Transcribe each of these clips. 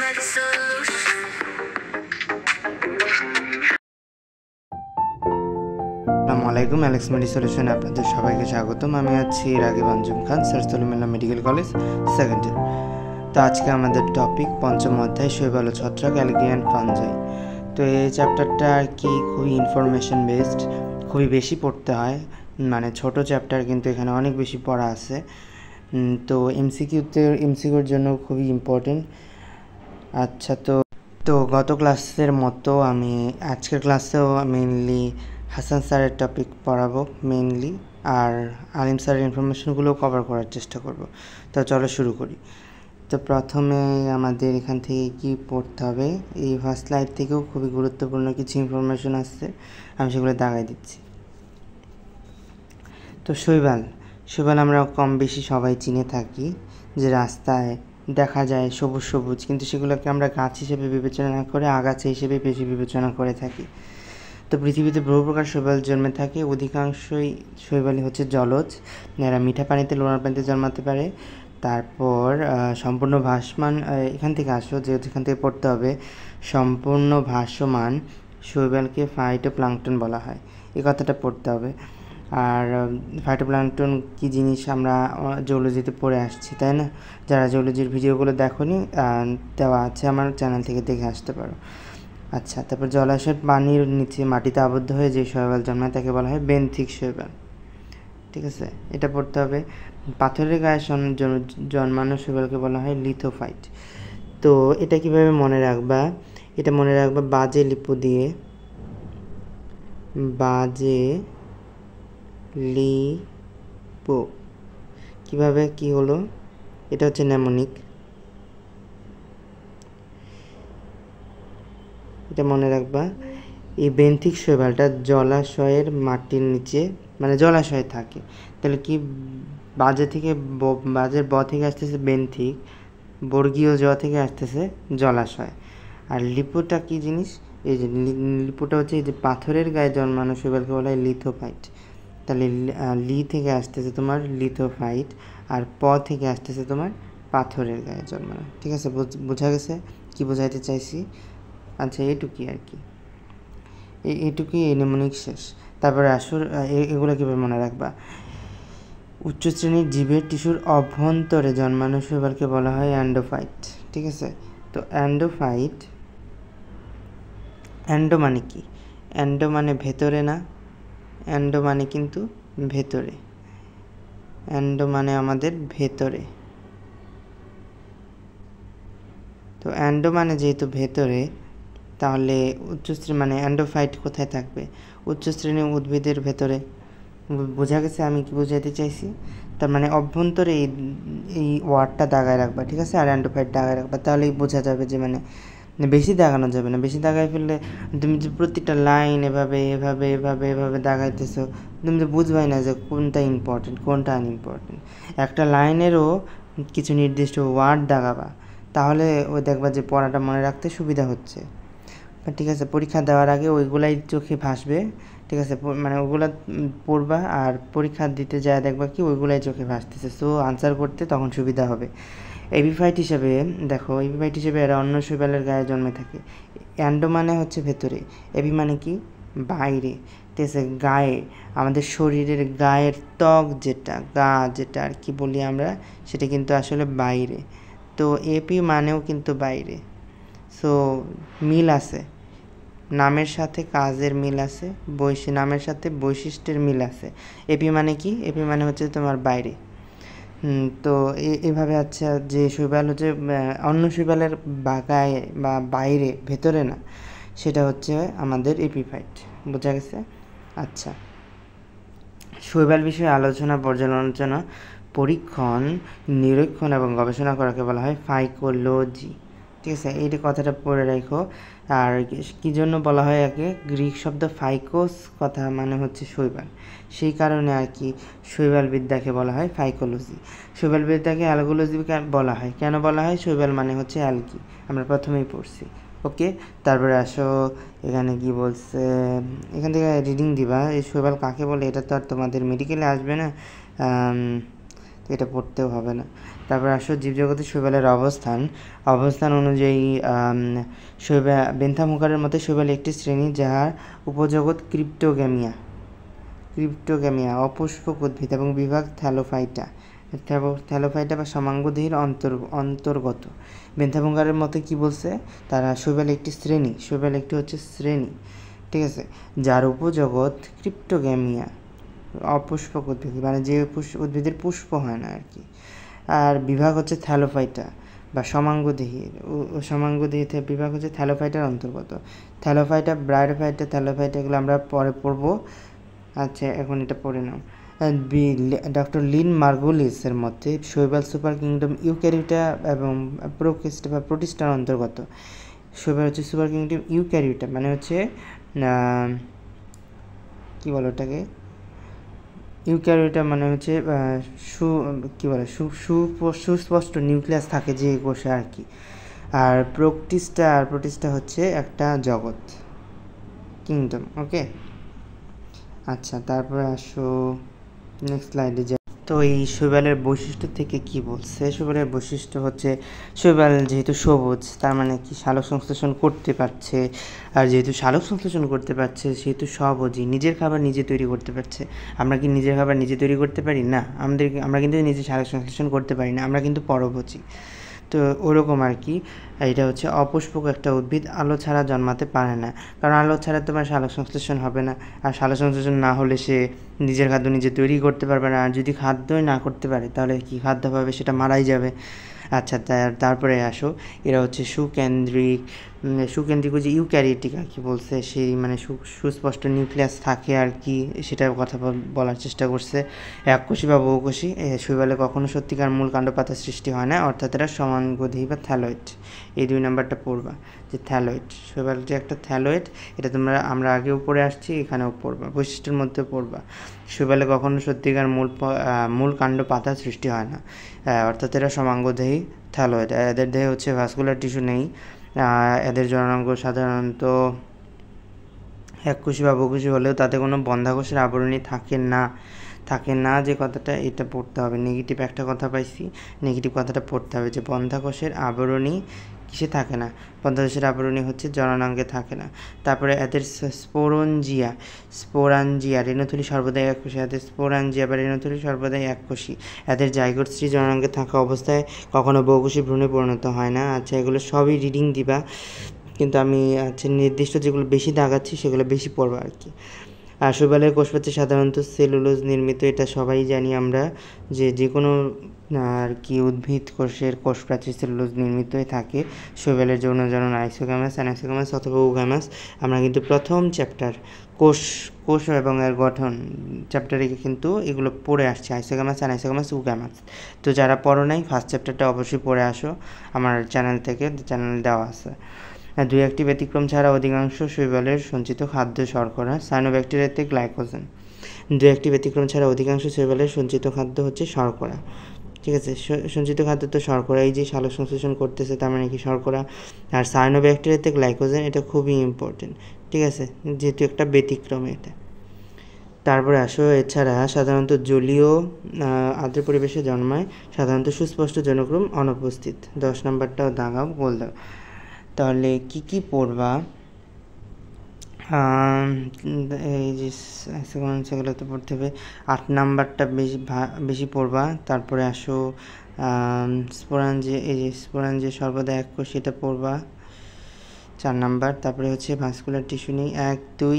আসসালামু আলাইকুম, অ্যালেক্স মেডি সলিউশনে আপনাদের সবাইকে স্বাগতম। আমি আছি রাগিব আঞ্জুম খান, সারসুলুমিল্লাহ মেডিকেল কলেজ সেকেন্ড ইয়ার। তো আজকে আমাদের টপিক পঞ্চম অধ্যায় শৈবাল ও ছত্রাক, অ্যালগি অ্যান্ড ফানজাই। তো এই চ্যাপ্টারটা আর কি খুবই ইনফরমেশন বেসড, খুবই বেশি পড়তে হয়, মানে ছোট চ্যাপ্টার কিন্তু এখানে অনেক বেশি পড়া আছে। তো এমসিকিউর জন্য খুবই ইম্পর্টেন্ট। আচ্ছা, তো গত ক্লাসের মতো আমি আজকের ক্লাসেও মেইনলি হাসান স্যারের টপিক পড়াবো মেইনলি, আর আলিম স্যারের ইনফরমেশনগুলো কভার করার চেষ্টা করব। তো চলো শুরু করি। তো প্রথমে আমাদের এখান থেকে কি পড়তে হবে, এই ফার্স্ট স্লাইড থেকেও খুবই গুরুত্বপূর্ণ কিছু ইনফরমেশন আসছে, আমি সেগুলো দাগাই দিচ্ছি। তো শৈবাল আমরা কম বেশি সবাই চিনে থাকি, যে রাস্তায় দেখা যায় সবুজ সবুজ, কিন্তু সেগুলোকে আমরা গাছ হিসেবে বিবেচনা না করে আগাছা হিসেবে বেশি বিবেচনা করে থাকি। তো পৃথিবীতে বহু প্রকার শৈবাল জন্মে থাকে, অধিকাংশই শৈবালই হচ্ছে জলজ। এরা মিঠা পানিতে, লোনা পানিতে জন্মাতে পারে। তারপর সম্পূর্ণ ভাসমান, এখান থেকে আসো যেহেতু এখান থেকে পড়তে হবে, সম্পূর্ণ ভাসমান শৈবালকে ফাইটোপ্লাঙ্কটন বলা হয়, এই কথাটা পড়তে হবে। আর ফাইটোপ্লাঙ্কটন কী জিনিস আমরা জুওলজিতে পড়ে আসছি, তাই না? যারা জুওলজির ভিডিওগুলো দেখোনি, দেওয়া আছে আমার চ্যানেল থেকে দেখে আসতে পারো। আচ্ছা, তারপর জলাশয়ের পানির নিচে মাটিতে আবদ্ধ হয়ে যে শৈবাল জন্মায় তাকে বলা হয় বেন্থিক শৈবাল। ঠিক আছে, এটা পড়তে হবে। পাথরের গায়ে জন্মানো শৈবালকে বলা হয় লিথোফাইট। তো এটা কিভাবে মনে রাখবা? এটা মনে রাখবা বাজে লিপু দিয়ে, বাজে লিপো। কিভাবে, কি হলো? এটা হচ্ছে নেমোনিক, এটা মনে রাখবা। এই বেন্থিক শৈবালটা জলাশয়ের মাটির নিচে, মানে জলাশয়ে থাকে। তাহলে কি, বাজের ব থেকে আসতেছে বেন্থিক, বর্গীয় জ থেকে আসতেছে জলাশয়। আর লিপোটা কি জিনিস? এই যে লিপোটা হচ্ছে এই যে পাথরের গায়ে জন্মানো শৈবালকে বলা হয় লিথোফাইট। তাহলে লি থেকে আসতেছে তোমার লিথোফাইট, আর প থেকে আসতেছে তোমার পাথরের গায়ে জন্মানো। ঠিক আছে, বোঝা গেছে কি বোঝাইতে চাইছি? আচ্ছা, এইটুকুই আর কি, এইটুকুই, এই নেমোনিক শেষ। তারপরে আসুর এগুলো কীভাবে মনে রাখবা? উচ্চ শ্রেণীর জীবের টিস্যুর অভ্যন্তরে জন্মানো শৈবালকে বলা হয় অ্যান্ডোফাইট। ঠিক আছে, তো অ্যান্ডোফাইট, অ্যান্ডো মানে কি? অ্যান্ডো মানে ভেতরে না, অ্যান্ডো মানে কিন্তু ভেতরে, অ্যান্ডো মানে আমাদের ভেতরে। তো অ্যান্ডো মানে যেহেতু ভেতরে, তাহলে উচ্চশ্রেণী মানে অ্যান্ডোফাইট কোথায় থাকবে? উচ্চশ্রেণীর উদ্ভিদের ভেতরে। বোঝা গেছে আমি কি বোঝাতে চাইছি? তার মানে অভ্যন্তরে এই ওয়ার্ডটা দাগায় রাখবা, ঠিক আছে, আর অ্যান্ডোফাইট দাগায় রাখবা, তাহলেই বোঝা যাবে যে মানে বেশি দাগানো যাবে না। বেশি দাগায় ফেললে তুমি যে প্রতিটা লাইন এভাবে এভাবে এভাবে এভাবে দাগাইতেছো, তুমি তো বুঝবাই না যে কোনটা ইম্পর্টেন্ট কোনটা আনইম্পর্টেন্ট। একটা লাইনেরও কিছু নির্দিষ্ট ওয়ার্ড দাগাবা, তাহলে ওই দেখবা যে পড়াটা মনে রাখতে সুবিধা হচ্ছে। ঠিক আছে, পরীক্ষা দেওয়ার আগে ওইগুলাই চোখে ভাসবে। ঠিক আছে, মানে ওগুলা পড়বা, আর পরীক্ষা দিতে যায় দেখবা কি ওইগুলাই চোখে ভাসতেছে, সো আনসার করতে তখন সুবিধা হবে। এপিফাইট হিসেবে দেখো, এপিফাইট হিসেবে এরা অন্য শৈবালের গায়ে জন্মে থাকে। অ্যান্ডো মানে হচ্ছে ভেতরে, এপি মানে কি? বাইরে। ঠিক আছে, গায়ে, আমাদের শরীরের গায়ের ত্বক যেটা, গা যেটা আর কি বলি আমরা, সেটা কিন্তু আসলে বাইরে। তো এপি মানেও কিন্তু বাইরে। সো মিল আছে, নামের সাথে কাজের মিল আছে, নামের সাথে বৈশিষ্ট্যের মিল আছে। এপি মানে কি? এপি মানে হচ্ছে তোমার বাইরে। তো এইভাবে আচ্ছা, যে শৈবাল হচ্ছে অন্য শৈবালের গায়ে বা বাইরে, ভেতরে না, সেটা হচ্ছে আমাদের এপিফাইট। বোঝা গেছে? আচ্ছা, শৈবাল বিষয়ে আলোচনা, পর্যালোচনা, পরীক্ষণ, নিরীক্ষণ এবং গবেষণা করাকে বলা হয় ফাইকোলজি। ঠিক আছে, এইটা কথাটা পড়ে রাখো। আর কী জন্য বলা হয় একে? গ্রিক শব্দ ফাইকোস, কথা মানে হচ্ছে শৈবাল, সেই কারণে আর কি শৈবাল বিদ্যাকে বলা হয় ফাইকোলজি। শৈবাল বিদ্যাকে অ্যালগোলজি বলা হয়। কেন বলা হয়? শৈবাল মানে হচ্ছে অ্যালগি, আমরা প্রথমেই পড়ছি। ওকে, তারপরে আসো, এখানে কি বলছে, এখান থেকে রিডিং দিবা। এই শৈবাল কাকে বলে এটা তো আর তোমাদের মেডিকেলে আসবে না, এটা পড়তেও হবে না। তারপর আসো জীবজগতে শৈবালের অবস্থান অনুযায়ী বেন্থামোকারের মতে শৈবাল একটি শ্রেণী, যার উপজগৎ ক্রিপ্টোগ্যামিয়া অপুষ্পক উদ্ভিদ এবং বিভাগ থ্যালোফাইটা বা সমাঙ্গদেহীর অন্তর্গত। বেন্থামোকারের মতে কি বলছে, তারা শৈবাল একটি হচ্ছে শ্রেণী, ঠিক আছে, যার উপজগৎ ক্রিপ্টোগ্যামিয়া অপুষ্পক উদ্ভিদ, মানে যে উদ্ভিদের পুষ্প হয় না আর কি, আর বিভাগ হচ্ছে থ্যালোফাইটা বা সমাঙ্গদেহী বিভাগ হচ্ছে থ্যালোফাইটার অন্তর্গত। থ্যালোফাইটা, ব্রায়োফাইটা, থ্যালোফাইটা এগুলো আমরা পরে পড়বো। আচ্ছা, এখন এটা পড়ে নাও। ডক্টর লিন মার্গুলিসের মতে শৈবাল সুপার কিংডম ইউক্যারিওটা এবং প্রোকেস্টা বা প্রোটিস্টার অন্তর্গত। শৈবাল হচ্ছে সুপার কিংডম ইউক্যারিওটা, মানে হচ্ছে কী বলো ওটাকে, ইউক্যারিওটা মানে হচ্ছে সুস্পষ্ট নিউক্লিয়াস থাকে যে কোষে আর কি। আর প্রোটিস্টা হচ্ছে একটা জগৎ, কিংডম। ওকে, আচ্ছা, তারপরে আসো নেক্সট স্লাইডে যাই। তো এই শৈবালের বৈশিষ্ট্য থেকে কি বলছে, শৈবালের বৈশিষ্ট্য হচ্ছে শৈবাল যেহেতু সবুজ, তার মানে কি সালোক সংশ্লেষণ করতে পারছে, আর যেহেতু সালোক সংশ্লেষণ করতে পারছে সেহেতু সবুজই, নিজের খাবার নিজে তৈরি করতে পারছে। আমরা কি নিজের খাবার নিজে তৈরি করতে পারি না? আমরা কিন্তু নিজে সালোক সংশ্লেষণ করতে পারি না, আমরা কিন্তু পরভোজী। তো ওরকম আর কি, এটা হচ্ছে অপুষ্পক একটা উদ্ভিদ, আলো ছাড়া জন্মাতে পারে না, কারণ আলো ছাড়া তোমার সালোক সংশ্লেষণ হবে না, আর সালোক সংশ্লেষণ না হলে সে নিজের খাদ্য নিজে তৈরি করতে পারবে না, আর যদি খাদ্যই না করতে পারে তাহলে কি খাদ্য পাবে, সেটা মারাই যাবে। আচ্ছা, তারপরে আসো, এরা হচ্ছে সুকেন্দ্রিক যে ইউক্যারিওটিক আর কি বলছে, সেই মানে সুস্পষ্ট নিউক্লিয়াস থাকে আর কি, সেটার কথা বলার চেষ্টা করছে। এককোষী বা বহুকোষী, শৈবালে কখনো সত্যিকার মূল কাণ্ড পাতা সৃষ্টি হয় না, অর্থাৎ এরা সমাঙ্গদেহী বা থ্যালয়েড। এই 2 নাম্বারটা পড়বা, যে থ্যালয়েড, শৈবাল যে একটা থ্যালয়েড, এটা আমরা আগেও পড়ে আসছি, এখানেও পড়বা, বৈশিষ্ট্যের মধ্যে পড়বা। শৈবালে কখনো সত্যিকার মূল কাণ্ড পাতা সৃষ্টি হয় না, অর্থাৎ এরা সমাঙ্গদেহী থ্যালয়েড। এদের দেহে হচ্ছে ভাস্কুলার টিস্যু নেই। এদের জননাঙ্গ সাধারণত এককোষী বা বহুকোষী হলেও তাতে কোনো বন্ধ্যাকোষের আবরণী থাকে না যে কথাটা, এটা পড়তে হবে। নেগেটিভ একটা কথা পাইছি, নেগেটিভ কথাটা পড়তে হবে, যে বন্ধ্যাকোষের আবরণী কিসে থাকে না, বন্ধ্যাকোষের আবরণী হচ্ছে জননাঙ্গে থাকে না। তারপরে এদের স্পোরাঞ্জিয়া রেণুথলি সর্বদাই এককোষী, এদের স্পোরাঞ্জিয়া বা রেণুথলি সর্বদাই এককোষী। এদের জাইগোট স্ত্রী জননাঙ্গে থাকা অবস্থায় কখনো বহুকোষী ভ্রূণে পরিণত হয় না। আচ্ছা, এগুলো সবই রিডিং দিবা, কিন্তু আমি নির্দিষ্ট যেগুলো বেশি দাগাচ্ছি সেগুলো বেশি পড়বা আর কি। আর শৈবালের কোষপ্রাচীর সাধারণত সেলুলোজ নির্মিত, এটা সবাই জানি আমরা, যে কোনো আর কি উদ্ভিদ কোষের কোষপ্রাচীর সেলুলোজ নির্মিতই থাকে। শৈবালের যৌন জনন আইসোগ্যামাস, অ্যানাক্সোগ্যামাস অথবা উগ্যামাস। আমরা কিন্তু প্রথম চ্যাপ্টার কোষ এবং এর গঠন চ্যাপ্টারে কিন্তু এগুলো পড়ে আসছে, আইসোগ্যামাস, অ্যানাক্সোগ্যামাস, উগ্যামাস। তো যারা পড়ো নাই, ফার্স্ট চ্যাপ্টারটা অবশ্যই পড়ে আসো, আমার চ্যানেলে দেওয়া আছে। 2-1টি ব্যতিক্রম ছাড়া অধিকাংশ শৈবালের সঞ্চিত খাদ্য শর্করা, সায়ানোব্যাকটেরিয়াতে গ্লাইকোজেন। 2-1টি ব্যতিক্রম ছাড়া অধিকাংশ শৈবালের সঞ্চিত খাদ্য হচ্ছে শর্করা, ঠিক আছে। সঞ্চিত খাদ্য তো শর্করা, এই যে সালোক সংশ্লেষণ করতেছে তার মানে কি শর্করা। আর সায়ানোব্যাকটেরিয়াতে গ্লাইকোজেন, এটা খুবই ইম্পর্টেন্ট, ঠিক আছে, যেহেতু একটা ব্যতিক্রম এটা। তারপরে আসো, এছাড়া সাধারণত জলীয় আর্দ্র পরিবেশে জন্মায়, সাধারণত সুস্পষ্ট জনক্রম অনুপস্থিত। 10 নাম্বারটাও দাগাও, বল দাও। তাহলে কি পড়বা, এই যে সেগুলো তো পড়তে হবে। 8 নাম্বারটা বেশি পড়বা। তারপরে আসো স্পোরাঞ্জিয়া সর্বদা এককোষী, এটা পড়বা 4 নাম্বার। তারপরে হচ্ছে ভাস্কুলার টিস্যু নেই, 1, 2,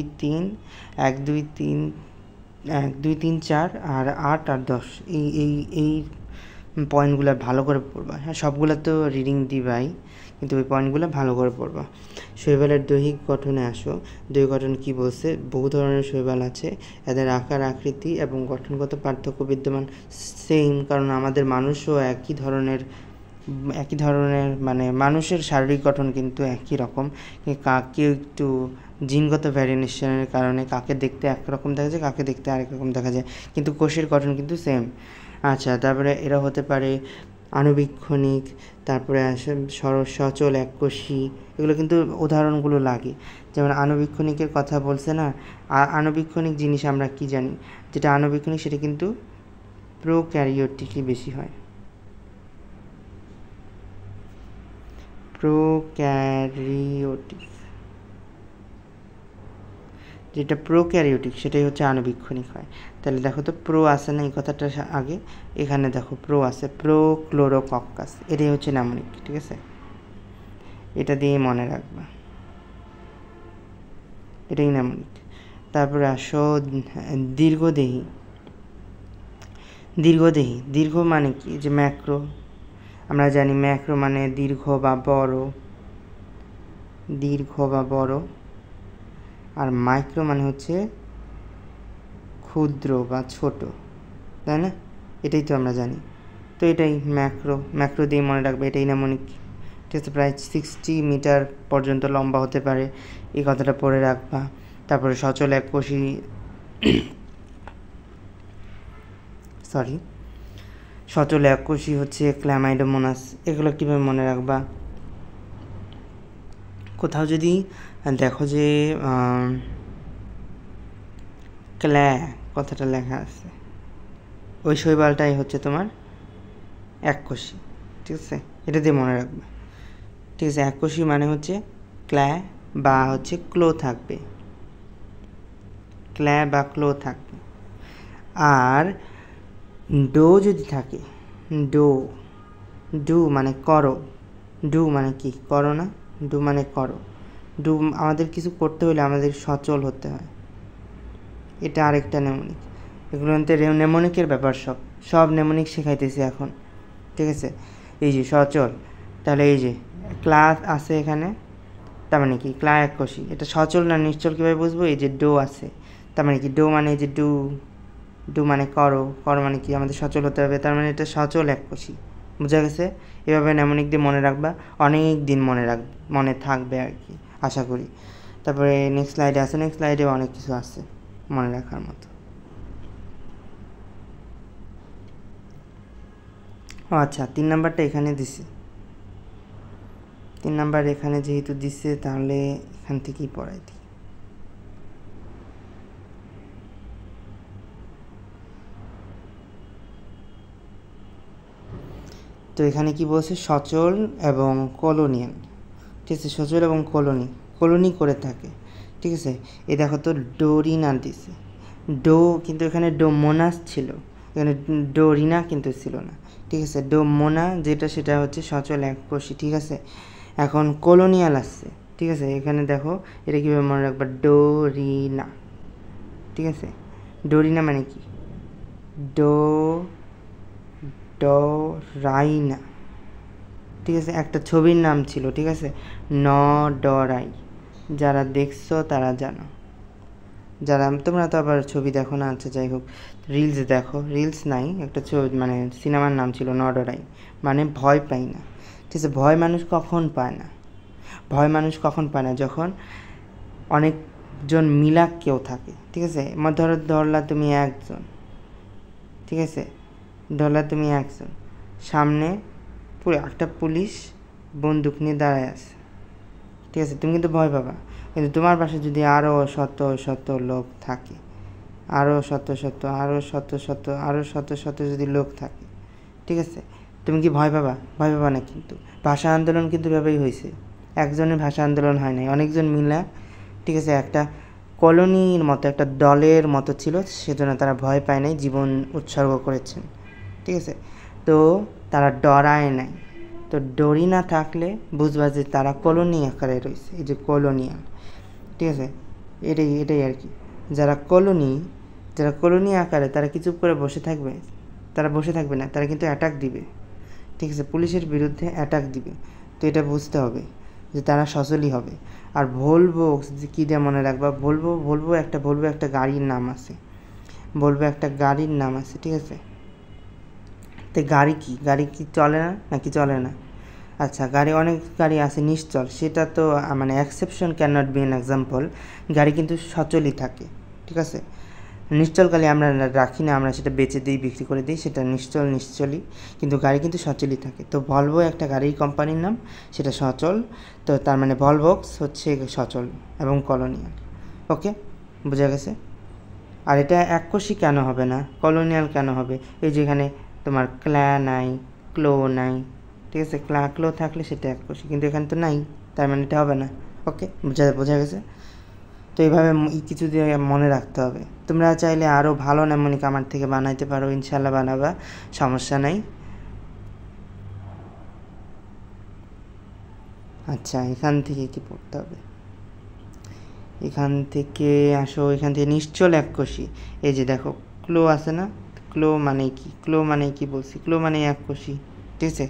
3, 4 আর 8 আর 10, এই পয়েন্টগুলো ভালো করে পড়বা। হ্যাঁ, সবগুলো তো রিডিং দিবাই, কিন্তু ওই পয়েন্টগুলো ভালো করে পড়বা। শৈবালের দৈহিক গঠনে আসো। দৈহিক গঠন কি বলছে, বহু ধরনের শৈবাল আছে, এদের আকার, আকৃতি এবং গঠনগত পার্থক্য বিদ্যমান সেম, কারণ আমাদের মানুষও একই ধরনের মানে মানুষের শারীরিক গঠন কিন্তু একই রকম। কাকে একটু জিনগত ভ্যারিয়েশনের কারণে কাকে দেখতে একরকম দেখা যায়, কাকে দেখতে আরেক রকম দেখা যায়, কিন্তু কোষের গঠন কিন্তু সেম। আচ্ছা, তারপরে এরা হতে পারে আণুবীক্ষণিক, তারপরে আসে সচল এককোষী, এগুলো কিন্তু উদাহরণগুলো লাগে। যেমন আণুবীক্ষণিকের কথা বলছে না, আণুবীক্ষণিক জিনিস আমরা কি জানি, যেটা আণুবীক্ষণিক সেটা কিন্তু প্রোক্যারিওটিকই বেশি হয়। প্রোক্যারিওটিক, যেটা প্রোক্যারিওটিক সেটাই হচ্ছে আণুবীক্ষণিক হয়। তাহলে দেখো তো প্রো আছে না এই কথাটা আগে, এখানে দেখো প্রো আছে, প্রোক্লোরোকক্কাস, এটাই হচ্ছে নেমোনিক। ঠিক আছে, এটা দিয়ে মনে রাখবা, এটাই নেমোনিক। তারপরে আসো দীর্ঘদেহী। দীর্ঘদেহী, দীর্ঘ মানে কি? যে ম্যাক্রো, আমরা জানি ম্যাক্রো মানে দীর্ঘ বা বড়, দীর্ঘ বা বড়, আর মাইক্রো মানে হচ্ছে ক্ষুদ্র বা ছোট, তাই না? এটাই তো আমরা জানি। তো এটাই ম্যাক্রো, ম্যাক্রো দিয়ে মনে রাখবে, এটাই নেমোনিক। ঠিক আছে, প্রায় 60 মিটার পর্যন্ত লম্বা হতে পারে, এই কথাটা পড়ে রাখবা। তারপরে সচল এককোষী সচল এককোষী হচ্ছে ক্ল্যামাইডোমোনাস। এগুলো কীভাবে মনে রাখবা? কোথাও যদি দেখো যে ক্ল্যা কথাটা লেখা আছে, ওই শৈবালটাই হচ্ছে তোমার এককোষী। ঠিক আছে, এটা দিয়ে মনে রাখবে। ঠিক আছে, এককোষী মানে হচ্ছে ক্ল্যা বা হচ্ছে ক্লো থাকবে, ক্ল্যা বা ক্লো থাকবে। আর ডো যদি থাকে, ডো, ডু মানে করো, ডু মানে কি? করো না, ডু মানে করো। ডু আমাদের কিছু করতে হলে আমাদের সচল হতে হয়, এটা আরেকটা নেমোনিক। এগুলো নেমোনিকের ব্যাপার, সব নেমোনিক শেখাইতেছি এখন। ঠিক আছে, এই যে সচল, তাহলে এই যে ক্লাস আছে এখানে, তার মানে কি? ক্লা এককোষী। এটা সচল না নিশ্চল কীভাবে বুঝবো? এই যে ডো আছে, তার মানে কি? ডো মানে এই যে ডু, ডু মানে করো, করো মানে কি? আমাদের সচল হতে হবে, তার মানে এটা সচল এককোষী। বুঝা গেছে? এভাবে নেমোনিক দিয়ে মনে রাখবা, অনেক দিন মনে থাকবে আর কি, আশা করি। তারপরে নেক্সট স্লাইডে আছে, নেক্সট স্লাইডে অনেক কিছু আছে মনে রাখার মতো। ও আচ্ছা, 3 নাম্বারটা এখানে দিছে, 3 নাম্বার এখানে যেহেতু দিছে তাহলে এখান থেকেই পড়াই দিই। তো এখানে কি বলছে? সচল এবং কলোনিয়াল। ঠিক আছে, সচল এবং কলোনি করে থাকে। ঠিক আছে, এই দেখো তো ডোরিনা দিছে, ডো কিন্তু এখানে ডোমোনাস ছিল, এখানে ডোরিনা কিন্তু ছিল না। ঠিক আছে, ডোমোনা যেটা সেটা হচ্ছে সচল এককোষী। ঠিক আছে, এখন কলোনিয়াল আসছে। ঠিক আছে, এখানে দেখো এটা কীভাবে মনে রাখবা? ডোরিনা। ঠিক আছে, ডোরিনা মানে কি? ডরাইনা। ঠিক আছে, একটা ছবির নাম ছিল। ঠিক আছে, নডরাই। যারা দেখছো তারা জানো, যারা তোমরা তো আবার ছবি দেখো না, আচ্ছা যাই হোক, রিলস দেখো, রিলস নাই, একটা ছবি মানে সিনেমার নাম ছিল নডরাই, মানে ভয় পাই না। ঠিক আছে, ভয় মানুষ কখন পায় না? ভয় মানুষ কখন পায় না? যখন অনেকজন মিলা কেউ থাকে। ঠিক আছে, ধরলা তুমি একজন, ঠিক আছে, ধরলা তুমি একজন, সামনে পুরো একটা পুলিশ বন্দুক নিয়ে দাঁড়ায় আছে। ঠিক আছে, তুমি কিন্তু ভয় পাবা, কিন্তু তোমার পাশে যদি আরও শত শত লোক থাকে, আরও শত শত যদি লোক থাকে, ঠিক আছে, তুমি কি ভয় পাবা? ভয় পাবা না। কিন্তু ভাষা আন্দোলন কিন্তু এভাবেই হয়েছে, একজনের ভাষা আন্দোলন হয় নাই, অনেকজন মিলা, ঠিক আছে, একটা কলোনির মতো, একটা দলের মতো ছিল, সেজন্য তারা ভয় পায় নাই, জীবন উৎসর্গ করেছেন। ঠিক আছে, তো তারা ডরায় নাই। তো ডরি না থাকলে বুঝবা যে তারা কলোনি আকারে রয়েছে, এই যে কলোনিয়াল। ঠিক আছে, এটাই আর কি। যারা কলোনি আকারে, তারা কি চুপ করে বসে থাকবে? তারা বসে থাকবে না, তারা কিন্তু অ্যাটাক দিবে। ঠিক আছে, পুলিশের বিরুদ্ধে অ্যাটাক দিবে। তো এটা বুঝতে হবে যে তারা সচলই হবে। আর ভলভো কী দিয়ে মনে রাখবা? ভলভো একটা গাড়ির নাম আছে, একটা গাড়ির নাম আছে। ঠিক আছে, তো গাড়ি কি চলে না নাকি চলে না? আচ্ছা, অনেক গাড়ি আছে নিশ্চল, সেটা তো মানে exception can not be an example. গাড়ি কিন্তু সচলই থাকে। ঠিক আছে, নিশ্চল গাড়ি আমরা রাখি না, আমরা সেটা বেচে দিই, বিক্রি করে দিই, সেটা নিশ্চলই, কিন্তু গাড়ি কিন্তু সচলই থাকে। তো ভলভো একটা গাড়ির কোম্পানির নাম, সেটা সচল। তো তার মানে ভলভক্স হচ্ছে সচল এবং কলোনিয়াল। ওকে, বোঝা গেছে? আর এটা এককোষী কেন হবে না, কলোনিয়াল কেন হবে? এই যেখানে তোমার ক্ল্যা নাই, ক্লো নাই, ঠিক আছে, ক্লো থাকলে সেটা এককোষী, কিন্তু এখানে তো নাই, তার মানে এটা হবে না। ওকে, বোঝা গেছে? তো এইভাবে কিছু দিয়ে মনে রাখতে হবে। তোমরা চাইলে আরও ভালো নেমোনিক আমার থেকে বানাইতে পারো, ইনশাল্লাহ বানাবা, সমস্যা নাই। আচ্ছা, এখান থেকে কি পড়তে হবে? এখান থেকে আসো, এখান থেকে নিশ্চল এককোষী। এই যে দেখো ক্লো আছে না, ক্লো মানে কি? ক্লো মানে কি বলছি? ক্লো মানে এককোষী, ঠিক আছে?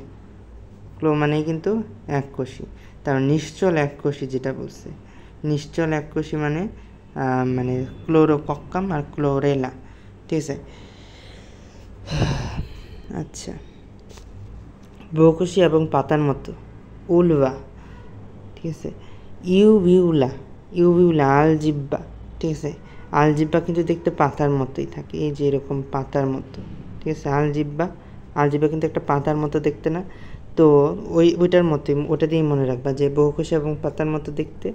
ক্লো মানেই কিন্তু এককোষী। তার নিশ্চল এককোষী যেটা বলছে, নিশ্চল এককোষী মানে মানে ক্লোরোকক্কাম আর ক্লোরেলা, ঠিক আছে? আচ্ছা, বহুকোষী এবং পাতার মতো, উলভা, ঠিক আছে? ইউভিউলা আলজিব্বা, ঠিক আছে? আলজিব্বা কিন্তু দেখতে পাতার মতোই থাকে, এই যে এরকম পাতার মতো, ঠিক আছে? আলজিব্বা কিন্তু একটা পাতার মতো দেখতে না? তো ওইটার মতোই, ওটা দিয়েই মনে রাখবা যে বহুকোষী এবং পাতার মতো দেখতে।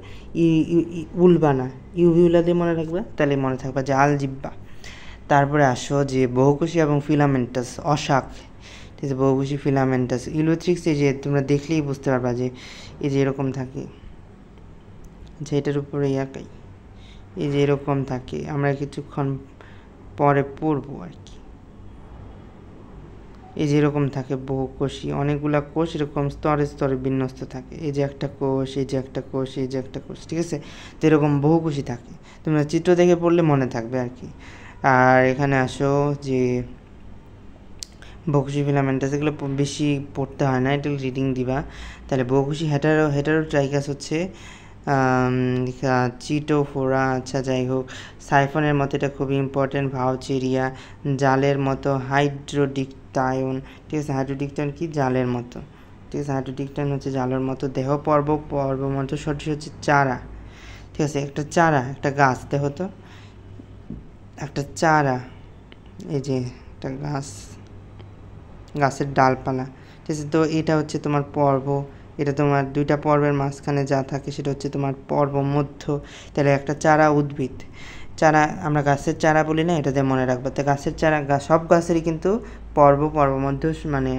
উলবা না, ইউভিউলা দিয়ে মনে রাখবা, তাহলে মনে থাকবা যে আলজিব্বা। তারপরে আসো যে বহুকোষী এবং ফিলামেন্টাস, অশাক, ঠিক আছে? বহুকোষী ফিলামেন্টাস, ইউলোথ্রিক্স, এই যে তোমরা দেখলেই বুঝতে পারবা যে এই যে এরকম থাকে, যে এটার উপরে একাই, এই যে এরকম থাকে, আমরা কিছুক্ষণ পরে পড়বো আর কি। এই যে এরকম থাকে বহুকোষী, অনেকগুলা কোষ এরকম স্তরে স্তরে বিন্যস্ত থাকে, এই যে একটা কোষ, এই যে একটা কোষ, এই যে একটা কোষ, ঠিক আছে? তো এরকম বহুকোষী থাকে, তোমরা চিত্র দেখে পড়লে মনে থাকবে আর কি। আর এখানে আসো যে বহুকোষী ফিলামেন্টাস, এগুলো বেশি পড়তে হয় না, এটা রিডিং দিবা। তাহলে বহুকোষী হেটারোট্রাইকাস হচ্ছে চিটোফোরা, আচ্ছা যাই হোক। সাইফনের মতো, এটা খুবই ইম্পর্টেন্ট, ভাউচেরিয়া, জালের মতো, হাইড্রোডিকটায়ন, ঠিক আছে? হাইড্রোডিকটায়ন কি? জালের মতো, ঠিক আছে? হাইড্রোডিকটায়ন হচ্ছে জালের মতো। দেহ পর্বমধ্য সদৃশ হচ্ছে চারা, ঠিক আছে? একটা চারা, একটা গাছ, দেহ তো একটা চারা, এই যে একটা গাছের ডালপালা, ঠিক আছে? তো এটা হচ্ছে তোমার পর্ব, এটা তোমার দুইটা পর্বের মাঝখানে যা থাকে সেটা হচ্ছে তোমার পর্ব মধ্য। তাহলে একটা চারা উদ্ভিদ, চারা আমরা গাছের চারা বলি না, এটা দিয়ে মনে রাখবো। তো গাছের চারা, সব গাছেরই কিন্তু পর্ব মধ্য মানে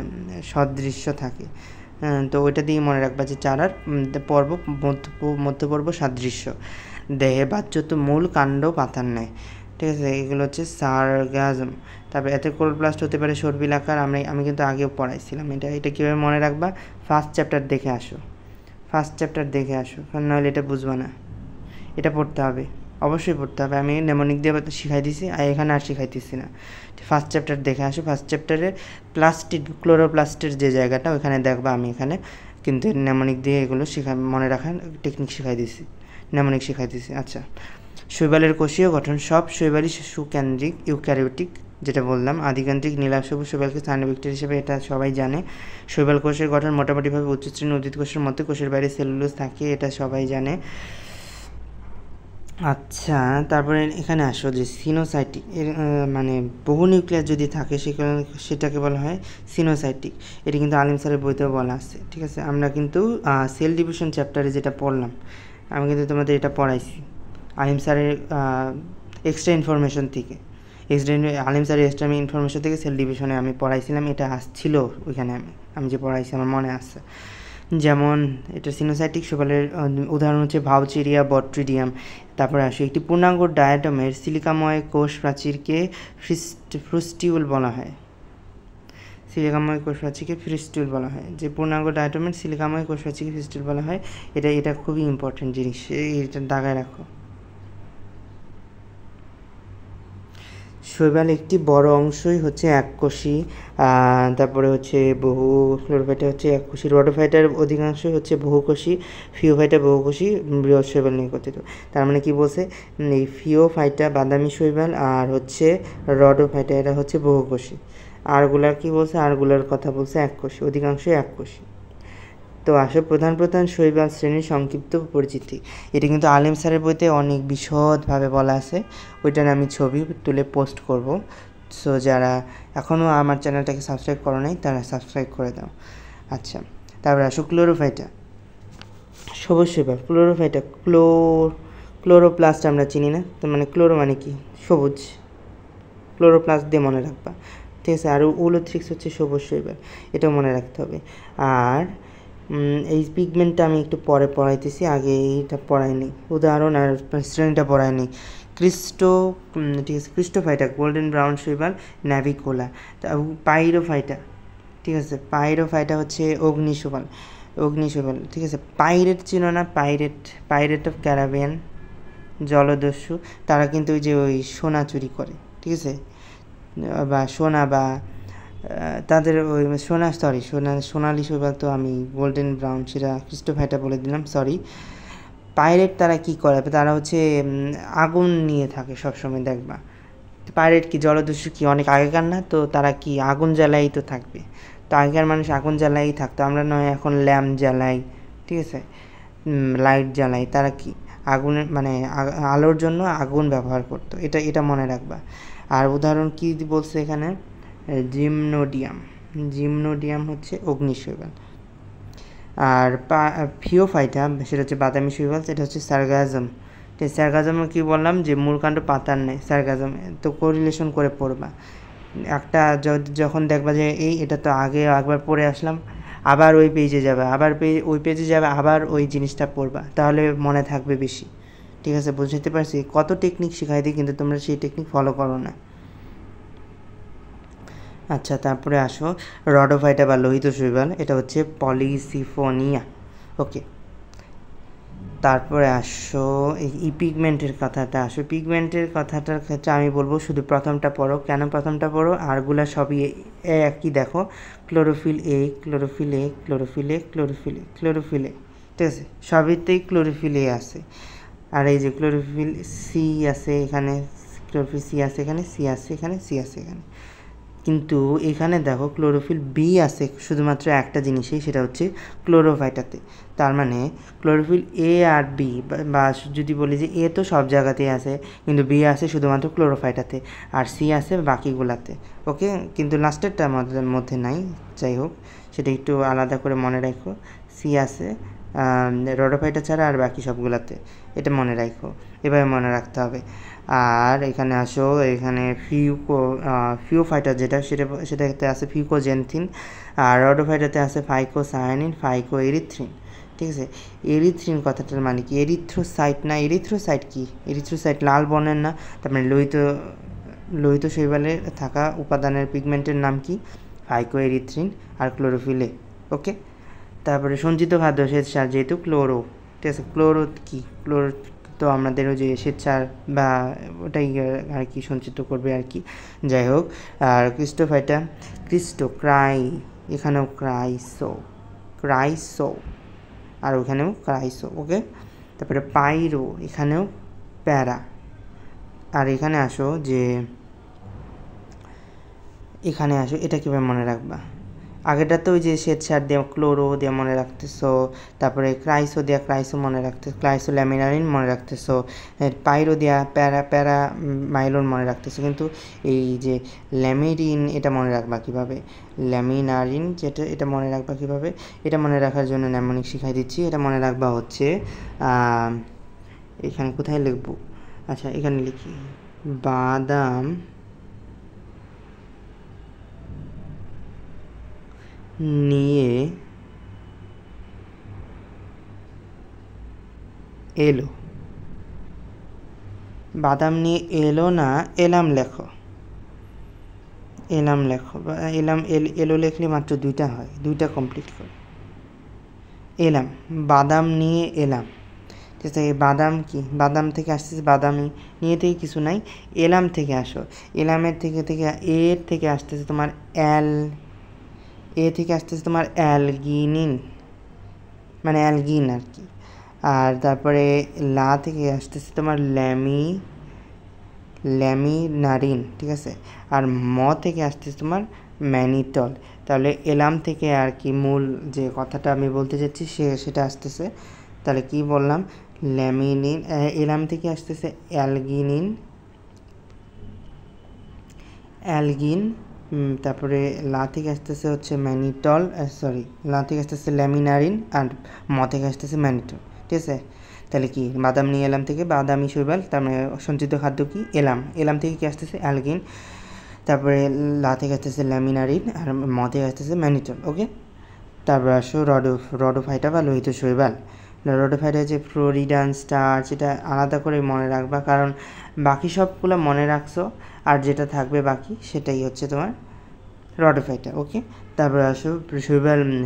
সদৃশ্য থাকে, তো ওইটা দিয়ে মনে রাখবা যে চারার পর্ব মধ্যপর্ব সাদৃশ্য। দেহে বাহ্যত মূল কাণ্ড পাতার নেয়, ঠিক আছে? এগুলো হচ্ছে সারগাজম। তারপরে এতে ক্লোরোপ্লাস্ট হতে পারে সর্বিলাকার, আমি কিন্তু আগেও পড়াইছিলাম এটা কীভাবে মনে রাখবা। ফার্স্ট চ্যাপ্টার দেখে আসো, কারণ নাহলে এটা বুঝবা না, এটা পড়তে হবে, অবশ্যই পড়তে হবে। আমি নেমোনিক দিয়ে শিখাই দিছি, আর এখানে আর শিখাইতেছি না। ফার্স্ট চ্যাপ্টার দেখে আসো, ফার্স্ট চ্যাপ্টারে ক্লোরোপ্লাস্টের যে জায়গাটা ওখানে দেখবা, আমি এখানে কিন্তু নেমোনিক দিয়ে এগুলো মনে রাখার টেকনিক নেমোনিক শিখাই দিছি। আচ্ছা, শৈবালের কোষীয় গঠন, সব শৈবালই সুকেন্দ্রিক ইউক্যারিওটিক, যেটা বললাম। আদিকেন্দ্রিক নীলাশবু শৈবালকে স্থানীয় ব্যাকটেরিয়া হিসেবে, এটা সবাই জানে। শৈবাল কোষের গঠন মোটামুটিভাবে উচ্চশ্রেণীর উদ্ভিদ কোষের মতো, কোষের বাইরে সেলুলোজ থাকে, এটা সবাই জানে। আচ্ছা, তারপরে এখানে আসো যে সিনোসাইটিক, এর মানে বহু নিউক্লিয়াস যদি থাকে সেটাকে বলা হয় সিনোসাইটিক। এটা কিন্তু আলিম স্যারের বইতেও বলা আছে, ঠিক আছে? আমরা কিন্তু সেল ডিভিশন চ্যাপ্টারে যেটা পড়লাম, আমি কিন্তু তোমাদের এটা পড়াইছি আলিম স্যারের এক্সট্রা ইনফরমেশন থেকে, আলিম স্যারের এক্সট্রা ইনফরমেশন থেকে সেল ডিভিশনে আমি পড়াইছিলাম, এটা আসছিল ওইখানে, আমি যে পড়াইছি আমার মনে আছে। যেমন এটা সিনোসাইটিক শৈবালের উদাহরণ হচ্ছে ভাউচেরিয়া, বট্রিডিয়াম। তারপরে আসে একটি পূর্ণাঙ্গ ডায়াটমের সিলিকাময় কোষ প্রাচীরকে ফ্রুস্টিউল বলা হয়, যে পূর্ণাঙ্গ ডায়াটমের সিলিকাময় কোষ প্রাচীরকে ফ্রুস্টিউল বলা হয়। এটা খুবই ইম্পর্টেন্ট জিনিস, এটা দাগায় রাখো। শৈবাল একটি বড় অংশই হচ্ছে এককোষী, তারপরে হচ্ছে বহু ক্লোরোফাইটা হচ্ছে এককোষী, রোডোফাইটার অধিকাংশই হচ্ছে বহুকোষী, ফিওফাইটা বহুকোষী, বৃহৎ শৈবাল নিয়ে গঠিত। তার মানে কি বলছে, এই ফিওফাইটা বাদামি শৈবাল, আর হচ্ছে রোডোফাইটা এরা হচ্ছে বহুকোষী। আরগুলার কি বলছে, আরগুলার কথা বলছে এককোষী, অধিকাংশই এককোষী। তো আসো প্রধান শৈবাল শ্রেণীর সংক্ষিপ্ত পরিচিতি। এটা কিন্তু আলিম স্যারের বইতে অনেক বিশদভাবে বলা আছে, ওইটার আমি ছবি তুলে পোস্ট করব। সো যারা এখনও আমার চ্যানেলটাকে সাবস্ক্রাইব করো নাই তারা সাবস্ক্রাইব করে দাও। আচ্ছা, তারপরে আসো ক্লোরোফাইটা, সবুজ শৈবাল। ক্লোরোফাইটা ক্লোরোপ্লাস্ট আমরা চিনি না, তো মানে ক্লোরো মানে কি? সবুজ, ক্লোরোপ্লাস্ট দিয়ে মনে রাখবা। ঠিক আছে। আর উলোথ্রিক্স হচ্ছে সবুজ শৈবাল, এটাও মনে রাখতে হবে। আর এই পিগমেন্টটা আমি একটু পরে পড়াইতেছি, আগে এইটা পড়াইনি, উদাহরণ আর শ্রেণীটা পড়াইনি। ঠিক আছে, ক্রিস্টোফাইটা গোল্ডেন ব্রাউন শৈবাল, ন্যাভিকোলা। পাইরোফাইটা, ঠিক আছে, পাইরোফাইটা হচ্ছে অগ্নিশৈবাল, ঠিক আছে। পাইরেট চিনো না? পাইরেট অফ ক্যারাবিয়ান, জলদস্যু, তারা কিন্তু ওই যে ওই সোনা চুরি করে, ঠিক আছে, বা সোনা বা তাদের ওই সোনালি শৈবাল, তো আমি গোল্ডেন ব্রাউন সেটা ক্রিস্টোফাইটা বলে দিলাম, সরি। পাইরেট তারা কি করে? তারা হচ্ছে আগুন নিয়ে থাকে সবসময়, দেখবা। পাইরেট কি, জলদস্যু কি অনেক আগেকার না? তো তারা কি আগুন জ্বালাই তো থাকবে, তো আগেকার মানুষ আগুন জ্বালাই থাকতো, আমরা নয় এখন ল্যাম্প জ্বালাই, ঠিক আছে, লাইট জ্বালাই। তারা কি আগুনের মানে আলোর জন্য আগুন ব্যবহার করতো, এটা মনে রাখবা। আর উদাহরণ কি বলছে এখানে? জিমনোডিয়াম হচ্ছে অগ্নিশৈবাল। আর ফিওফাইটা সেটা হচ্ছে বাদামি শৈবাল, সেটা হচ্ছে সার্গাজম। সার্গাজম কি বললাম যে মূলকাণ্ড পাতার নেই, সার্গাজম তো কোরিলেশন করে পড়বা। একটা যখন দেখবা যে এটা তো আগে একবার পড়ে আসলাম, আবার ওই পেজে যাবে, ওই পেজে যাবে, আবার ওই জিনিসটা পড়বা, তাহলে মনে থাকবে বেশি, ঠিক আছে। বুঝতে পারছি কত টেকনিক শেখাই দিই, কিন্তু তোমরা সেই টেকনিক ফলো করো না। আচ্ছা, তারপরে আসো রডোফাইটা বা লোহিত শৈবাল, এটা হচ্ছে পলিসিফোনিয়া, ওকে। তারপরে আসো এই পিগমেন্টের কথাটা, পিগমেন্টের কথাটার ক্ষেত্রে আমি বলবো শুধু প্রথমটা পড়ো। কেন প্রথমটা পড়ো? আরগুলা সবই একই, দেখো, ক্লোরোফিল এ, ঠিক আছে, সবইতেই ক্লোরোফিল এ আছে। আর এই যে ক্লোরোফিল সি আছে এখানে, ক্লোরোফিল সি আছে এখানে, সি আছে এখানে, সি আছে এখানে। কিন্তু এখানে দেখো ক্লোরোফিল বি আছে শুধুমাত্র একটা জিনিসেই, সেটা হচ্ছে ক্লোরোফাইটাতে। তার মানে ক্লোরোফিল এ আর বি, বা যদি বলি যে এ তো সব জায়গাতেই আছে, কিন্তু বি আছে শুধুমাত্র ক্লোরোফাইটাতে, আর সি আছে বাকিগুলাতে, ওকে। কিন্তু লাস্টেরটা আমাদের মধ্যে নাই, যাই হোক, সেটা একটু আলাদা করে মনে রাখো। সি আছে রডোফাইটা ছাড়া আর বাকি সবগুলাতে, এটা মনে রাখো, এভাবে মনে রাখতে হবে। আর এখানে আসো, এখানে ফিওফাইটা সেটাতে আছে ফিউকোজেনথিন, আর রডোফাইটাতে আছে ফাইকোসায়ানিন, ফাইকোএরিথ্রিন, ঠিক আছে। এরিথ্রিন কথাটার মানে কি? এরিথ্রোসাইট না, এরিথ্রোসাইট কি? এরিথ্রোসাইট লাল বর্ণের না, তার মানে লোহিত শৈবালে থাকা উপাদানের পিগমেন্টের নাম কি? ফাইকোএরিথ্রিন আর ক্লোরোফিলে, ওকে। তারপরে সঞ্চিত খাদ্য শ্বেতসার, যেহেতু ক্লোরো, ঠিক আছে। ক্লোরো কি? ক্লোরো তো আমাদের ওই যে শ্বেতসার বা ওটাই আর কি সঞ্চিত করবে আর কি, যাই হোক। আর ক্রিস্টোফাইটা, এখানেও ক্রাইসো, আর ওখানেও ক্রাইসো, ওকে। তারপরে পাইরো, এখানেও প্যারা। আর এখানে আসো, এটা কীভাবে মনে রাখবা? আগেটাতে ওই যে শ্বেতসার দেওয়া ক্লোরো দিয়ে মনে রাখতেছো, তারপরে ক্রাইসো দেওয়া ক্রাইসো মনে রাখতেছো, ক্রাইসো ল্যামিনারিন মনে রাখতেছো, পাইরো দেওয়া প্যারা মাইলোন মনে রাখতেছো। কিন্তু এই যে ল্যামিরিন, এটা মনে রাখবা কীভাবে? ল্যামিনারিন এটা মনে রাখবা কীভাবে? এটা মনে রাখার জন্য ন্যামোনিক শিখাই দিচ্ছি। এটা মনে রাখবা হচ্ছে এখানে কোথায় লিখবো? আচ্ছা, এখানে লিখি, বাদাম নিয়ে এলো, বাদাম নিয়ে এলো না, এলাম লেখো, এলো লেখলে মাত্র দুইটা হয়, দুইটা কমপ্লিট করো। বাদাম নিয়ে এলাম, ঠিক আছে। বাদাম কি? বাদাম থেকে আসতেছে বাদামি, নিয়ে থেকে কিছু নাই, এলাম থেকে আসো, এলামের থেকে আসতেছে তোমার অ্যালগিনিন, মানে অ্যালগিন আর কি। আর তারপরে লা থেকে আসতেছে তোমার ল্যামিনারিন, ঠিক আছে। আর থেকে আসতেছে তোমার ম্যানিটল। তাহলে এলাম থেকে আর কি মূল যে কথাটা আমি বলতে চাচ্ছি সেটা আসতেছে। তাহলে কি বললাম? এলাম থেকে আসতেছে অ্যালগিন, তারপরে লা থেকে আসতেছে হচ্ছে লা থেকে আসতেছে ল্যামিনারিন, আর থেকে আসতেছে ম্যানিটল, ঠিক আছে। তাহলে কি? বাদাম নিয়ে এলাম থেকে বাদামি শৈবাল, তার মানে সঞ্চিত খাদ্য কি? এলাম থেকে কি আসতেছে? অ্যালগিন। তারপরে লা থেকে আসতেছে ল্যামিনারিন, আর ম থেকে আসতেছে ম্যানিটল। ওকে, তারপরে আসো রডোফাইটা বা লোহিত শৈবাল। রডোফাইটা হচ্ছে ফ্লোরিডান স্টার্চ, এটা আলাদা করে মনে রাখবা, কারণ বাকি সবগুলো মনে রাখছো, আর যেটা থাকবে বাকি সেটাই হচ্ছে তোমার রডোফাইটা। ওকে, তারপরে আসো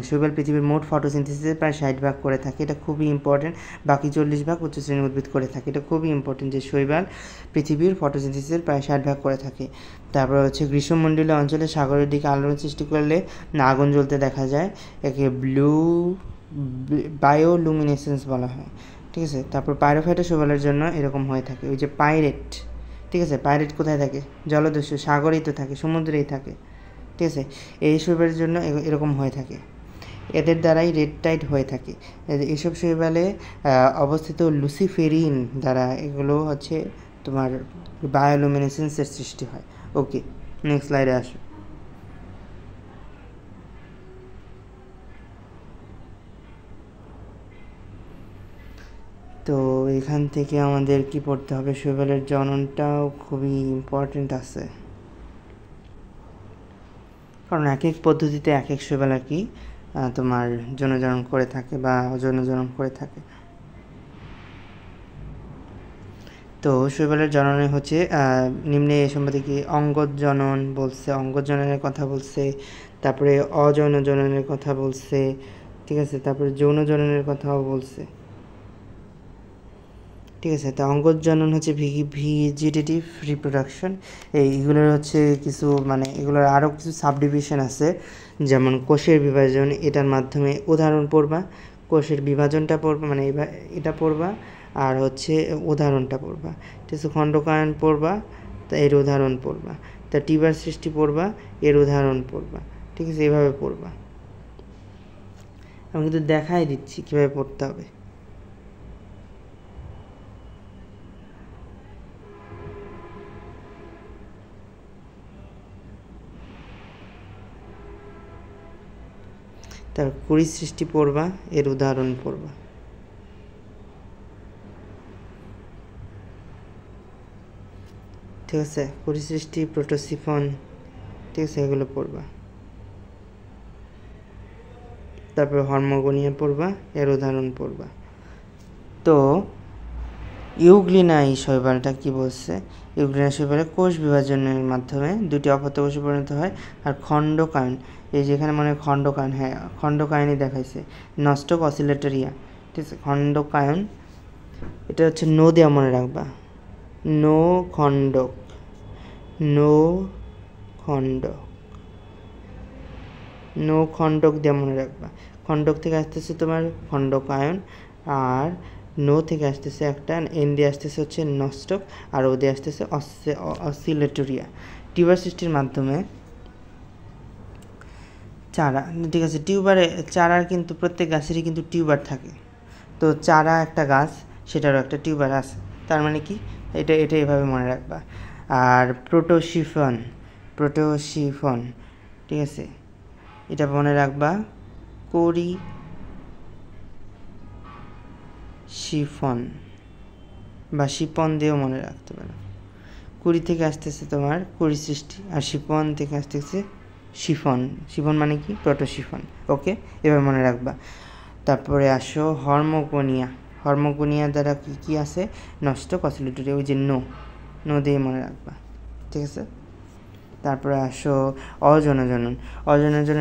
শৈবাল পৃথিবীর মোট ফটোসিনথেসিসের প্রায় 60 ভাগ করে থাকে, এটা খুবই ইম্পর্টেন্ট। বাকি 40 ভাগ উচ্চ শ্রেণীর উদ্ভিদ করে থাকে, এটা খুবই ইম্পর্টেন্ট যে শৈবাল পৃথিবীর ফটোসিনথেসিসের প্রায় 60 ভাগ করে থাকে। তারপরে হচ্ছে গ্রীষ্মমণ্ডলীয় অঞ্চলে সাগরের দিকে আলোড়ন সৃষ্টি করলে আগুন জ্বলতে দেখা যায়, একে বায়োলুমিনেসেন্স বলা হয়। ঠিক আছে, তারপর পাইরোফাইটা শৈবালের জন্য এরকম হয়ে থাকে। ওই যে পাইরেট, ঠিক আছে, পাইরেট কোথায় থাকে? জলদস্যু, সাগরেই তো থাকে, সমুদ্রেই থাকে। ঠিক আছে, এই শৈবালের জন্য এরকম হয়ে থাকে, এদের দ্বারাই রেড টাইড হয়ে থাকে। এইসব শৈবালে অবস্থিত লুসিফেরিন দ্বারা এগুলো হচ্ছে তোমার বায়োলুমিনেসেন্সের সৃষ্টি হয়। ওকে, নেক্সট স্লাইডে আসো। তো এখান থেকে আমাদের কি পড়তে হবে? শৈবালের জননটাও খুবই ইম্পর্টেন্ট আছে, কারণ এক এক পদ্ধতিতে এক এক শৈবাল আর কি তোমার জনন করে থাকে বা জনন করে থাকে। তো শৈবালের জননে হচ্ছে নিম্নে এ সম্বন্ধে কি অঙ্গজনন বলছে, অঙ্গজননের কথা বলছে, তারপরে অযৌন জননের কথা বলছে, ঠিক আছে, তারপরে যৌন জননের কথাও বলছে। ঠিক আছে, তো অঙ্গজনন হচ্ছে ভেজিটেটিভ রিপ্রোডাকশন। এইগুলোর হচ্ছে কিছু মানে এগুলোর আরও কিছু সাবডিভিশন আছে, যেমন কোষের বিভাজন, এটার মাধ্যমে উদাহরণ পড়বা, কোষের বিভাজনটা পড়বা মানে এটা পড়বা, আর হচ্ছে উদাহরণটা পড়বা। ঠিক আছে, খণ্ডকায়ন পড়বা, তা এর উদাহরণ পড়বা, তা টিউবার সৃষ্টি পড়বা, এর উদাহরণ পড়বা। ঠিক আছে, এভাবে পড়বা। আমি কিন্তু দেখাই দিচ্ছি কীভাবে পড়তে হবে। তার কুড়ি সৃষ্টি পড়বা, এর উদাহরণ পড়বা। ঠিক আছে, কুড়ি সৃষ্টি, প্রোটোসিফন, ঠিক আছে, এগুলো পড়বা। তারপর হর্মোগোনিয়া পড়বা, এর উদাহরণ পড়বা। তো ইউগ্লিনা এই শৈবালটা কি বলছে? ইউগ্লিনা শৈবালে কোষ বিভাজনের মাধ্যমে দুটি অপত্য কোষে পরিণত হয়, আর খণ্ডকায়ন, এই যেখানে মনে হয় খণ্ডকায়ন, হ্যাঁ খণ্ডকায়নই দেখাইছে, নস্টক অসিলেটরিয়া। ঠিক আছে, খণ্ডকায়ন, এটা হচ্ছে নো দেওয়া মনে রাখবা, নো খণ্ডক, নো খণ্ডক, নো খণ্ডক দিয়ে মনে রাখবা। খণ্ডক থেকে আসতেছে তোমার খণ্ডকায়ন, আর নো থেকে আসতেছে একটা, এন দিয়ে আসতেছে হচ্ছে নস্টক, আর ও দিয়ে আসতেছে অসিলেটরিয়া। টিউবার সৃষ্টির মাধ্যমে চারা, ঠিক আছে, টিউবারে চারার কিন্তু প্রত্যেক গাছেরই কিন্তু টিউবার থাকে, তো চারা একটা গাছ, সেটারও একটা টিউবার আছে, তার মানে কি এটা এভাবে মনে রাখবা। আর প্রোটোসিফন, ঠিক আছে, এটা মনে রাখবা, কোরি শিফন বা শিপন দিয়েও মনে রাখতে পারো। কুড়ি থেকে আসতেছে তোমার কুড়ি সৃষ্টি, আর শিপন থেকে আসতেছে শিফন, শিফন মানে কি? প্রোটোসিফন। ওকে, এভাবে মনে রাখবা। তারপরে আসো হর্মোগোনিয়া দ্বারা কি আছে? নষ্ট অসিলেটরি, ওই যে নো দিয়ে মনে রাখবা। ঠিক আছে, তারপরে আসো অজনজনন।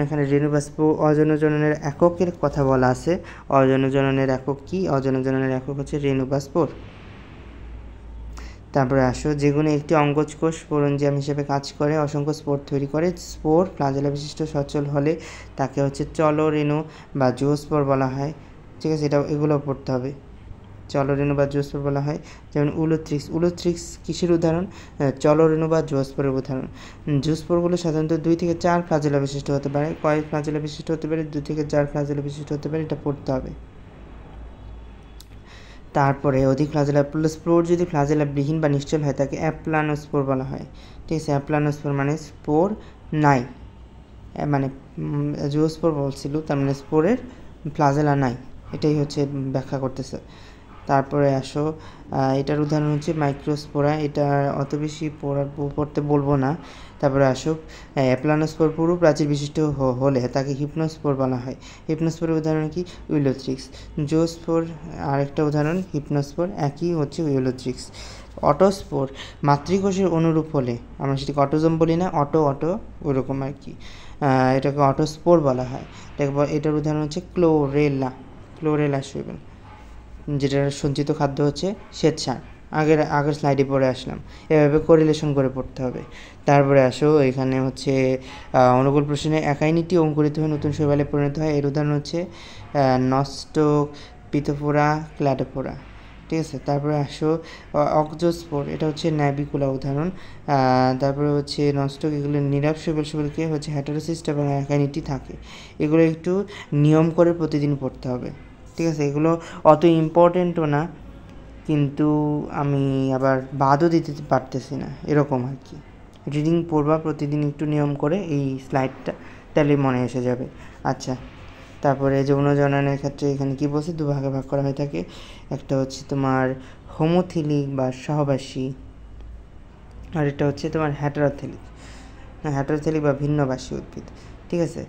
এখানে রেণুবাষ্প অজনজননের এককের কথা বলা আছে। অজনজননের একক কি? অজনজননের একক হচ্ছে রেণুবাষ্পর। তারপরে আসো যেগুলো একটি অঙ্গজ কোষ স্পোরেঞ্জিয়াম হিসেবে কাজ করে, অসংখ্য স্পোর তৈরি করে। স্পোর ফ্লাজেলা বিশিষ্ট সচল হলে তাকে হচ্ছে চলরেণু বা জুওস্পোর বলা হয়। ঠিক আছে, এগুলো পড়তে হবে, চলরেণু বা জুওস্পোর বলা হয়। যেমন উলোথ্রিক্স কিসের উদাহরণ? চলরেণু বা জুওস্পোরের উদাহরণ। জুওস্পোরগুলো সাধারণত 2 থেকে 4 ফ্লাজেলা বিশিষ্ট হতে পারে। কয়েক ফ্লাজেলা বিশিষ্ট হতে পারে? 2 থেকে 4 ফ্লাজেলা বিশিষ্ট হতে পারে, এটা পড়তে হবে। তারপরে অধিক ফ্লাজেলা স্পোর যদি ফ্লাজেলাবিহীন বা নিশ্চল হয় তাকে অ্যাপ্লানোস্পোর বলা হয়। ঠিক আছে, অ্যাপ্লানোস্পোর মানে স্পোর নাই, মানে জুওস্পোর বলছিল, তার মানে স্পোরের ফ্লাজেলা নাই, এটাই হচ্ছে ব্যাখ্যা করতেছে। তারপরে আসো এটার উদাহরণ হচ্ছে মাইক্রোস্পোরা, এটা অত বেশি পড়তে বলবো না। তারপরে আসো প্লানোস্পোর পুরু প্রাচীর বিশিষ্ট হলে তাকে হিপনোস্পোর বলা হয়। হিপনোস্পোরের উদাহরণ কি? উইলোথ্রিক্স। জোস্পোর আরেকটা উদাহরণ, হিপনোস্পোর একই হচ্ছে উইলোথ্রিক্স। অটোস্পোর মাতৃকোষের অনুরূপ হলে, আমরা সেটাকে অটোজোম বলি না, অটো ওরকম আর কি, এটাকে অটোস্পোর বলা হয়। এটার উদাহরণ হচ্ছে ক্লোরেলা শৈবাল, যেটার সঞ্চিত খাদ্য হচ্ছে শ্বেতসার। আগের স্লাইডে পড়ে আসলাম, এভাবে কোরিলেশন করে পড়তে হবে। তারপরে আসো এখানে হচ্ছে অনুকূল প্রশ্নে একাই নীতি অঙ্কুরিত হয়ে নতুন শৈবালে পরিণত হয়, এর উদাহরণ হচ্ছে নস্টক, পিথোফোরা, ক্ল্যাডোফোরা। ঠিক আছে, তারপরে আসো অক্সোস্পোর, এটা হচ্ছে ন্যাবিকুলা উদাহরণ। তারপরে হচ্ছে নস্টক, এগুলো নীরব শৈবালকে হচ্ছে হ্যাটারোসিস্ট এবং একাই নীতি থাকে। এগুলো একটু নিয়ম করে প্রতিদিন পড়তে হবে। ঠিক আছে, এগুলো অত ইম্পর্টেন্টও না, কিন্তু আমি আবার বাদও দিতে পারতেছি না, এরকম আর কি। রিডিং পড়বা প্রতিদিন একটু নিয়ম করে, এই স্লাইডটা তাহলে মনে এসে যাবে। আচ্ছা, তারপরে যৌন জননের ক্ষেত্রে এখানে কি বলছে, দুভাগে ভাগ করা হয়ে থাকে। একটা হচ্ছে তোমার হোমোথিলিক বা সহবাসী, আর এটা হচ্ছে তোমার হ্যাটারোথিলিক বা ভিন্নবাসী উদ্ভিদ। ঠিক আছে,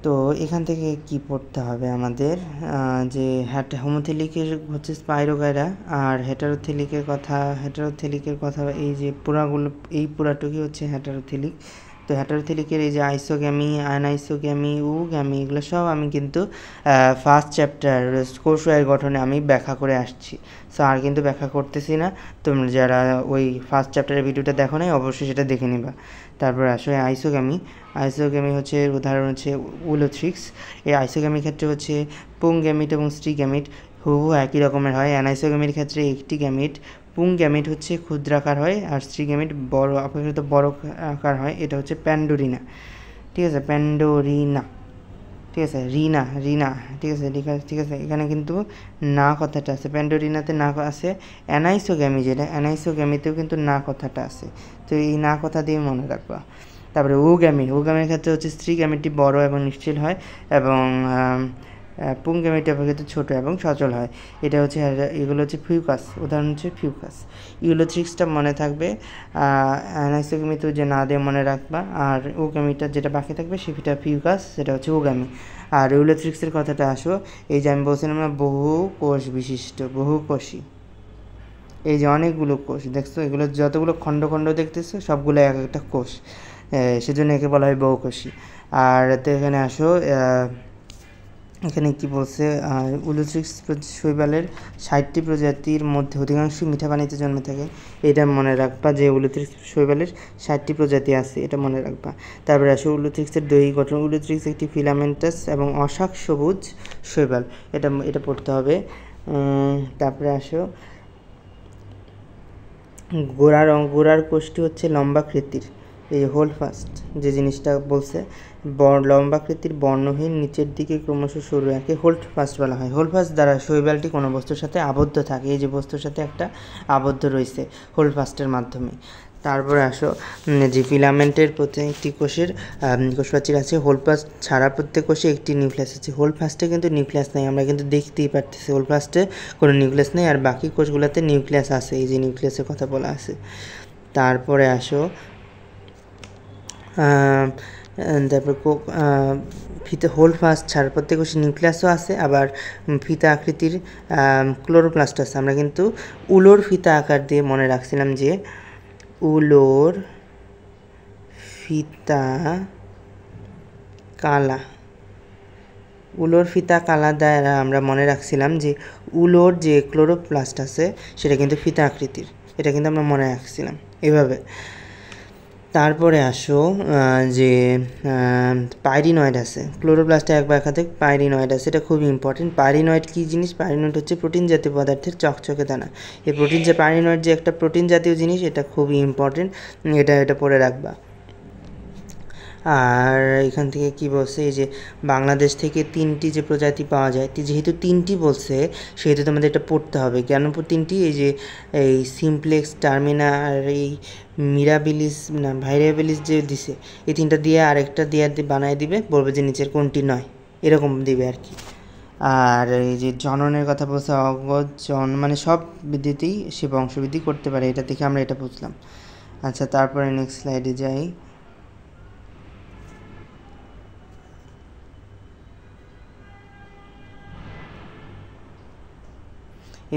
তো এখান থেকে কি পড়তে হবে আমাদের, যে হোমোথিলিকের হচ্ছে স্পাইরোগাইরা, আর হেটারোথিলিকের কথা এই যে এই পুরাটুকি হচ্ছে হেটারোথিলিক। তো হেটারোথিলিকের এই যে আইসোগ্যামি, আনআইসোগ্যামি, উগ্যামি, এগুলো সব আমি কিন্তু ফার্স্ট চ্যাপ্টার কোষের গঠনে আমি ব্যাখ্যা করে আসছি। সো আর কিন্তু ব্যাখ্যা করতেছি না, তোমরা যারা ওই ফার্স্ট চ্যাপ্টারের ভিডিওটা দেখো নাই অবশ্যই সেটা দেখে নিবা। তারপরে আসলে আইসোগ্যামি হচ্ছে উদাহরণ হচ্ছে উলোথ্রিক্স। এই আইসোগ্যামির ক্ষেত্রে হচ্ছে পুং গ্যামিট এবং স্ত্রী গ্যামিট হুবহু একই রকমের হয়। অ্যানাইসোগ্যামির ক্ষেত্রে একটি গ্যামিট, পুং গ্যামিট হচ্ছে ক্ষুদ্রাকার হয়, আর স্ত্রী গ্যামিট অপেক্ষাকৃত বড় আকার হয়। এটা হচ্ছে প্যান্ডোরিনা। ঠিক আছে, ঠিক আছে, রিনা। ঠিক আছে, এখানে কিন্তু না কথাটা আছে, প্যান্ডোরিনাতে না আছে। অ্যানাইসোগ্যামিতেও কিন্তু না কথাটা আছে, তো এই না কথা দিয়ে মনে রাখবা। তারপরে উগ্যামির ক্ষেত্রে হচ্ছে স্ত্রী গ্যামিটটি বড় এবং নিশ্চিল হয়, এবং পুং গ্যামিটটি অপেক্ষাকৃত ছোট এবং সচল হয়। এগুলো হচ্ছে ফিউকাস, উদাহরণ হচ্ছে ফিউকাস। ইউলোথ্রিক্সটা মনে থাকবে, অ্যানাইসোগ্যামিতেও যে না দিয়ে মনে রাখবা, আর উগ্যামিটা যেটা বাকি থাকবে সেটা ফিউকাস, সেটা হচ্ছে উগ্যামি। আর ইউলোথ্রিক্সের কথাটা আসো, এই যে আমি বলছিলাম না বহুকোষী, এই যে অনেকগুলো কোষ দেখছো, এগুলো যতগুলো খণ্ড দেখতেছো সবগুলো এক একটা কোষ, সেজন্য একে বলা হয় বহুকোষী। আর তো এখানে আসো, এখানে কি বলছে, উলোথ্রিক্স শৈবালের 60টি প্রজাতির মধ্যে অধিকাংশই মিঠা পানিতে জন্মে থাকে। এটা মনে রাখবা যে উলোথ্রিক্স শৈবালের 60টি প্রজাতি আছে, এটা মনে রাখবা। তারপরে আসো উলোথ্রিক্সের দৈহিক গঠন। উলোথ্রিক্স একটি ফিলামেন্টাস এবং অশাক সবুজ শৈবাল, এটা পড়তে হবে। তারপরে আসো গোড়ার কোষটি হচ্ছে লম্বাকৃতির, এই হোলফাস্ট যে জিনিসটা বলছে, লম্বাকৃতির বর্ণহীন নিচের দিকে ক্রমশ সরু, একে হোল্ডফাস্ট বলা হয়। হোল্ডফাস্ট দ্বারা শৈবালটি কোনো বস্তুর সাথে আবদ্ধ থাকে, এই যে বস্তুর সাথে একটা আবদ্ধ রয়েছে হোল্ডফাস্টের মাধ্যমে। তারপরে আসো যে ফিলামেন্টের প্রত্যেকটি কোষের কোষপ্রাচীর আছে, হোল্ডফাস্ট ছাড়া প্রত্যেক কোষে একটি নিউক্লিয়াস আছে। হোল্ডফাস্টে কিন্তু নিউক্লিয়াস নেই, আমরা কিন্তু দেখতেই পারতেছি হোল্ডফাস্টে কোনো নিউক্লিয়াস নেই, আর বাকি কোষগুলোতে নিউক্লিয়াস আছে, এই যে নিউক্লিয়াসের কথা বলা আছে। তারপরে আসো তারপর ফিতে হোল্ডফাস্ট ছাড়া প্রত্যেক কোষে নিউক্লিয়াসও আছে, আবার ফিতা আকৃতির ক্লোরোপ্লাস্ট আছে। আমরা কিন্তু উলোর ফিতা আকার দিয়ে মনে রাখছিলাম যে উলোর ফিতা কালা দ্বারা আমরা মনে রাখছিলাম যে উলোর যে ক্লোরোপ্লাস্ট আছে সেটা কিন্তু ফিতা আকৃতির, এটা কিন্তু আমরা মনে রাখছিলাম এভাবে। তারপরে আসো যে পাইরিনয়েড আছে, ক্লোরোপ্লাস্টে এক বা একাধিক পাইরিনয়েড আছে, এটা খুবই ইম্পর্টেন্ট। পাইরিনয়েড কী জিনিস? পাইরিনয়েড হচ্ছে প্রোটিন জাতীয় পদার্থের চকচকে দানা। এই পাইরিনয়েড যে একটা প্রোটিন জাতীয় জিনিস, এটা খুবই ইম্পর্টেন্ট, এটা পড়ে রাখবা। আর এখান থেকে কি বলছে, এই যে বাংলাদেশ থেকে 3টি যে প্রজাতি পাওয়া যায়, যেহেতু 3টি বলছে সেহেতু তোমাদের এটা পড়তে হবে। কেন 3টি? এই সিমপ্লেক্স, টার্মিনা আর এই ভাইরাবিলিস যে দিছে, এই 3টা দিয়ে আরেকটা দিয়ে বানায় দিবে, বলবে যে নিচের কোনটি নয়, এরকম দিবে আর কি। আর এই যে জননের কথা বলছে, অগজ মানে সব বৃদ্ধিতেই সে বংশবৃদ্ধি করতে পারে, এটা থেকে আমরা এটা বুঝলাম। আচ্ছা, তারপরে নেক্সট স্লাইডে যাই।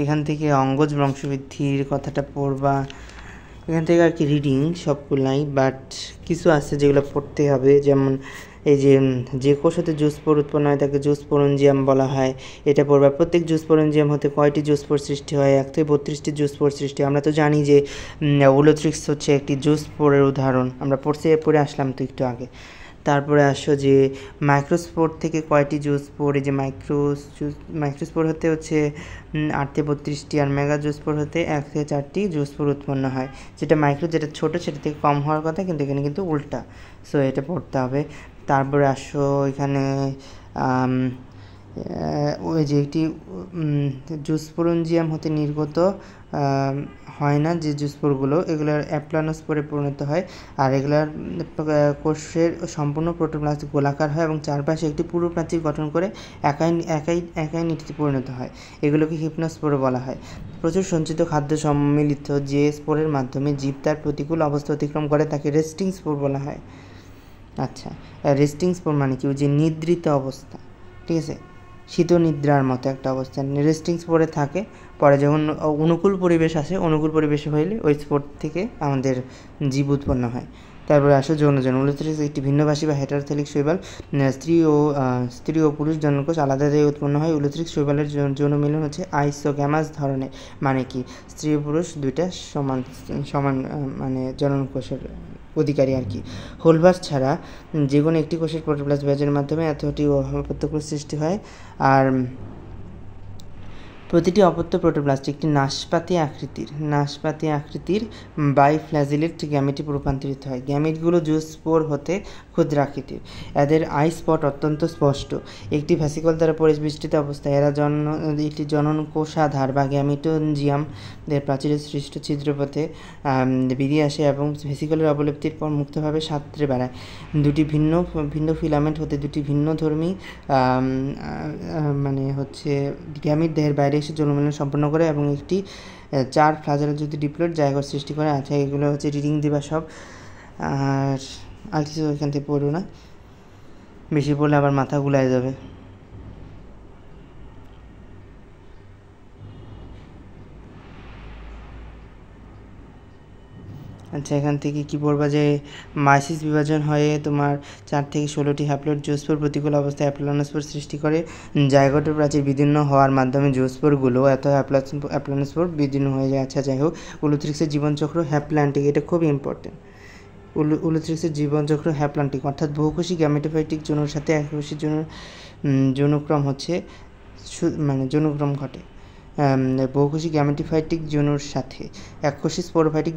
এখান থেকে অঙ্গজ বংশবৃদ্ধির কথাটা পড়বা, এখান থেকে আর কি রিডিং সবগুলাই, বাট কিছু আছে যেগুলো পড়তে হবে। যেমন এই যে কোষ হতে জুসপোর উৎপন্ন হয় তাকে জুসপোরেঞ্জিয়াম বলা হয়, এটা পড়বা। প্রত্যেক জুসপোরেঞ্জিয়াম হতে কয়টি জুসপোর সৃষ্টি হয়? 1 থেকে 32টি জুসপোর সৃষ্টি। আমরা তো জানি যে উলোথ্রিক্স হচ্ছে একটি জুসপোরের উদাহরণ, আমরা পড়ে আসলাম তো একটু আগে। তারপরে আসো যে মাইক্রোস্পোর থেকে কয়টি জুসপোর? এই যে মাইক্রোস্পোর হতে হচ্ছে 8 থেকে 32টি, আর মেগা জুসপোর হতে 1 থেকে 4টি জুসপোর উৎপন্ন হয়। যেটা মাইক্রো, যেটা ছোট, সেটা থেকে কম হওয়ার কথা, কিন্তু এখানে কিন্তু উল্টা। সো এটা পড়তে হবে। তারপরে আসো এখানে ওই যে একটি জুসপোরেঞ্জিয়াম হতে নির্গত হয় না যে জুসপোরগুলো, এগুলোর অ্যাপ্লানোস্পোরে পরিণত হয়, আর এগুলার কোষের সম্পূর্ণ প্রোটোপ্লাস্ট গোলাকার হয় এবং চারপাশে একটি পুরু প্রাচীর গঠন করে একাই নীতিতে পরিণত হয়। এগুলোকে হিপনোস্পোর বলা হয়। প্রচুর সঞ্চিত খাদ্য সম্মিলিত যে স্পোরের মাধ্যমে জীব তার প্রতিকূল অবস্থা অতিক্রম করে তাকে রেস্টিং স্পোর বলা হয়। আচ্ছা, রেস্টিং স্পোর মানে কি? যে নিদ্রিত অবস্থা, ঠিক আছে, শীত নিদ্রার মতো একটা অবস্থা রেস্টিং স্পোরে থাকে। পরে যখন অনুকূল পরিবেশ আসে, অনুকূল পরিবেশ হইলে ওই স্পোর থেকে আমাদের জীব উৎপন্ন হয়। তারপরে আসো যৌনজন। উলোথ্রিক্স একটি ভিন্নভাষী বা হেটারোথেলিক শৈবাল। স্ত্রী ও পুরুষ জননকোষ আলাদা দিয়ে উৎপন্ন হয়। উলোথ্রিক্স শৈবালের যৌন মিলন হচ্ছে আইসোগ্যামাস ধরনের, মানে কি স্ত্রী ও পুরুষ দুইটা সমান মানে জননকোষের অধিকারী আর কি। হোলভাস ছাড়া যে কোনো একটি কোষের প্রোটোপ্লাস্ট ব্যাজের মাধ্যমে এতটি অপত্য সৃষ্টি হয়। আর প্রতিটি অপত্য প্রোটোপ্লাস্ট একটি নাশপাতি আকৃতির বাইফ্ল্যাজিলেট গ্যামেটে রূপান্তরিত হয়। গ্যামেটগুলো জুসপোর হতে ক্ষুদ্রাকৃতির। এদের আই স্পট অত্যন্ত স্পষ্ট। একটি ভ্যাসিকল দ্বারা পরিবেষ্টিত অবস্থায় এরা একটি জনন কোষাধার বা গ্যামেটোনজিয়াম এর প্রাচীরের সৃষ্ট ছিদ্রপথে বেরিয়ে আসে এবং ভ্যাসিকলের অবলেপ্তির পর মুক্তভাবে সাঁতরে বেড়ায়। দুটি ভিন্ন ফিলামেন্ট হতে দুটি ভিন্নধর্মী মানে হচ্ছে গ্যামিট দেহের বাইরে এসে যৌনমিলন সম্পন্ন করে এবং একটি 4 ফ্লাজেলাযুক্ত ডিপ্লয়েড জায়গা সৃষ্টি করে। আচ্ছা, এগুলো হচ্ছে রিডিং দিবা সব, আর কিছু এখান থেকে পড়ো না, বেশি পড়লে আবার মাথা গুলায় যাবে। আচ্ছা, এখান থেকে কি পড়বা যে মাইসিস বিভাজন হয়ে তোমার 4 থেকে 16টি হ্যাপ্লয়েড জুসপোর প্রতিকূল অবস্থায় অ্যাপ্লানোস্পোর সৃষ্টি করে। জায়গোট প্রাচীর বিদীর্ণ হওয়ার মাধ্যমে জুসপোরগুলো অ্যাপ্লানোস্পোর বিদীর্ণ হয়ে যায়। আচ্ছা, যাই হোক, উলোথ্রিক্সের জীবনচক্র হ্যাপ্ল্যান্টিক, এটা খুব ইম্পর্টেন্ট। উলোথ্রিক্সের জীবনচক্র হ্যাপ্ল্যান্টিক, অর্থাৎ বহুকোষী গ্যামেটোফাইটিক যৌনর সাথে এককোষী যৌনক্রম হচ্ছে মানে যৌনক্রম ঘটে। বহুকোষী গ্যামেটোফাইটিক যৌনর সাথে এককোষী স্পোরোফাইটিক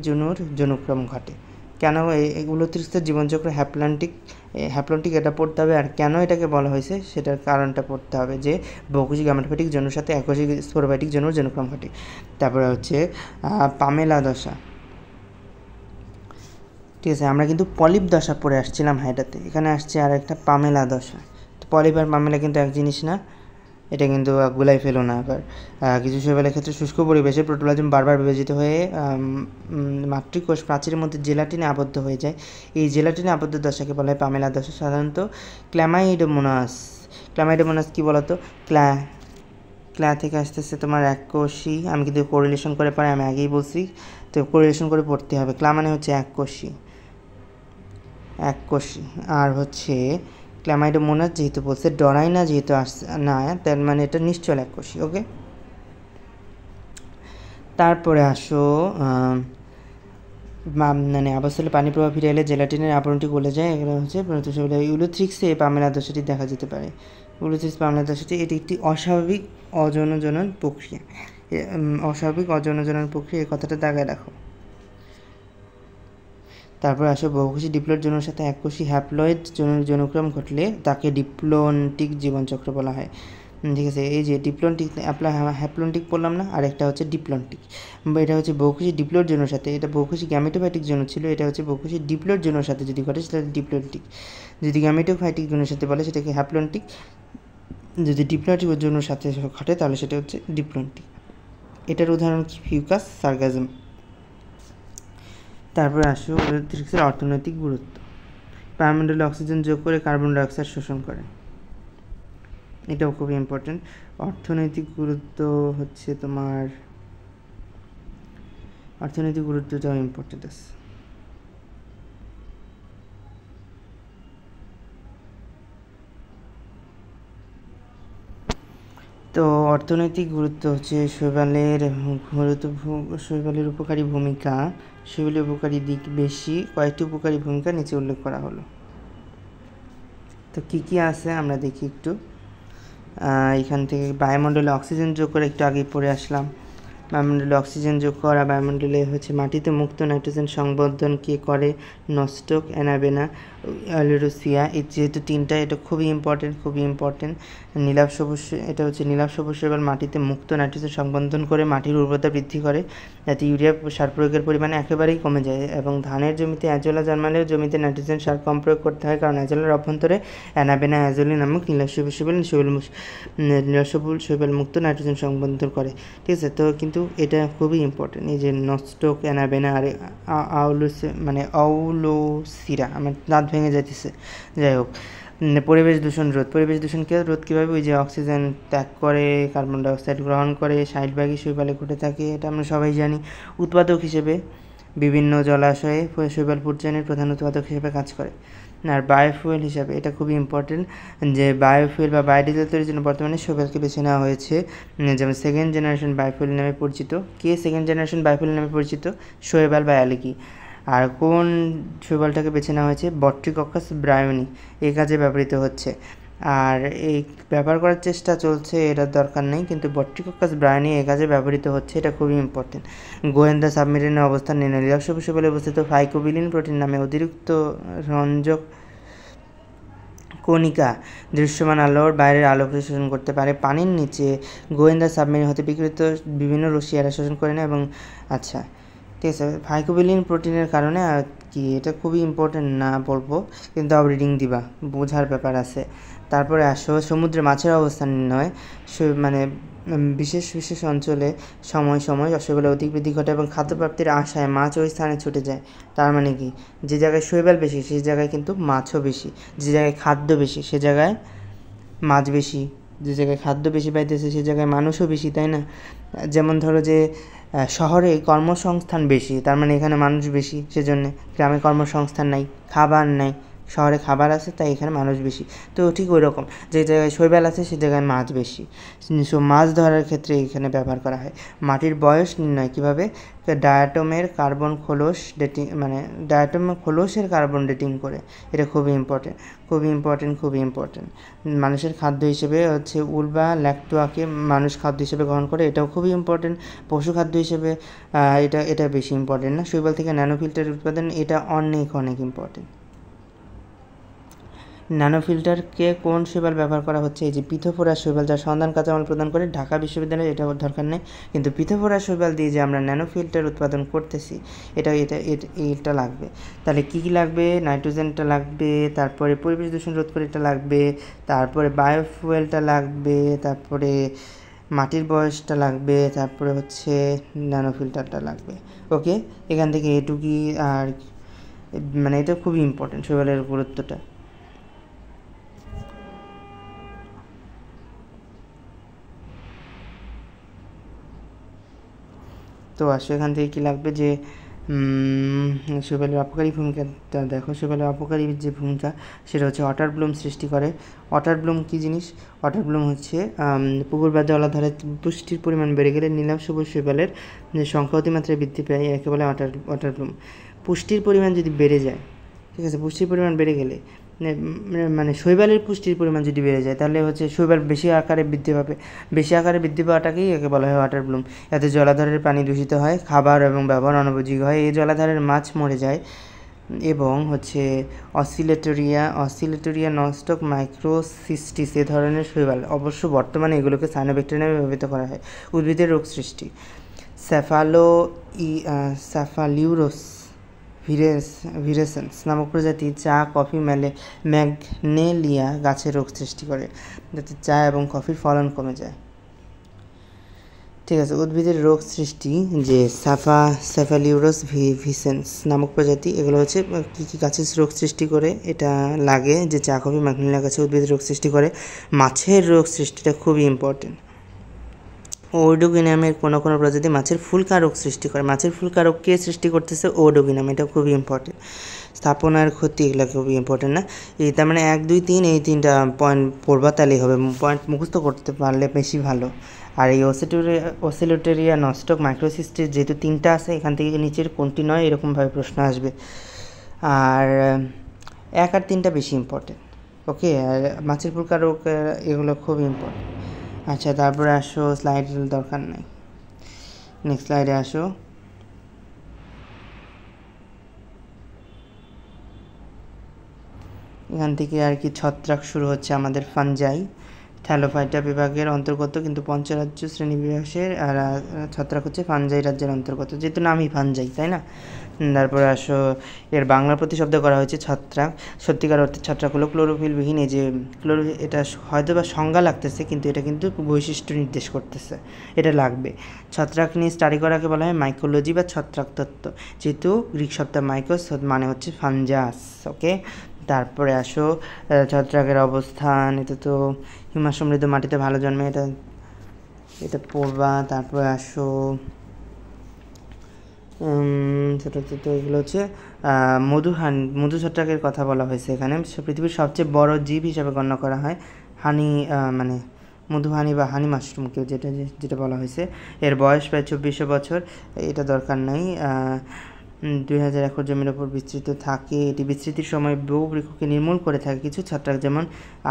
যৌনক্রম ঘটে। কেন এই উলোথ্রিক্সের জীবনচক্র হ্যাপ্লন্টিক এটা পড়তে হবে। আর কেন এটাকে বলা হয়েছে সেটার কারণটা পড়তে হবে, যে বহুকোষী গ্যামেটোফাইটিক যৌনর সাথে এককোষী স্পোরোফাইটিক যৌনক্রম ঘটে। তারপরে হচ্ছে পামেলা দশা, ঠিক আছে, আমরা কিন্তু পলিপ দশা পড়ে আসছিলাম হাইডাতে, এখানে আসছে আর একটা পামেলা দশা। তো পলিপ আর পামেলা কিন্তু এক জিনিস না, এটা কিন্তু গুলাই ফেলো না। আবার কিছু শৈবালের ক্ষেত্রে শুষ্ক পরিবেশে প্রোটোপ্লাজম বারবার বিভাজিত হয়ে মাতৃকোষ প্রাচীরের মধ্যে জেলাটিনে আবদ্ধ হয়ে যায়। এই জেলাটিনে আবদ্ধ দশাকে বলা হয় পামেলা দশা। সাধারণত ক্ল্যামাইডোমোনাস কি বলতো? ক্লা থেকে আসতেছে তোমার এককোষী, আমি কিন্তু কোরিলেশন করে পারি, আমি আগেই বলছি, তো কোরিলেশন করে পড়তে হবে। ক্লা মানে হচ্ছে এককোষী, আর হচ্ছে ক্ল্যামাইডোমোনাস যেহেতু বলছে, ডরাইনা যেহেতু আসছে না, তার মানে এটা নিশ্চল এককোষী। ওকে, তারপরে আসো মানে আবাসস্থলে পানি প্রবাহ ফিরে এলে জেলাটিনের আবরণটি গলে যায়, এগুলো হচ্ছে ইউলোথ্রিক্সে পামেলা দশাটি দেখা যেতে পারে। উলোথ্রিক্স পামেলা দশাটি এটি একটি অস্বাভাবিক অযৌনজনন প্রক্রিয়া। এই কথাটা দাগায় রাখো। তারপর আসো বহুকোষী ডিপ্লয়েড যৌনের সাথে এককোষী হ্যাপ্লয়েড যৌনক্রম ঘটলে তাকে ডিপ্লন্টিক জীবনচক্র বলা হয়। ঠিক আছে, এই যে হ্যাপ্লন্টিক বললাম না, আর একটা হচ্ছে ডিপ্লন্টিক। এটা হচ্ছে বহুকোষী ডিপ্লয়েড যৌনের সাথে, এটা বহুকোষী গ্যামেটোফাইটিক যৌন ছিল, এটা হচ্ছে বহুকোষী ডিপ্লয়েড যৌনের সাথে যদি ঘটে সেটা ডিপ্লন্টিক। যদি গ্যামেটোফাইটিক যৌনের সাথে বলে সেটাকে হ্যাপ্লন্টিক। যদি ডিপ্লয়েড উজ্জীবনের সাথে ঘটে তাহলে সেটা হচ্ছে ডিপ্লন্টি। এটার উদাহরণ কি? ফিউকাস, সার্গাজম। তারপরে আসো অ্যারোথেটিক্সের অর্থনৈতিক গুরুত্ব। বায়ুমণ্ডলে অক্সিজেন যোগ করে কার্বন ডাইঅক্সাইড শোষণ করে, এটাও খুবই ইম্পর্টেন্ট। অর্থনৈতিক গুরুত্ব হচ্ছে তোমার, অর্থনৈতিক গুরুত্বটাও ইম্পর্টেন্ট আছে। তো অর্থনৈতিক গুরুত্ব হচ্ছে শৈবালের উপকারী ভূমিকা, শৈবালের উপকারী দিক বেশি, কয়েকটি উপকারী ভূমিকা নিচে উল্লেখ করা হলো। তো কী কী আছে আমরা দেখি একটু। এখান থেকে বায়ুমণ্ডলে অক্সিজেন যোগ করে একটু আগেই পড়ে আসলাম। বায়ুমণ্ডলে অক্সিজেন যোগ করা, বায়ুমণ্ডলে হচ্ছে মাটিতে মুক্ত নাইট্রোজেন সংবর্ধন কে করে? নস্টক, অ্যানাবেনা, অ্যালুরোসিয়া। এই যেহেতু তিনটা, এটা খুবই ইম্পর্টেন্ট। নীলাভ সবুজ, এটা হচ্ছে নীলাভ সবুজ শৈবাল মাটিতে মুক্ত নাইট্রোজেন সংবর্ধন করে মাটির উর্বরতা বৃদ্ধি করে, যাতে ইউরিয়া সার প্রয়োগের পরিমাণ একেবারেই কমে যায়। এবং ধানের জমিতে অ্যাজোলা জন্মালেও জমিতে নাইট্রোজেন সার কম প্রয়োগ করতে হয়, কারণ অ্যাজোলার অভ্যন্তরে অ্যানাবেনা অ্যাজোলি নামক নীলাভ সবুজ শৈবাল মুক্ত নাইট্রোজেন সংবর্ধন করে। ঠিক আছে, তো কিন্তু এটা খুবই ইম্পর্টেন্ট। এই যে নস্টক, অ্যানাবেনা আর আউলোসিরা, আমার দাঁত ভেঙে যাইতেছে, যাই হোক। পরিবেশ দূষণ রোধ, পরিবেশ দূষণকে রোধ কীভাবে? ওই যে অক্সিজেন ত্যাগ করে, কার্বন ডাইঅক্সাইড গ্রহণ করে, 60% শৈবালে ঘটে থাকে, এটা আমরা সবাই জানি। উৎপাদক হিসেবে বিভিন্ন জলাশয়ে শৈবাল পূর্জনের প্রধান উৎপাদক হিসেবে কাজ করে। আর বায়োফুয়েল হিসাবে, এটা খুবই ইম্পর্টেন্ট, যে বায়োফুয়েল বা বায়োডিজেল তৈরির জন্য বর্তমানে শৈবালকে বেছে নেওয়া হয়েছে, যেমন সেকেন্ড জেনারেশন বায়োফুয়েল নামে পরিচিত। কে সেকেন্ড জেনারেশন বায়োফুয়েল নামে পরিচিত? শৈবাল বা অ্যালগি। আর কোন শৈবালটাকে বেছে নেওয়া হয়েছে? বট্রিকক্কাস ব্রায়োনি, এই কাজে ব্যবহৃত হচ্ছে। আর এই ব্যবহার করার চেষ্টা চলছে, এটার দরকার নেই, কিন্তু বট্রিকক্কাস ব্রায়োনি এই কাজে ব্যবহৃত হচ্ছে, এটা খুবই ইম্পর্টেন্ট। গোয়েন্দা সাবমেরিনের অবস্থান নির্ণয়, নীলাভ সবুজ শৈবালে অবস্থিত ফাইকোবিলিন প্রোটিন নামে অতিরিক্ত রঞ্জক কণিকা দৃশ্যমান আলোর বাইরের আলো শোষণ করতে পারে। পানির নিচে গোয়েন্দা সাবমেরিন হতে বিকৃত বিভিন্ন রশ্মি এরা শোষণ করে না। এবং আচ্ছা, ঠিক আছে, ফাইকোবিলিন প্রোটিনের কারণে আর কি, এটা খুবই ইম্পর্টেন্ট না বলবো, কিন্তু রিডিং দিবা, বোঝার ব্যাপার আছে। তারপরে আসো সমুদ্রে মাছের অবস্থান নির্ণয়, মানে বিশেষ অঞ্চলে সময় শৈবালে অধিক বৃদ্ধি ঘটে এবং খাদ্যপ্রাপ্তির আশায় মাছ ওই স্থানে ছুটে যায়। তার মানে কি, যে জায়গায় শৈবাল বেশি সেই জায়গায় কিন্তু মাছও বেশি, যে জায়গায় খাদ্য বেশি সে জায়গায় মাছ বেশি, যে জায়গায় খাদ্য বেশি পাইতেছে সে জায়গায় মানুষও বেশি, তাই না? যেমন ধরো যে শহরে কর্মসংস্থান বেশি, তার মানে এখানে মানুষ বেশি, সেজন্য। গ্রামে কর্মসংস্থান নাই, খাবার নাই, শহরে খাবার আছে, তাই এখানে মানুষ বেশি। তো ঠিক ওই রকম, যে জায়গায় শৈবাল আছে সে জায়গায় মাছ বেশি। সো মাছ ধরার ক্ষেত্রে এখানে ব্যবহার করা হয়। মাটির বয়স নির্ণয় কীভাবে? ডায়াটমের কার্বন খোলস ডেটিং, মানে ডায়াটমের খোলসের কার্বন ডেটিং করে, এটা খুবই ইম্পর্টেন্ট। মানুষের খাদ্য হিসেবে হচ্ছে উল বা ল্যাকটোয়াকে মানুষ খাদ্য হিসেবে গ্রহণ করে, এটাও খুবই ইম্পর্টেন্ট। পশু খাদ্য হিসেবে এটা বেশি ইম্পর্টেন্ট না। শৈবাল থেকে ন্যানোফিল্টার উৎপাদন, এটা অনেক ইম্পর্টেন্ট। ন্যানোফিল্টারকে কোন শৈবাল ব্যবহার করা হচ্ছে? এই যে পিথোফোরা শৈবাল, যার সন্ধান কাঁচামাল প্রদান করে ঢাকা বিশ্ববিদ্যালয়ে, এটা দরকার নেই, কিন্তু পিথোফোরা শৈবাল দিয়ে যে আমরা ন্যানোফিল্টার উৎপাদন করতেছি, এটা লাগবে। তাহলে কী লাগবে? নাইট্রোজেনটা লাগবে, তারপরে পরিবেশ দূষণ রোধ করে এটা লাগবে, তারপরে বায়োফুয়েলটা লাগবে, তারপরে মাটির বয়সটা লাগবে, তারপরে হচ্ছে ন্যানোফিল্টারটা লাগবে। ওকে, এখান থেকে এটুকুই। আর মানে এটা খুবই ইম্পর্টেন্ট, শৈবালের গুরুত্বটা। তো আসো এখান থেকে কী লাগবে, যে শৈবালের অপকারী ভূমিকাটা দেখো। শৈবালের অপকারী যে ভূমিকা সেটা হচ্ছে ওয়াটার ব্লুম সৃষ্টি করে। ওয়াটার ব্লুম কী জিনিস? ওয়াটার ব্লুম হচ্ছে পুকুর বা জলাধারে পুষ্টির পরিমাণ বেড়ে গেলে নীলাভ সবুজ শৈবালের সংখ্যা অতিমাত্রায় বৃদ্ধি পায়, একে বলে ওয়াটার ব্লুম। পুষ্টির পরিমাণ যদি বেড়ে যায়, ঠিক আছে, পুষ্টির পরিমাণ বেড়ে গেলে মানে শৈবালের পুষ্টির পরিমাণ যদি বেড়ে যায়, তাহলে হচ্ছে শৈবাল বেশি আকারে বৃদ্ধি পাবে। বেশি আকারে বৃদ্ধি পাওয়াটাকেই একে বলা হয় ওয়াটার ব্লুম। এতে জলাধারের পানি দূষিত হয়, খাবার এবং ব্যবহার অনুপযোগী হয়, এই জলাধারের মাছ মরে যায়। এবং হচ্ছে অসিলেটোরিয়া নস্টক মাইক্রোসিস্টিস এ ধরনের শৈবাল, অবশ্য বর্তমানে এগুলোকে সায়ানোব্যাকটেরিয়া নামে ব্যবহৃত করা হয়। উদ্ভিদের রোগ সৃষ্টি, স্যাফালিউরোস ভিরেসেন্স নামক প্রজাতি চা, কফি, ম্যাগনেলিয়া গাছের রোগ সৃষ্টি করে, যাতে চা এবং কফির ফলন কমে যায়। ঠিক আছে, উদ্ভিদের রোগ সৃষ্টি যে স্যাফালিউরাস ভিসেন্স নামক প্রজাতি, এগুলো হচ্ছে কী কী গাছের রোগ সৃষ্টি করে এটা লাগে, যে চা, কফি, ম্যাগনোলিয়া গাছে উদ্ভিদের রোগ সৃষ্টি করে। মাছের রোগ সৃষ্টিটা খুবই ইম্পর্টেন্ট। ওডোগিনামের কোনো কোনো প্রজাতি মাছের ফুলকা রোগ সৃষ্টি করে। মাছের ফুলকা রোগ কে সৃষ্টি করতেছে? ওডোগিনাম। এটা খুবই ইম্পর্টেন্ট। স্থাপনার ক্ষতি, এগুলো খুবই ইম্পর্টেন্ট না। এই তার মানে 1, 2, 3 এই 3টা পয়েন্ট পড়বা, তাহলেই হবে। পয়েন্ট মুখস্থ করতে পারলে বেশি ভালো। আর এই ওসিলেটেরিয়া নস্টক মাইক্রোসিস্টের যেহেতু 3টা আছে, এখান থেকে নিচের কোনটি নয় এরকমভাবে প্রশ্ন আসবে। আর 1 আর 3টা বেশি ইম্পর্টেন্ট। ওকে, আর মাছের ফুলকা রোগ এগুলো খুব ইম্পর্টেন্ট। আচ্ছা, তারপরে আসো, স্লাইড দরকার নাই, নেক্সট স্লাইডে আসো। এখান থেকে আর কি ছত্রাক শুরু হচ্ছে আমাদের ফানজাই, থ্যালোফাইটা বিভাগের অন্তর্গত, কিন্তু পঞ্চরাজ্য শ্রেণী বিভাগের আর ছত্রাক হচ্ছে ফানজাই রাজ্যের অন্তর্গত, যেহেতু নামই ফানজাই, তাই না? তারপরে আসো, এর বাংলা প্রতিশব্দ করা হয়েছে ছত্রাক। সত্যিকার অর্থে ছত্রাক হলো ক্লোরোফিলবিহীন, এই যে এটা হয়তো বা সংজ্ঞা লাগতেছে, কিন্তু এটা কিন্তু বৈশিষ্ট্য নির্দেশ করতেছে, এটা লাগবে। ছত্রাক নিয়ে স্টাডি করাকে বলা হয় মাইকোলজি বা ছত্রাক তত্ত্ব, যেহেতু গ্রিক শব্দ মাইকোস মানে হচ্ছে ফানজাস। ওকে, তারপরে আসো, ছত্রাকের অবস্থান, এটা তো হিমা সমৃদ্ধ মাটিতে ভালো জন্মে, এটা পড়বা। তারপরে আসো, ছোটো ছোটো এগুলো হচ্ছে মধু ছত্রাকের কথা বলা হয়েছে এখানে। পৃথিবীর সবচেয়ে বড় জীব হিসাবে গণ্য করা হয় হানি, মানে মধুহানি বা হানি মাশরুমকেও, যেটা বলা হয়েছে। এর বয়স প্রায় 2400 বছর, এটা দরকার নাই। 2000 একর জমির ওপর বিস্তৃত থাকে। এটি বিস্তৃতির সময় বহু বৃক্ষকে নির্মূল করে থাকে। কিছু ছত্রাক যেমন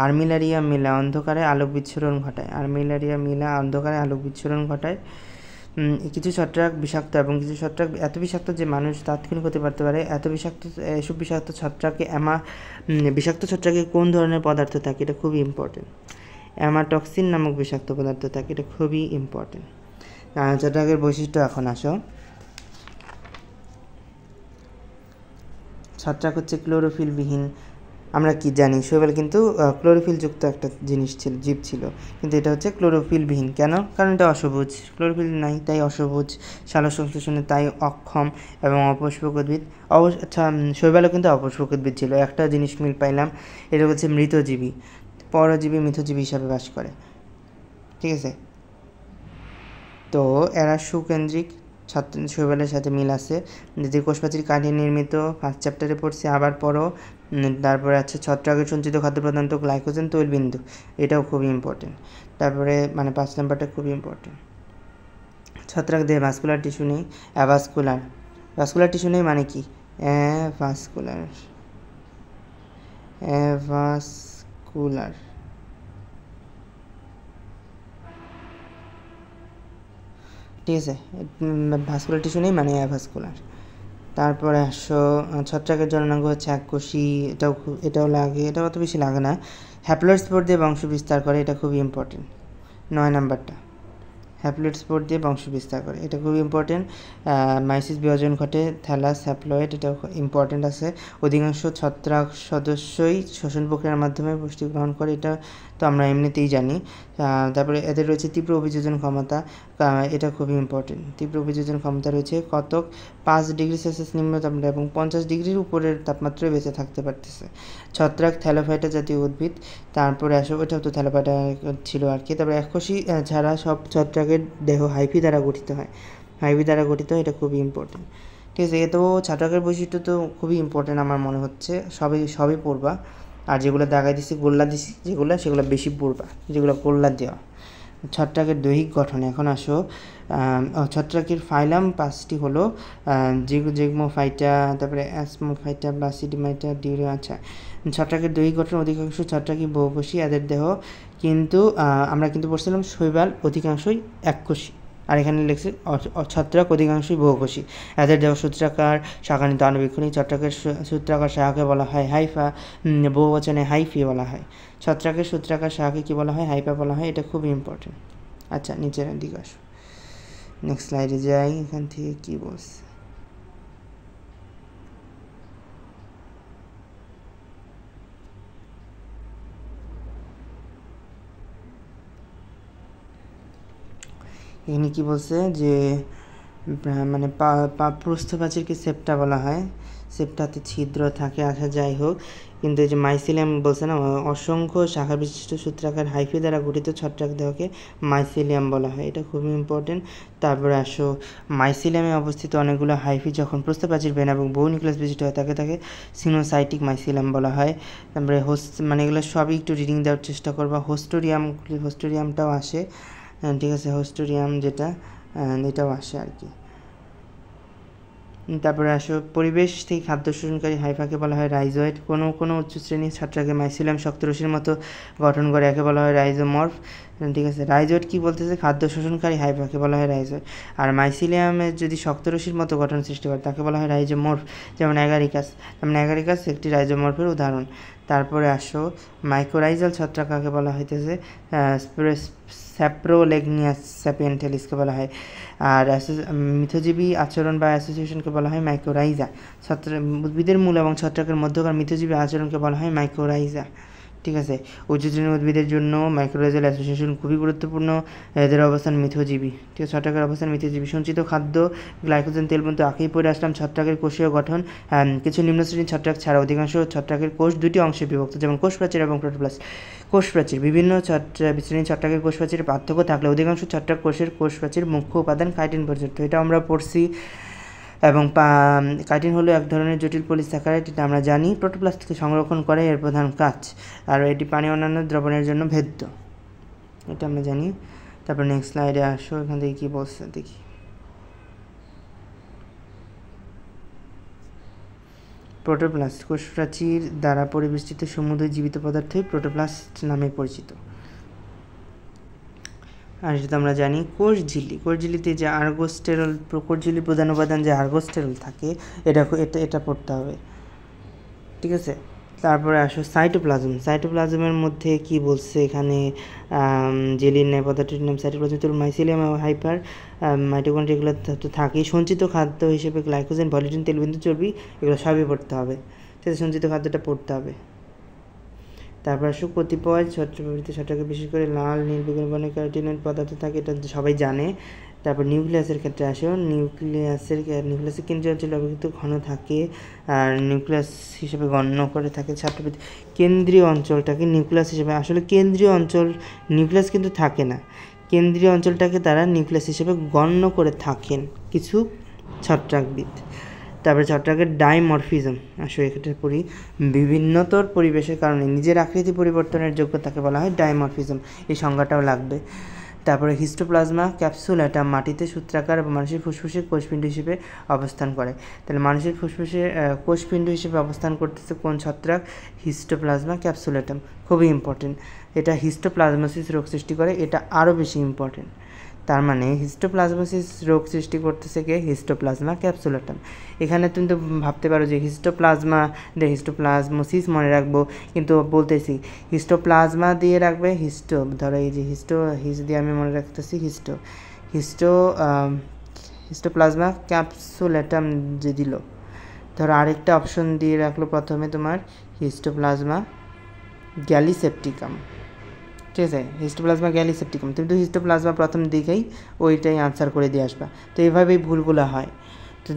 আর্মিলারিয়া মিলা অন্ধকারে আলোক বিচ্ছুরণ ঘটায়। কিছু ছত্রাক বিষাক্ত, এবং কিছু ছত্রাক এত বিষাক্ত যে মানুষ তাৎক্ষণিক হতে পারতে পারে। এসব বিষাক্ত ছত্রাকে বিষাক্ত ছত্রাকে কোন ধরনের পদার্থ থাকে, এটা খুবই ইম্পর্টেন্ট। অ্যামাটক্সিন নামক বিষাক্ত পদার্থ থাকে, এটা খুবই ইম্পর্টেন্ট। ছত্রাকের বৈশিষ্ট্য এখন আসো। ছত্রাক হচ্ছে ক্লোরোফিলবিহীন। আমরা কি জানি, শৈবাল কিন্তু ক্লোরোফিলযুক্ত একটা জীব ছিল, কিন্তু এটা হচ্ছে ক্লোরোফিলবিহীন। কেন? কারণ এটা অসবুজ, ক্লোরোফিল নাই তাই অসবুজ, সালোক সংশ্লেষণে তাই অক্ষম এবং অপুষ্পক উদ্ভিদ। আচ্ছা, শৈবালও কিন্তু অপুষ্পক উদ্ভিদ ছিল। একটা জিনিস মিল পাইলাম, এটা হচ্ছে মৃতজীবী, পরজীবী মিথজীবী হিসাবে বাস করে। ঠিক আছে, তো এরা সুকেন্দ্রিক, শৈবালের সাথে মিল আছে। যে কোষপ্রাচীর কাঠিয়ে নির্মিত, ফার্স্ট চ্যাপ্টারে পড়ছি, আবার পড়ো। তারপরে আছে ছত্রাকের সঞ্চিত খাদ্য প্রধানত গ্লাইকোজেন তৈলবিন্দু, এটাও খুবই ইম্পর্টেন্ট। তারপরে মানে 5 নাম্বারটা খুবই ইম্পর্টেন্ট। ছত্রাক দেহে ভাস্কুলার টিস্যু নেই, ভাস্কুলার টিস্যু নেই মানে কি? অ্যাভাস্কুলার। ঠিক আছে, ভাস্কুলার টিস্যু নেই মানে অ্যাভাস্কুলার। তারপরে আসো, ছত্রাকের জননাঙ্গ হচ্ছে এককোষী, এটাও লাগে, এটা অত বেশি লাগে না। হ্যাপ্লয়েড স্পোর দিয়ে বংশ বিস্তার করে, এটা খুবই ইম্পর্টেন্ট। 9 নাম্বারটা, হ্যাপ্লয়েড স্পোর দিয়ে বংশ বিস্তার করে, এটা খুবই ইম্পর্টেন্ট। মাইসিস বিভাজন ঘটে, থ্যালাস হ্যাপ্লয়েড, এটা ইম্পর্টেন্ট আছে। অধিকাংশ ছত্রাক সদস্যই শ্বসন প্রক্রিয়ার মাধ্যমে পুষ্টি গ্রহণ করে, এটা তো আমরা এমনিতেই জানি। তারপরে এদের রয়েছে তীব্র অভিযোজন ক্ষমতা, এটা খুবই ইম্পর্টেন্ট। তীব্র অভিযোজন ক্ষমতা রয়েছে, কতক 5 ডিগ্রি সেলসিয়াস নিম্ন তাপমাত্রা এবং 50 ডিগ্রির উপরের তাপমাত্রায় বেঁচে থাকতে পারতেছে। ছত্রাক থ্যালোফাইটা জাতীয় উদ্ভিদ। তারপরে আসো, ওটাও তো থ্যালোফাইটা ছিল আর কি। তারপরে এককোষী ছাড়া সব ছত্রাকের দেহ হাইফি দ্বারা গঠিত হয়, এটা খুবই ইম্পর্টেন্ট। ঠিক আছে, তো ছত্রাকের বৈশিষ্ট্য তো খুবই ইম্পর্টেন্ট আমার মনে হচ্ছে, সবই পড়বা। আর যেগুলো দাগাই দিছি, গোল্লা দিছি সেগুলো বেশি পড়বা, যেগুলো গোল্লা দেওয়া। ছত্রাকের দৈহিক গঠন এখন আসো। ছত্রাকের ফাইলাম 5টি হলো জিগমোফাইটা, তারপরে অ্যাসমোফাইটা, ব্লাসিডিমাইটা, আচ্ছা, ছত্রাকের দৈহিক গঠন, অধিকাংশ ছত্রাকই বহুকোষী এদের দেহ, কিন্তু আমরা কিন্তু পড়ছিলাম শৈবাল অধিকাংশই এককোষী, আর এখানে লিখছে ছত্রাক অধিকাংশই বহুকোষী। এদের দেহ সূত্রাকার, শাখানিত আণুবীক্ষণিক। ছত্রাকের সূত্রাকার শাখাকে বলা হয় হাইফা, বহুবচনে হাইফি বলা হয়। ছত্রাকের সূত্রাকার শাখাকে কী বলা হয়? হাইফা বলা হয়, এটা খুবই ইম্পর্টেন্ট। আচ্ছা, নিচের দিকে আসো, নেক্সট স্লাইডে যাই। এখান থেকে কী বলছে, এখানে কি বলছে যে মানে প্রস্থপ্রাচীরকে সেপ্টা বলা হয়, সেপ্টাতে ছিদ্র থাকে, আসা যাই হোক, কিন্তু এই যে মাইসিলিয়াম বলছে না, অসংখ্য শাখা বিশিষ্ট সূত্রাকার হাইফি দ্বারা গঠিত ছত্রাক দেহকে মাইসিলিয়াম বলা হয়, এটা খুবই ইম্পর্টেন্ট। তারপরে আসো মাইসিলিয়ামে অবস্থিত অনেকগুলো হাইফি যখন প্রস্থপ্রাচীর ভেন এবং বহু নিউক্লিয়াস বিশিষ্ট হয় তাকে সিনোসাইটিক মাইসিলিয়াম বলা হয়। তারপরে মানে এগুলো সবই একটু রিডিং দেওয়ার চেষ্টা করবা। হোস্টোরিয়ামটাও আসে, ঠিক আছে, হোস্টোরিয়াম যেটা এটাও আসে আর কি। তারপরে আসো পরিবেশ থেকে খাদ্য শোষণকারী হাইফাকে বলা হয় রাইজয়েড। কোনো উচ্চ শ্রেণীর ছত্রাকে মাইসিলিয়াম শক্তরশির মতো গঠন করে, একে বলা হয় রাইজোমর্ফ, ঠিক আছে। রাইজয়েড কি বলতেছে, খাদ্য শোষণকারী হাইফাকে বলা হয় রাইজয়েড। আর মাইসিলিয়ামের যদি শক্তরশির মতো গঠন সৃষ্টি করে তাকে বলা হয় রাইজোমর্ফ, যেমন অ্যাগারিকাস। যেমন অ্যাগারিকাস একটি রাইজোমর্ফের উদাহরণ। তারপরে আসো মাইক্রোরাইজাল ছত্রাক কাকে বলা হইতেছে, স্যাপ্রোলেগনিয়াস স্যাপিয়েন্টালিসকে বলা হয়। আর মিথজীবী আচরণ বা অ্যাসোসিয়েশনকে বলা হয় মাইক্রোরাইজা। উদ্ভিদের মূল এবং ছত্রাকের মধ্যকার মিথজীবী আচরণকে বলা হয় মাইক্রোরাইজা, ঠিক আছে। উচ্চ শ্রেণীর উদ্ভিদের জন্য মাইক্রোরাইজাল অ্যাসোসিয়েশন খুবই গুরুত্বপূর্ণ। এদের অবস্থান মিথজীবী, ঠিক আছে, ছত্রাকের অবস্থান মিথজীবী। সঞ্চিত খাদ্য গ্লাইকোজেন তেল পর্যন্ত আঁকেই পড়ে আসলাম। ছত্রাকের কোষীয় গঠন, কিছু নিম্ন শ্রেণীর ছত্রাক ছাড়া অধিকাংশ ছত্রাকের কোষ দুটি অংশে বিভক্ত, যেমন কোষ প্রাচীর এবং প্রোটোপ্লাস্ট। কোষ প্রাচীর, বিভিন্ন শ্রেণীর ছত্রাকের কোষ প্রাচীরের পার্থক্য থাকলে অধিকাংশ ছত্রাক কোষের কোষ প্রাচীর মুখ্য উপাদান কাইটিন পর্যন্ত, এটা আমরা পড়ছি। এবং কাইটিন হলো এক ধরনের জটিল পলিস্যাকারাইড, এটা আমরা জানি। প্রোটোপ্লাস্টকে সংরক্ষণ করে এর প্রধান কাজ, আর এটি পানি অন্যান্য দ্রবণের জন্য ভেদ্য, এটা আমরা জানি। তারপর নেক্সট স্লাইডে আসো, এখান থেকে কী বলছে দেখি। প্রোটোপ্লাস্ট কোষ প্রাচীর দ্বারা পরিবেষ্টিত সমুদ্র জীবিত পদার্থই প্রোটোপ্লাস্ট নামে পরিচিত। আর সেটা আমরা জানি। কোষঝিল্লিতে যে আর্গোস্টেরল, কোষঝিল্লির প্রধান উপাদান যে আর্গোস্টেরল থাকে, এটা পড়তে হবে, ঠিক আছে। তারপরে আসো সাইটোপ্লাজমের মধ্যে কি বলছে এখানে, জেলির ন্যায় পদার্থটির নাম সাইটোপ্লাজম। মাইসিলিয়াম হাইপার মাইটোকন্ড্রিয়া এগুলো তো থাকেই। সঞ্চিত খাদ্য হিসেবে গ্লাইকোজেন, ভলিটিন, তেলবিন্দু, চর্বি এগুলো সবই পড়তে হবে, ঠিক আছে, সঞ্চিত খাদ্যটা পড়তে হবে। তারপর আসো কতিপয় ছত্রাকে বিশেষ করে লাল নীল বেগুনি বর্ণের ক্যারোটিনয়েড পদার্থ থাকে, এটা সবাই জানে। তারপর নিউক্লিয়াসের ক্ষেত্রে আসো, নিউক্লিয়াসের কেন্দ্রীয় অঞ্চলে অপেক্ষিত ঘন থাকে আর নিউক্লিয়াস হিসেবে গণ্য করে থাকে ছাত্রবৃত্তি। কেন্দ্রীয় অঞ্চলটাকে নিউক্লিয়াস হিসেবে, আসলে কেন্দ্রীয় অঞ্চল নিউক্লিয়াস কিন্তু থাকে না, কেন্দ্রীয় অঞ্চলটাকে তারা নিউক্লিয়াস হিসেবে গণ্য করে থাকেন কিছু ছত্রাকবিদ। তারপরে ছত্রাকের ডাইমরফিজম, আসলে এক্ষেত্রে পড়ি, বিভিন্নতর পরিবেশের কারণে নিজের আকৃতি পরিবর্তনের যোগ্যতাকে বলা হয় ডাইমরফিজম, এই সংজ্ঞাটাও লাগবে। তারপরে হিস্টোপ্লাজমা ক্যাপসুল, এটা মাটিতে সূত্রাকার এবং মানুষের ফুসফুসে কোষপিণ্ড হিসেবে অবস্থান করে। তাহলে মানুষের ফুসফুসে কোষপিণ্ড হিসেবে অবস্থান করতেছে কোন ছত্রাক, হিস্টোপ্লাজমা ক্যাপসুলেটাম, খুবই ইম্পর্টেন্ট। এটা হিস্টোপ্লাজমোসিস রোগ সৃষ্টি করে, এটা আরও বেশি ইম্পর্টেন্ট। তার মানে হিস্টোপ্লাজমোসিস রোগ সৃষ্টি করতেছে কে, হিস্টোপ্লাজমা ক্যাপসুলেটাম। এখানে তুমি তো ভাবতে পারো যে হিস্টোপ্লাজমোসিস মনে রাখবো, কিন্তু বলতেছি হিস্টোপ্লাজমা দিয়ে রাখবে, ধরো এই যে হিস দিয়ে আমি মনে রাখতেছি হিস্টোপ্লাজমা ক্যাপসুলেটাম যে দিল, ধরো আরেকটা অপশন দিয়ে রাখলো প্রথমে তোমার হিস্টোপ্লাজমা গ্যালিসেপ্টিকাম, ঠিক আছে, হিস্টোপ্লাজমা গ্যালিসেপ্টিকাম। তুমি তো হিস্টোপ্লাজমা প্রথম দিকেই ওইটাই আনসার করে দিয়ে আসবা। তো এইভাবেই ভুলগুলো হয়, তো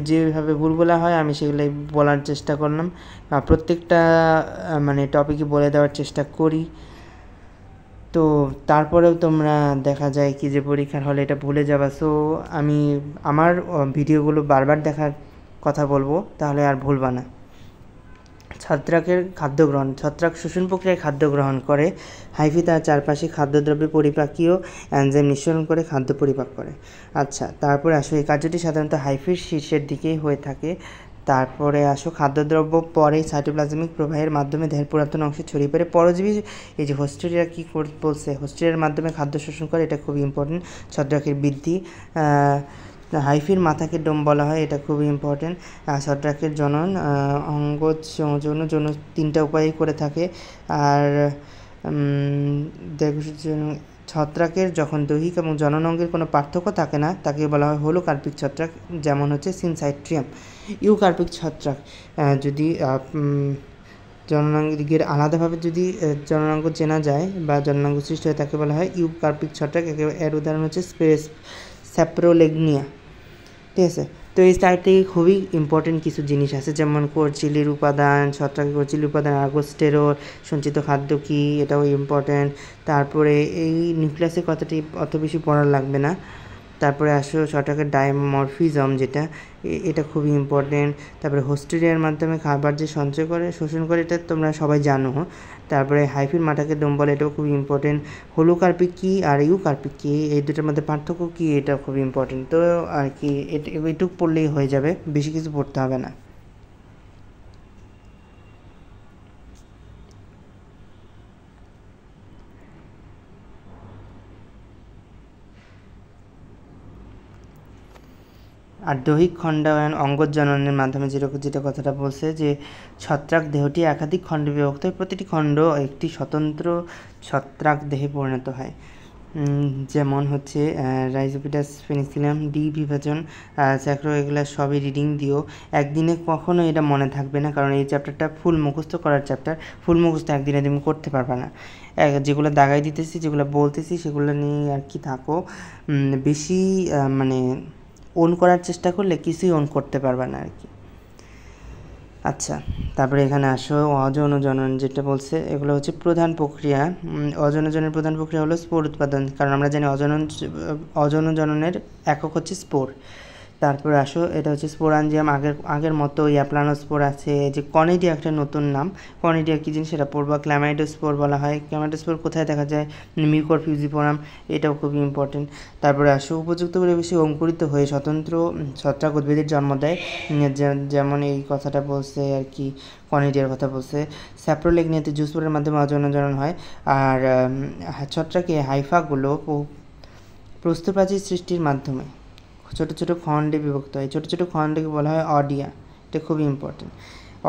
যেভাবে ভুলগুলো হয় আমি সেগুলোই বলার চেষ্টা করলাম, প্রত্যেকটা মানে টপিকই বলে দেওয়ার চেষ্টা করি। তো তারপরেও তোমরা দেখা যায় কি যে পরীক্ষার হলে এটা ভুলে যাবা। সো আমি আমার ভিডিওগুলো বারবার দেখার কথা বলবো, তাহলে আর ভুলবা না। ছত্রাকের খাদ্য গ্রহণ, ছত্রাক শোষণ প্রক্রিয়ায় খাদ্য গ্রহণ করে। হাইফি তার চারপাশে খাদ্যদ্রব্যে পরিপাকীয় এনজাইম নিঃসরণ করে খাদ্য পরিপাক করে। আচ্ছা, তারপরে আসো এই কার্যটি সাধারণত হাইফির শীর্ষের দিকেই হয়ে থাকে। তারপরে আসো খাদ্যদ্রব্য পরে সাইটোপ্লাজমিক প্রবাহের মাধ্যমে দেহের পুরাতন অংশে ছড়িয়ে পড়ে। পরজীবী, এই যে হোস্টেরিয়া কী বলছে, হোস্টেরিয়ার মাধ্যমে খাদ্য শোষণ করে, এটা খুবই ইম্পর্টেন্ট। ছত্রাকের বৃদ্ধি, হাইফির মাথাকে ডোম বলা হয়, এটা খুবই ইম্পর্টেন্ট। ছত্রাকের জনন, অঙ্গজ যৌন তিনটা উপায়ই করে থাকে। আর ছত্রাকের যখন দৈহিক এবং জনন অঙ্গের কোনো পার্থক্য থাকে না তাকে বলা হয় হোলোকার্পিক ছত্রাক, যেমন হচ্ছে সিনসাইট্রিয়াম। ইউকার্পিক ছত্রাক, যদি জননাঙ্গের আলাদাভাবে যদি জননাঙ্গ চেনা যায় বা জননাঙ্গ সৃষ্টি হয় তাকে বলা হয় ইউকার্পিক ছত্রাক। এর উদাহরণ হচ্ছে স্যাপ্রোলেগনিয়া। ঠিক আছে, তো এই সাইড থেকে খুবই ইম্পর্টেন্ট কিছু জিনিস আছে, যেমন করচিলির উপাদান, ছত্রাকের করচিলির উপাদান, আর্গোস্টেরল, সঞ্চিত খাদ্য কী, এটাও ইম্পর্টেন্ট। তারপরে এই নিউক্লিয়াসের কথাটি অত বেশি পড়ার লাগবে না। তারপরে আসো ছত্রাকের ডাইমরফিজম, যেটা এটা খুবই ইম্পর্টেন্ট। তারপরে হোস্টেরিয়ার মাধ্যমে খাবার যে সঞ্চয় করে শোষণ করে, এটা তোমরা সবাই জানো। তারপরে হাইফিন মাটাকে দম বলে, এটাও খুবই ইম্পর্টেন্ট। হোলোকার্পিক কী আর ইউকার্পিক কী, এই দুটোর মধ্যে পার্থক্য কী, এটা খুবই ইম্পর্টেন্ট। তো আর কি এটুকু পড়লেই হয়ে যাবে, বেশি কিছু পড়তে হবে না। আর দৈহিক খণ্ডায়ন অঙ্গজননের মাধ্যমে যেটা কথাটা বলছে যে ছত্রাক দেহটি একাধিক খণ্ডে বিভক্ত হয়, প্রতিটি খণ্ড একটি স্বতন্ত্র ছত্রাক দেহে পরিণত হয়। যেমন হচ্ছে রাইজোপিটাস, পেনিসিলিয়াম, ডি বিভাজন, স্যাক্রো, এগুলো সবই রিডিং দিও। একদিনে কখনো এটা মনে থাকবে না, কারণ এই চ্যাপ্টারটা ফুল মুখস্থ করার চ্যাপ্টার। ফুল মুখস্থ একদিনে তুমি করতে পারবে না। যেগুলো দাগাই দিতেছি, যেগুলো বলতেছি, সেগুলো নিয়ে আর কি থাকো। বেশি মানে অন করার চেষ্টা করলে কিছুই অন করতে পারবে না আর কি। আচ্ছা, তারপরে এখানে আসো অযৌনজনন যেটা বলছে, এগুলো হচ্ছে প্রধান প্রক্রিয়া। অযৌনজনের প্রধান প্রক্রিয়া হলো স্পোর উৎপাদন, কারণ আমরা জানি অযৌনজননের একক হচ্ছে স্পোর। তারপরে আসো এটা হচ্ছে স্পোরাঞ্জিয়াম, আগের মতো অ্যাপ্লানোস্পোর আছে। যে কনিডিয়া একটা নতুন নাম, কনিডিয়া কী জিনিস সেটা পড়বা। ক্ল্যামাইডোস্পোর বলা হয়। ক্ল্যামাইডোস্পোর কোথায় দেখা যায়? মিউকর ফিউজিফোরাম, এটাও খুবই ইম্পর্টেন্ট। তারপরে আসো উপযুক্ত পরিবেশে অঙ্কুরিত হয়ে স্বতন্ত্র ছত্রাক উদ্ভিদের জন্ম দেয়, যেমন এই কথাটা বলছে আর কি, কনিডিয়ার কথা বলছে। স্যাপ্রোলেগনিয়াতে জুসপোরের মাধ্যমে অযৌনজনন হয়। আর ছত্রাকে হাইফাগুলো প্রস্থপ্রাচীর সৃষ্টির মাধ্যমে ছোটো ছোটো খণ্ডে বিভক্ত হয়। ছোটো ছোটো খণ্ডকে বলা হয় অডিয়া, এটা খুবই ইম্পর্টেন্ট।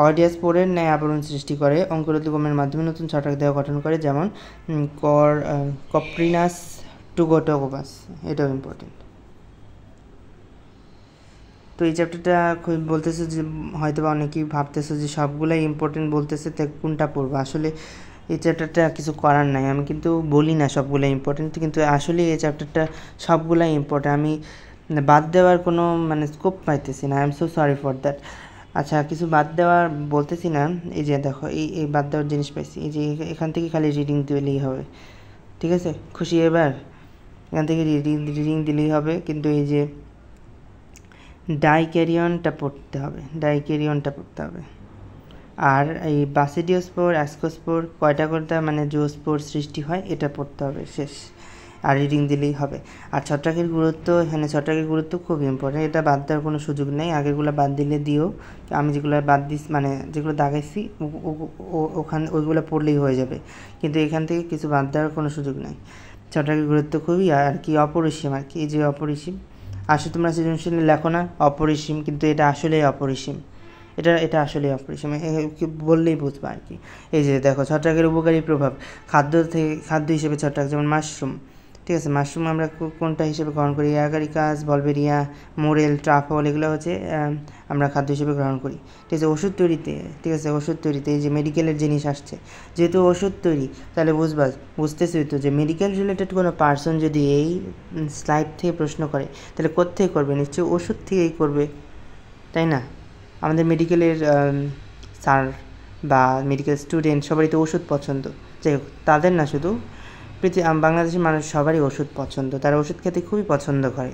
অডিয়া স্পোরের ন্যায় আবরণ সৃষ্টি করে, অঙ্কুরোদ্গমের মাধ্যমে নতুন ছত্রাক দেহ গঠন করে, যেমন কপ্রিনাস টুগোটোকোপাস, এটাও ইম্পর্টেন্ট। তো এই চ্যাপ্টারটা খুব বলতেছে যে হয়তো বা অনেকেই ভাবতেছে যে সবগুলাই ইম্পর্টেন্ট বলতেছে, তো কোনটা পড়বো। আসলে এই চ্যাপ্টারটা কিছু করার নাই, আমি কিন্তু বলি না সবগুলো ইম্পর্টেন্ট, কিন্তু আসলে এই চ্যাপ্টারটা সবগুলাই ইম্পর্টেন্ট। আমি বাদ দেওয়ার কোনো মানে স্কোপ পাইতেছি না। I am so sorry for that. আচ্ছা, কিছু বাদ দেওয়ার বলতেছি না, এই যে দেখো এই বাদ দেওয়ার জিনিস পাইছি, এই যে এখান থেকে খালি রিডিং দিলেই হবে, ঠিক আছে? খুশি এবার? এখান থেকে রিডিং দিলেই হবে, কিন্তু এই যে ডাইক্যারিয়নটা পড়তে হবে, আর এই বাসিডিওস্পোর, অ্যাস্কোস্পোর কয়টা করতে মানে জুওস্পোর সৃষ্টি হয়, এটা পড়তে হবে, শেষ। আর রিডিং দিলেই হবে। আর ছত্রাকের গুরুত্ব, এখানে ছত্রাকের গুরুত্ব খুব ইম্পর্টেন্ট, এটা বাদ দেওয়ার কোনো সুযোগ নেই। আগেরগুলো বাদ দিলে দিও, আমি যেগুলো বাদ দিস মানে যেগুলো দাগাইছি ওইগুলো পড়লেই হয়ে যাবে, কিন্তু এখান থেকে কিছু বাদ দেওয়ার কোনো সুযোগ নেই। ছত্রাকের গুরুত্ব খুবই আর কি অপরিসীম আর কি, এই যে অপরিসীম। আসলে তোমরা সৃজনশীল লেখো না অপরিসীম, কিন্তু এটা আসলেই অপরিসীম, এটা আসলে অপরিসীম, বললেই বুঝবা আর কি। এই যে দেখো ছত্রাকের উপকারী প্রভাব, খাদ্য হিসেবে ছত্রাক, যেমন মাশরুম, ঠিক আছে? মাশরুম আমরা কোনটা হিসেবে গ্রহণ করি? অ্যাগারিকাস, বলবেরিয়া, মোরেল, ট্রাফল, এগুলো হচ্ছে আমরা খাদ্য হিসেবে গ্রহণ করি, ঠিক আছে? ওষুধ তৈরিতে, ঠিক আছে, ওষুধ তৈরিতে এই যে মেডিকেলের জিনিস আসছে, যেহেতু ওষুধ তৈরি, তাহলে বুঝতেছই তো যে মেডিকেল রিলেটেড কোনো পার্সন যদি এই স্লাইড থেকে প্রশ্ন করে, তাহলে কোত্থেকে করবে? নিশ্চয়ই ওষুধ থেকেই করবে, তাই না? আমাদের মেডিকেলের স্যার বা মেডিকেল স্টুডেন্ট সবারই তো ওষুধ পছন্দ, যাই হোক তাদের না, শুধু বাংলাদেশের মানুষ সবারই ওষুধ পছন্দ, তারা ওষুধ খেতে খুবই পছন্দ করে।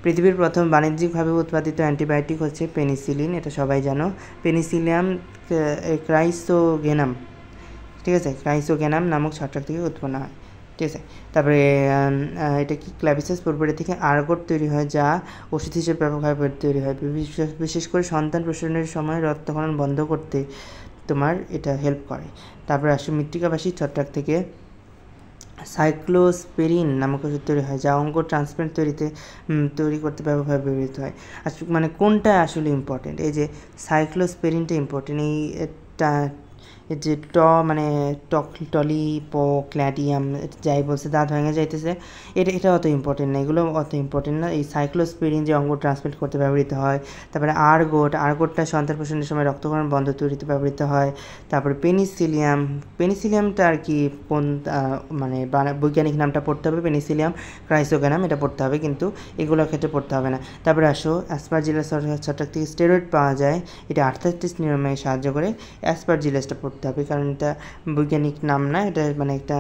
পৃথিবীর প্রথম বাণিজ্যিকভাবে উৎপাদিত অ্যান্টিবায়োটিক হচ্ছে পেনিসিলিন, এটা সবাই জানো। পেনিসিলিয়াম ক্রাইসোগেনাম, ঠিক আছে, ক্রাইসোগেনাম নামক ছত্রাক থেকে উৎপন্ন হয়, ঠিক আছে? তারপরে এটা কি ক্ল্যাভিসাস পরপরি থেকে আর্গট তৈরি হয়, যা ওষুধ হিসেবে ব্যাপকভাবে তৈরি হয়, বিশেষ করে সন্তান প্রসূতির সময় রক্তক্ষরণ বন্ধ করতে তোমার এটা হেল্প করে। তারপরে আসলে মৃত্তিকাবাসী ছত্রাক থেকে সাইক্লোস্পেরিন নামক ওষুধ তৈরি হয়, যা অঙ্গ ট্রান্সপ্লান্ট তৈরি করতে ব্যাপকভাবে ব্যবহৃত হয়। মানে কোনটা আসলে ইম্পর্টেন্ট? এই যে সাইক্লোস্পেরিনটা ইম্পর্টেন্ট, এই যে মানে টলিপোক্ল্যাডিয়াম যাই বলছে, দাঁত ভেঙে যাইতেছে, এটা অত ইম্পর্টেন্ট না, এগুলো অত ইম্পর্টেন্ট না। এই সাইক্লোস্পিরিন যে অঙ্গ ট্রান্সমিট করতে ব্যবহৃত হয়, তারপরে আর্গোটটা সন্তান প্রসবের সময় রক্তক্ষরণ বন্ধ তৈরিতে ব্যবহৃত হয়। তারপরে পেনিসিলিয়ামটা আর কি কোন মানে বৈজ্ঞানিক নামটা পড়তে হবে, পেনিসিলিয়াম ক্রাইসোগ্যানাম, এটা পড়তে হবে, কিন্তু এগুলোর ক্ষেত্রে পড়তে হবে না। তারপরে আসো অ্যাসপারজিলাস ছত্রাক থেকে স্টেরয়েড পাওয়া যায়, এটা আর্থ্রাইটিস নিরাময়ে সাহায্য করে, অ্যাসপারজিলাসটা পড়তে হবে, কারণ এটা বৈজ্ঞানিক নাম না, এটা মানে একটা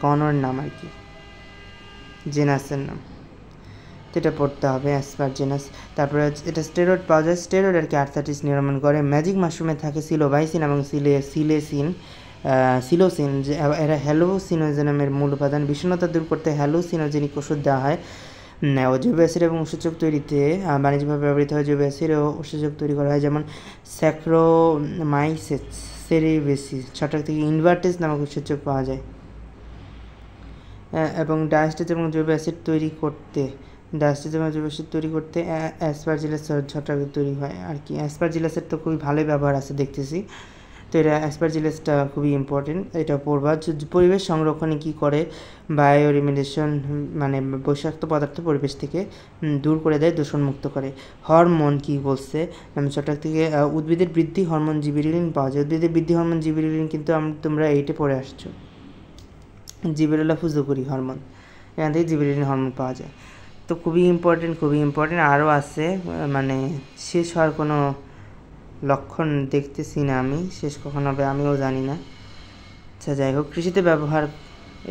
গণর নাম আর কি, জেনাসের নাম, তো এটা পড়তে হবে অ্যাসপারজিনাস। তারপরে এটা স্টেরয়েড পাওয়া যায়, স্টেরয়েড আর কি আর্থ্রাইটিস নিরাময় করে। ম্যাজিক মাশরুমে থাকে সিলোবাইসিন এবং সিলোসিন, যে এরা হ্যালুসিনোজেনামের মূল উপাদান। বিষণ্ণতা দূর করতে হ্যালুসিনোজেনিক ওষুধ দেওয়া হয়। জৈব অ্যাসিড এবং উৎসেচক তৈরিতে বাণিজ্যিকভাবে ব্যবহৃত হয়। জৈব অ্যাসিড ও উৎসেচক তৈরি করা হয়, যেমন স্যাক্রোমাইসেস সেরিবেসিস ছত্রাক থেকে ইনভার্টেস নামক উৎসেচক পাওয়া যায়। এবং ডায়াস্টেজ এবং জৈব অ্যাসিড তৈরি করতে অ্যাসপারজিলাস ছত্রাক তৈরি হয় আর কি। অ্যাসপারজিলাসের তো খুবই ভালোই ব্যবহার আছে দেখতেছি, তো এটা অ্যাসপারজিলাসটা খুবই ইম্পর্টেন্ট, এটা পড়বা। পরিবেশ সংরক্ষণে কী করে, বায়োরিমিডিয়েশন মানে বৈষাক্ত পদার্থ পরিবেশ থেকে দূর করে দেয়, দূষণমুক্ত করে। হরমোন কি বলছে, ছত্রাক থেকে উদ্ভিদের বৃদ্ধি হরমোন জিবেরেলিন পাওয়া যায়। উদ্ভিদের বৃদ্ধি হরমোন জিবেরেলিন কিন্তু তোমরা এইটে পড়ে আসছো, জিবেরেলা ফুজোকুরি হরমোন, এখান থেকে জিবেরেলিন হরমোন পাওয়া যায়। তো খুবই ইম্পর্টেন্ট আরও আছে, মানে শেষ হওয়ার কোনো লক্ষণ দেখতেছি না আমি, শেষ কখন হবে আমিও জানি না। আচ্ছা যাই হোক, কৃষিতে ব্যবহার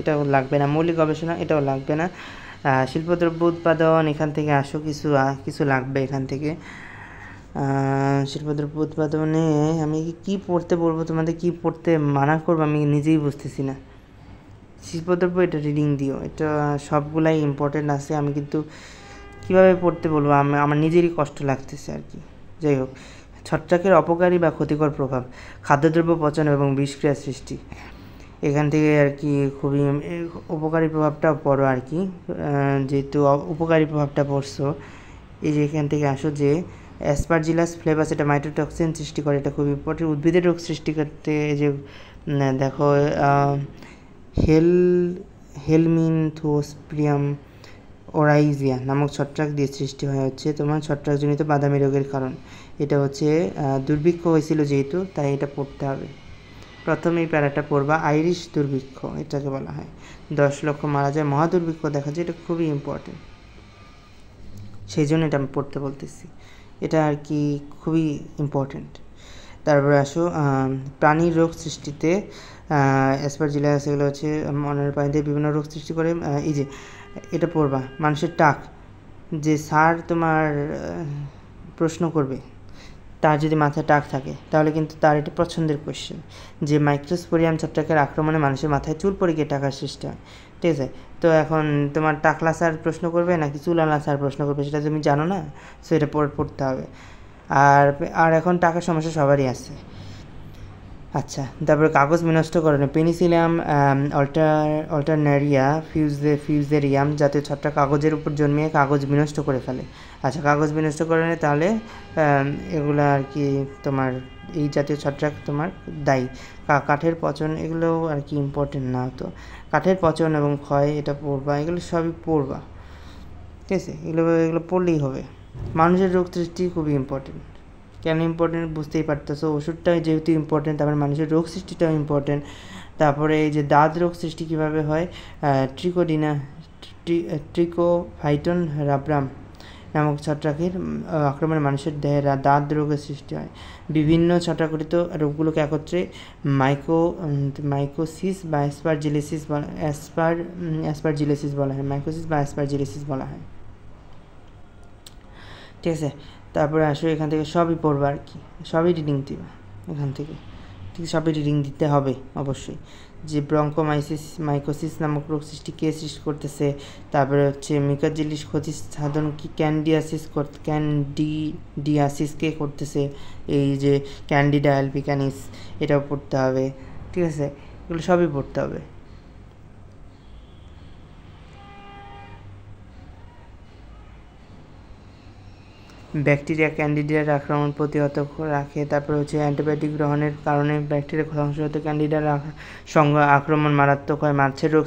এটাও লাগবে না, মৌলিক গবেষণা এটাও লাগবে না। শিল্পদ্রব্য উৎপাদন, এখান থেকে আসো, কিছু লাগবে এখান থেকে। শিল্পদ্রব্য উৎপাদনে আমি কি পড়তে বলবো, তোমাদের কি পড়তে মানা করবো আমি নিজেই বুঝতেছি না। শিল্পদ্রব্য এটা রিডিং দিও, এটা সবগুলাই ইম্পর্টেন্ট আছে, আমি কিন্তু কীভাবে পড়তে বলবো আমার নিজেরই কষ্ট লাগতেছে আর কি। যাই হোক, ছত্রাকের অপকারী বা ক্ষতিকর প্রভাব, খাদ্যদ্রব্য পচন এবং বিষক্রিয়া সৃষ্টি, এখান থেকে আর কি খুবই উপকারী প্রভাবটা পড়ো আর কি। যেহেতু উপকারী প্রভাবটা পড়ছো, এই যে এখান থেকে আসো যে অ্যাসপারজিলাস ফ্লেভাস, এটা মাইটোটক্সিন সৃষ্টি করে, এটা খুব ইম্পর্টেন্ট। উদ্ভিদের রোগ সৃষ্টি করতে এই যে দেখো হেলমিনথোস্পিরিয়াম ওরাইজিয়া নামক ছত্রাক দিয়ে সৃষ্টি হয় হচ্ছে তোমার ছত্রাকজনিত বাদামি রোগের কারণ। এটা হচ্ছে দুর্ভিক্ষ হয়েছিল যেহেতু, তাই এটা পড়তে হবে। প্রথমে এই প্যারাটা পড়বা, আইরিশ দুর্ভিক্ষ এটাকে বলা হয়, 10 লক্ষ মারা যায়, মহাদুর্ভিক্ষ দেখা যায়, এটা খুবই ইম্পর্টেন্ট, সেই জন্য এটা আমি পড়তে বলতেছি, এটা আর কি খুবই ইম্পর্টেন্ট। তারপরে আসো প্রাণীর রোগ সৃষ্টিতে অ্যাসপারজিলাস, এগুলো হচ্ছে মনের পানিতে বিভিন্ন রোগ সৃষ্টি করে। এই যে এটা পড়বা, মানুষের টাক, যে স্যার তোমার প্রশ্ন করবে, তার যদি মাথায় টাক থাকে তাহলে কিন্তু তার এটা পছন্দের কোয়েশ্চেন, যে মাইক্রোস্পোরিয়াম ছত্রাকের আক্রমণে মানুষের মাথায় চুল পড়ে গিয়ে টাকার সৃষ্টি হয়, ঠিক আছে। তো এখন তোমার টাকলা স্যার প্রশ্ন করবে নাকি চুলালা স্যার প্রশ্ন করবে সেটা তুমি জানো না, সো এটা পড়তে হবে। আর এখন টাকার সমস্যা সবারই আছে। আচ্ছা, তারপরে কাগজ বিনষ্টকরণে পেনিসিলিয়াম অল্টারনারিয়া ফিউজেরিয়াম জাতীয় ছত্রাক কাগজের উপর জন্মিয়ে কাগজ বিনষ্ট করে ফেলে। আচ্ছা, কাগজ বিনষ্টকরণে তাহলে এগুলো আর কি তোমার এই জাতীয় ছত্রাক তোমার দায়ী। কাঠের পচন, এগুলো আর কি ইম্পর্টেন্ট না, তো কাঠের পচন এবং ক্ষয় এটা পড়বা, এগুলো সবই পড়বা, ঠিক আছে, এগুলো পড়লেই হবে। মানুষের রোগ সৃষ্টি খুবই ইম্পর্টেন্ট, কেন ইম্পর্টেন্ট বুঝতেই পারতেছো, ওষুধটাই যেহেতু ইম্পর্টেন্ট, তারপরে মানুষের রোগ সৃষ্টিটাও ইম্পর্টেন্ট। তারপরে এই যে দাঁত রোগ সৃষ্টি কীভাবে হয়, ট্রিকোফাইটন রাব্রাম নামক ছত্রাকের আক্রমণে মানুষের দেহে দাঁত রোগের সৃষ্টি হয়। বিভিন্ন ছত্রাকঘটিত রোগগুলোকে একত্রে মাইকোসিস বা অ্যাসপারজিলেসিস বলা হয়, মাইকোসিস বা অ্যাসপারজিলেসিস বলা হয়, ঠিক আছে। তারপরে আসো এখান থেকে সবই পড়বা আর কি, সবই রিডিং দিবা এখান থেকে, ঠিক সবই রিডিং দিতে হবে অবশ্যই। যে মাইকোসিস নামক রোগ সৃষ্টি কে সৃষ্টি করতেছে, তারপরে হচ্ছে মিকাজিলিস ক্ষতি সাধন কি, ক্যান্ডিডিয়াসিস কে করতেছে, এই যে ক্যান্ডিডা অ্যালবিকানিস, এটাও পড়তে হবে, ঠিক আছে, এগুলো সবই পড়তে হবে। ব্যাকটেরিয়া ক্যান্ডিডিয়ার আক্রমণ প্রতিহত রাখে। তারপরে হচ্ছে অ্যান্টিবায়োটিক গ্রহণের কারণে ব্যাকটেরিয়া ধ্বংসহত ক্যান্ডিডিয়ার সঙ্গে আক্রমণ মারাত্মক হয়। মাছের রোগ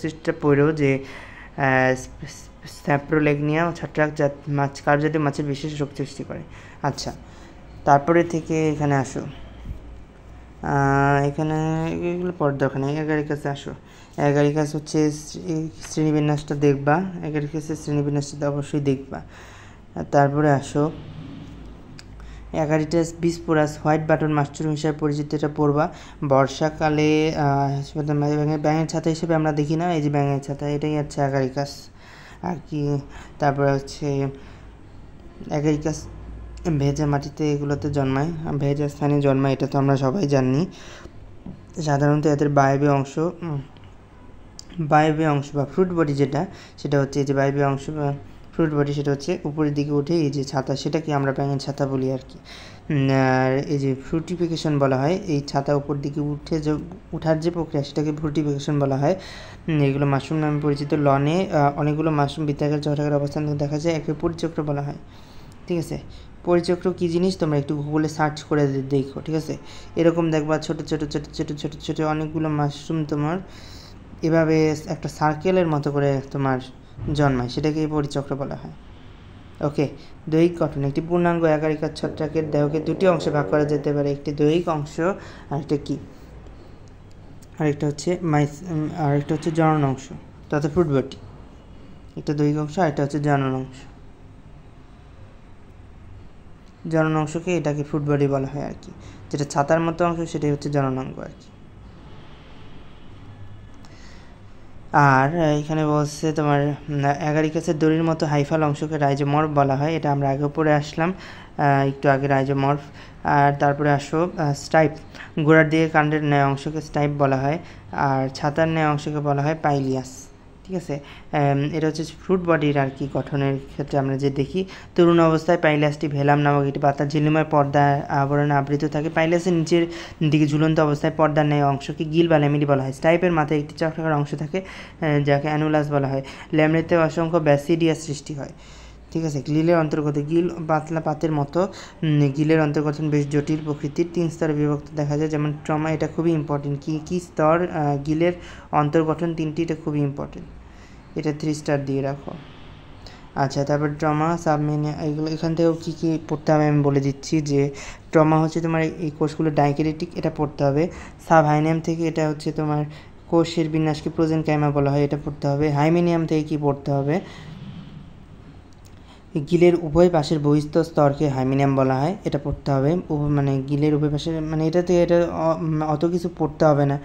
সৃষ্টিটা পড়েও যে স্যাপ্রোলেগনিয়া ছত্রাক জাতীয় মাছের বিশেষ রোগ সৃষ্টি করে। আচ্ছা, তারপরে থেকে এখানে আসো, এখানে এগুলো পড়ার দরকার নেই। অ্যাগারিকাসে আসো। অ্যাগারিকাস হচ্ছে শ্রেণীবিন্যাসটা দেখবা, অ্যাগারিকাসের শ্রেণীবিন্যাসটা অবশ্যই দেখবা। তারপরে আসো, অ্যাগারিটাস বিসপোরাস হোয়াইট বাটন মাশরুম হিসাবে পরিচিত, এটা পড়বা। বর্ষাকালে ব্যাঙের ছাতা হিসেবে আমরা দেখি না, এই যে ব্যাঙের ছাতা, এটাই হচ্ছে অ্যাগারিকাস আর কি। তারপরে হচ্ছে অ্যাগারিকাস ভেজা মাটিতে এগুলোতে জন্মায়, ভেজা স্থানে জন্মায়, এটা তো আমরা সবাই জানি। সাধারণত এদের বায়বীয় অংশ বা ফ্রুট বডি যেটা, সেটা হচ্ছে এই যে বায়বীয় অংশ বা ফ্রুট বডি, সেটা হচ্ছে উপরের দিকে উঠে এই যে ছাতা, সেটাকে আমরা ব্যাঙের ছাতা বলি আর কি। আর এই যে ফ্রুটিফিকেশন বলা হয়, এই ছাতা উপর দিকে উঠার যে প্রক্রিয়া, সেটাকে ফ্রুটিফিকেশন বলা হয়। এগুলো মাশরুম নামে পরিচিত। লনে অনেকগুলো মাশরুম বৃত্তাকার চক্রাকার অবস্থান দেখা যায়, একে পরিচক্র বলা হয়। ঠিক আছে, পরিচক্র কী জিনিস তোমরা একটু গুগলে সার্চ করে দেখো। ঠিক আছে, এরকম দেখবা ছোট ছোট ছোট ছোট ছোট ছোট অনেকগুলো মাশরুম তোমার এভাবে একটা সার্কেলের মতো করে তোমার জন্মায়, সেটাকে পরিচক্র বলা হয়। ওকে, দৈহিক গঠন। একটি পূর্ণাঙ্গ অ্যাগারিকাস ছত্রাকের দেহকে দুটি অংশে ভাগ করা যেতে পারে, একটি দৈহিক অংশ আরেকটা কি, আরেকটা হচ্ছে জনন অংশ তথা ফ্রুট বডি। একটা দৈহিক অংশ, আরেকটা হচ্ছে জনন অংশ। জনন অংশকে এটাকে ফ্রুট বডি বলা হয় আর কি, যেটা ছাতার মতো অংশ সেটাই হচ্ছে জননাঙ্গ আর কি। আর এখানে বলছে তোমার অ্যাগারিকাসের দড়ির মতো হাইফাল অংশকে রাইজোমর্ফ বলা হয়, এটা আমরা আগে পড়ে আসলাম একটু আগে, রাইজোমর্ফ। আর তারপরে আসো স্টাইপ, গোড়ার দিকে কাণ্ডের ন্যায় অংশকে স্টাইপ বলা হয়, আর ছাতার ন্যায় অংশকে বলা হয় পাইলিয়াস। ঠিক আছে, এটা হচ্ছে ফ্রুট বডির আর কি গঠনের ক্ষেত্রে আমরা যে দেখি, তরুণ অবস্থায় পাইলিয়াসটি ভেলাম নামক একটি পাতা ঝিল্লিময় পর্দার আবরণে আবৃত থাকে। পাইলিয়াসের নিচের দিকে ঝুলন্ত অবস্থায় পর্দার ন্যায় অংশকে গিল বা ল্যামিডি বলা হয়। স্টাইপের মাথায় একটি চক্রাকার অংশ থাকে যাকে অ্যানুলাস বলা হয়। ল্যামিডিতে অসংখ্য ব্যাসিডিয়াস সৃষ্টি হয়। ঠিক আছে, গিলের অন্তর্গত, গিল পাতলা পাতের মতো, গিলের অন্তর্গঠন বেশ জটিল প্রকৃতির, 3 স্তরে বিভক্ত দেখা যায়। যেমন ট্রমা, এটা খুবই ইম্পর্টেন্ট। কী স্তর গিলের অন্তর্গঠন 3টি, এটা খুবই ইম্পর্টেন্ট, এটা 3 স্টার দিয়ে রাখো। আচ্ছা, তারপর ট্রমা, সাবমেনিয়া, এগুলো এখান থেকেও কী কী পড়তে হবে আমি বলে দিচ্ছি। যে ট্রমা হচ্ছে তোমার এই কোষগুলো ডাইকেরেটিক, এটা পড়তে হবে। সাবহাইনিয়াম থেকে এটা হচ্ছে তোমার কোষের বিন্যাসকে প্রোজেনকাইমা বলা হয়, এটা পড়তে হবে। হাইমেনিয়াম থেকে কি পড়তে হবে, গিলের উভয় পাশের বহিস্থ স্তরকে হাইমেনিয়াম বলা হয়, এটা পড়তে হবে। মানে গিলের উভয় পাশের, মানে এটা থেকে এটা অত কিছু পড়তে হবে না।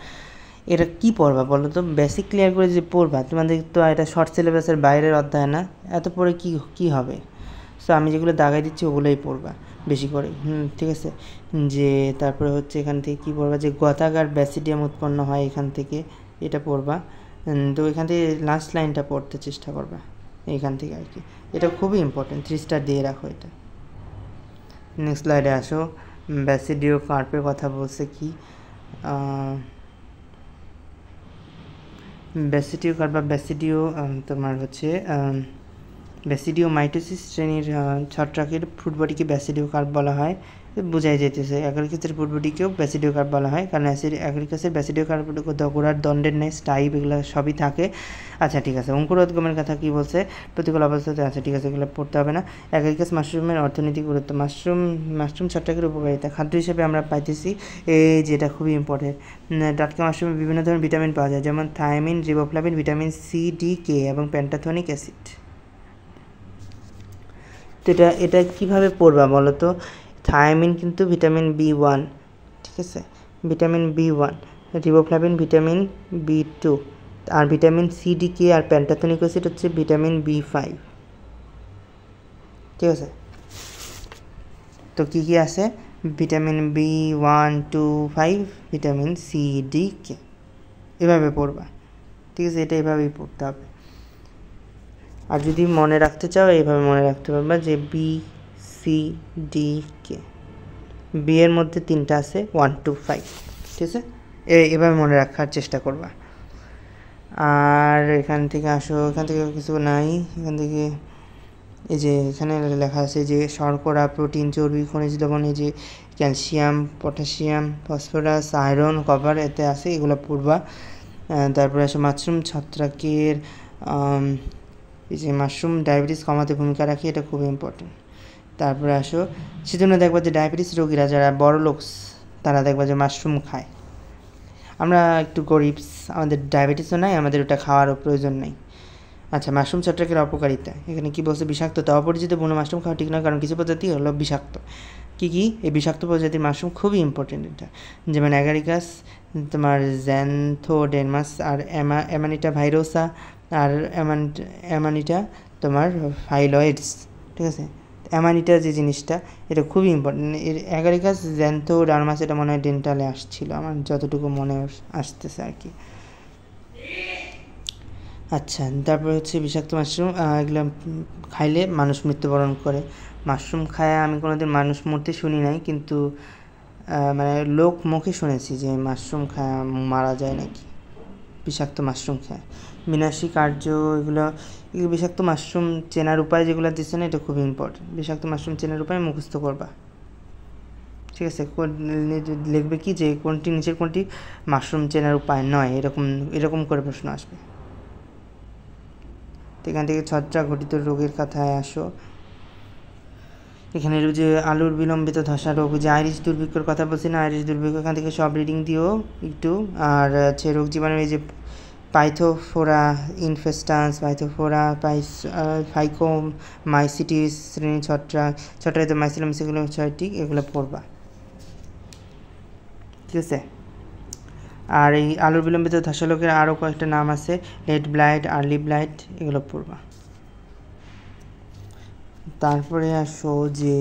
এটা কি পড়বা বলো তো, বেসিক ক্লিয়ার করে যে পড়বা, তোমাদের তো এটা শর্ট সিলেবাসের বাইরের অধ্যায় না, এত পড়ে কি হবে। সো আমি যেগুলো দাগাই দিচ্ছি ওগুলোই পড়বা বেশি করে। ঠিক আছে, যে তারপরে হচ্ছে এখান থেকে কী পড়বা, যে গতাকার ব্যাসিডিয়াম উৎপন্ন হয় এখান থেকে, এটা পড়বা। তো এখান থেকে লাস্ট লাইনটা পড়তে চেষ্টা করবা এইখান থেকে আর কি, এটা খুবই ইম্পর্টেন্ট, 3 স্টার দিয়ে রাখো এটা। নেক্সট স্লাইডে আসো, ব্যাসিডিও কার্পের কথা বলছে কি, ব্যাসিডিও কার্প বা ব্যাসিডিও তোমার হচ্ছে ব্যাসিডিও মাইটোসিস শ্রেণীর ছত্রাকের ফ্রুট বডিকে ব্যাসিডিও কার্প বলা হয়, বোঝাই যেতেছে। অ্যাগারিকাসের ফ্রুট বডিকেও ব্যাসিডিও কার্প বলা হয়, কারণ অ্যাগারিকাসের ব্যাসিডিও কার্প গোড়ার দণ্ডের ন্যায় স্টাইপ, এগুলো সবই থাকে। আচ্ছা ঠিক আছে, অঙ্কুরোদ্গমের কথা কী বলছে, প্রতিকূল অবস্থাতে আছে। ঠিক আছে, এগুলো পড়তে হবে না। অ্যাগারিকাস মাশরুমের অর্থনৈতিক গুরুত্ব, মাশরুম ছত্রাকের উপকারিতা, খাদ্য হিসেবে আমরা পাইতেছি এই যেটা খুবই ইম্পর্টেন্ট। টাটকা মাশরুমে বিভিন্ন ধরনের ভিটামিন পাওয়া যায়, যেমন thiamine, riboflavin, vitamin C, D, K এবং প্যান্টাথনিক অ্যাসিড। তো এটা কীভাবে পড়বা বলো তো, থায়ামিন কিন্তু ভিটামিন B1, ঠিক আছে, vitamin B1, riboflavin vitamin B2, আর ভিটামিন সি, ডি, কে আর প্যান্টাথনিক অ্যাসিড হচ্ছে ভিটামিন B5। ঠিক আছে, তো কী কী আছে, vitamin B1, 2, 5, vitamin C, D, K, এভাবে পড়বা। ঠিক আছে, এটা এভাবেই পড়তে হবে। আর যদি মনে রাখতে চাও এইভাবে মনে রাখতে পারবা যে বি, সি, ডি, কে, বি এর মধ্যে 3টা আছে, 1, 2, 5। ঠিক আছে, এভাবে মনে রাখার চেষ্টা করবা। আর এখান থেকে আসো, এখান থেকে কিছু নাই, এখান থেকে এই যে এখানে লেখা আছে যে শর্করা, প্রোটিন, চর্বি, খনিজ লবণ, এই যে calcium, potassium, phosphorus, iron, copper এতে আছে, এগুলো পড়বা। তারপরে আসে মাশরুম ছত্রাকের এই যে মাশরুম ডায়াবেটিস কমাতে ভূমিকা রাখে, এটা খুব ইম্পর্টেন্ট। তারপরে আসো, সেজন্য দেখবা যে ডায়াবেটিস রোগীরা যারা বড় লোক তারা দেখবা যে মাশরুম খায়। আমরা একটু গরিব, আমাদের ডায়াবেটিসও নাই, আমাদের ওটা খাওয়ারও প্রয়োজন নেই। আচ্ছা, মাশরুম ছত্রাকের অপকারিতা এখানে কি বলছে? বিষাক্ততা। অপরিচিত বুনো মাশরুম খাওয়া ঠিক নয়, কারণ কিছু প্রজাতি হলো বিষাক্ত। কী কী? এই বিষাক্ত প্রজাতির মাশরুম খুবই ইম্পর্টেন্ট এটা, যেমন অ্যাগারিকাস, তোমার জ্যান্থোডেরমাস, আর অ্যামানিটা ভাইরোসা, আর অ্যামানিটা তোমার ফাইলয়েডস। ঠিক আছে, অ্যামানিটা যে জিনিসটা এটা খুবই ইম্পর্টেন্ট। এর অ্যাগারিকাস, জ্যান্থোডারমাস এটা মনে হয় ডেন্টালে আসছিল, আমার যতটুকু মনে আসতেছে আর কি। আচ্ছা, তারপর হচ্ছে বিষাক্ত মাশরুম, এগুলো খাইলে মানুষ মৃত্যুবরণ করে। মাশরুম খায় আমি কোনোদিন মানুষ মরতে শুনি নাই, কিন্তু মানে লোক মুখে শুনেছি যে মাশরুম খায় মারা যায় নাকি, বিষাক্ত মাশরুম খায়। বিনাশী কার্য, এগুলো বিষাক্ত মাশরুম চেনার উপায় যেগুলো দিচ্ছে না, এটা খুবই ইম্পর্টেন্ট। বিষাক্ত মাশরুম চেনার উপায় মুখস্থ করবা, ঠিক আছে? লিখবে কি যে কোনটি নিচের কোনটি মাশরুম চেনার উপায় নয়, এরকম করে প্রশ্ন আসবে। এখান থেকে ছত্রাক ঘটিত রোগের কথায় আসো। এখানে যে আলুর বিলম্বিত ধসা রোগ, যে আইরিশ দুর্ভিক্ষর কথা বলছি না, আইরিশ দুর্ভিক্ষ, এখান থেকে সব রিডিং দিও একটু। আর হচ্ছে রোগ জীবাণু, এই যে পাইথোফোরা ইনফেস্টান্স, পাইথোফোরা ফাইকোমাইসিটিস শ্রেণী ছত্রাক মাইসিলাম, সেগুলো 6টি, এগুলো পড়বা, ঠিক আছে? আর এই আলুর বিলম্বিত ধসা রোগের আরও কয়েকটা নাম আছে, লেট ব্লাইট, আর্লি ব্লাইট, এগুলো পড়বা। তারপরে আসো যে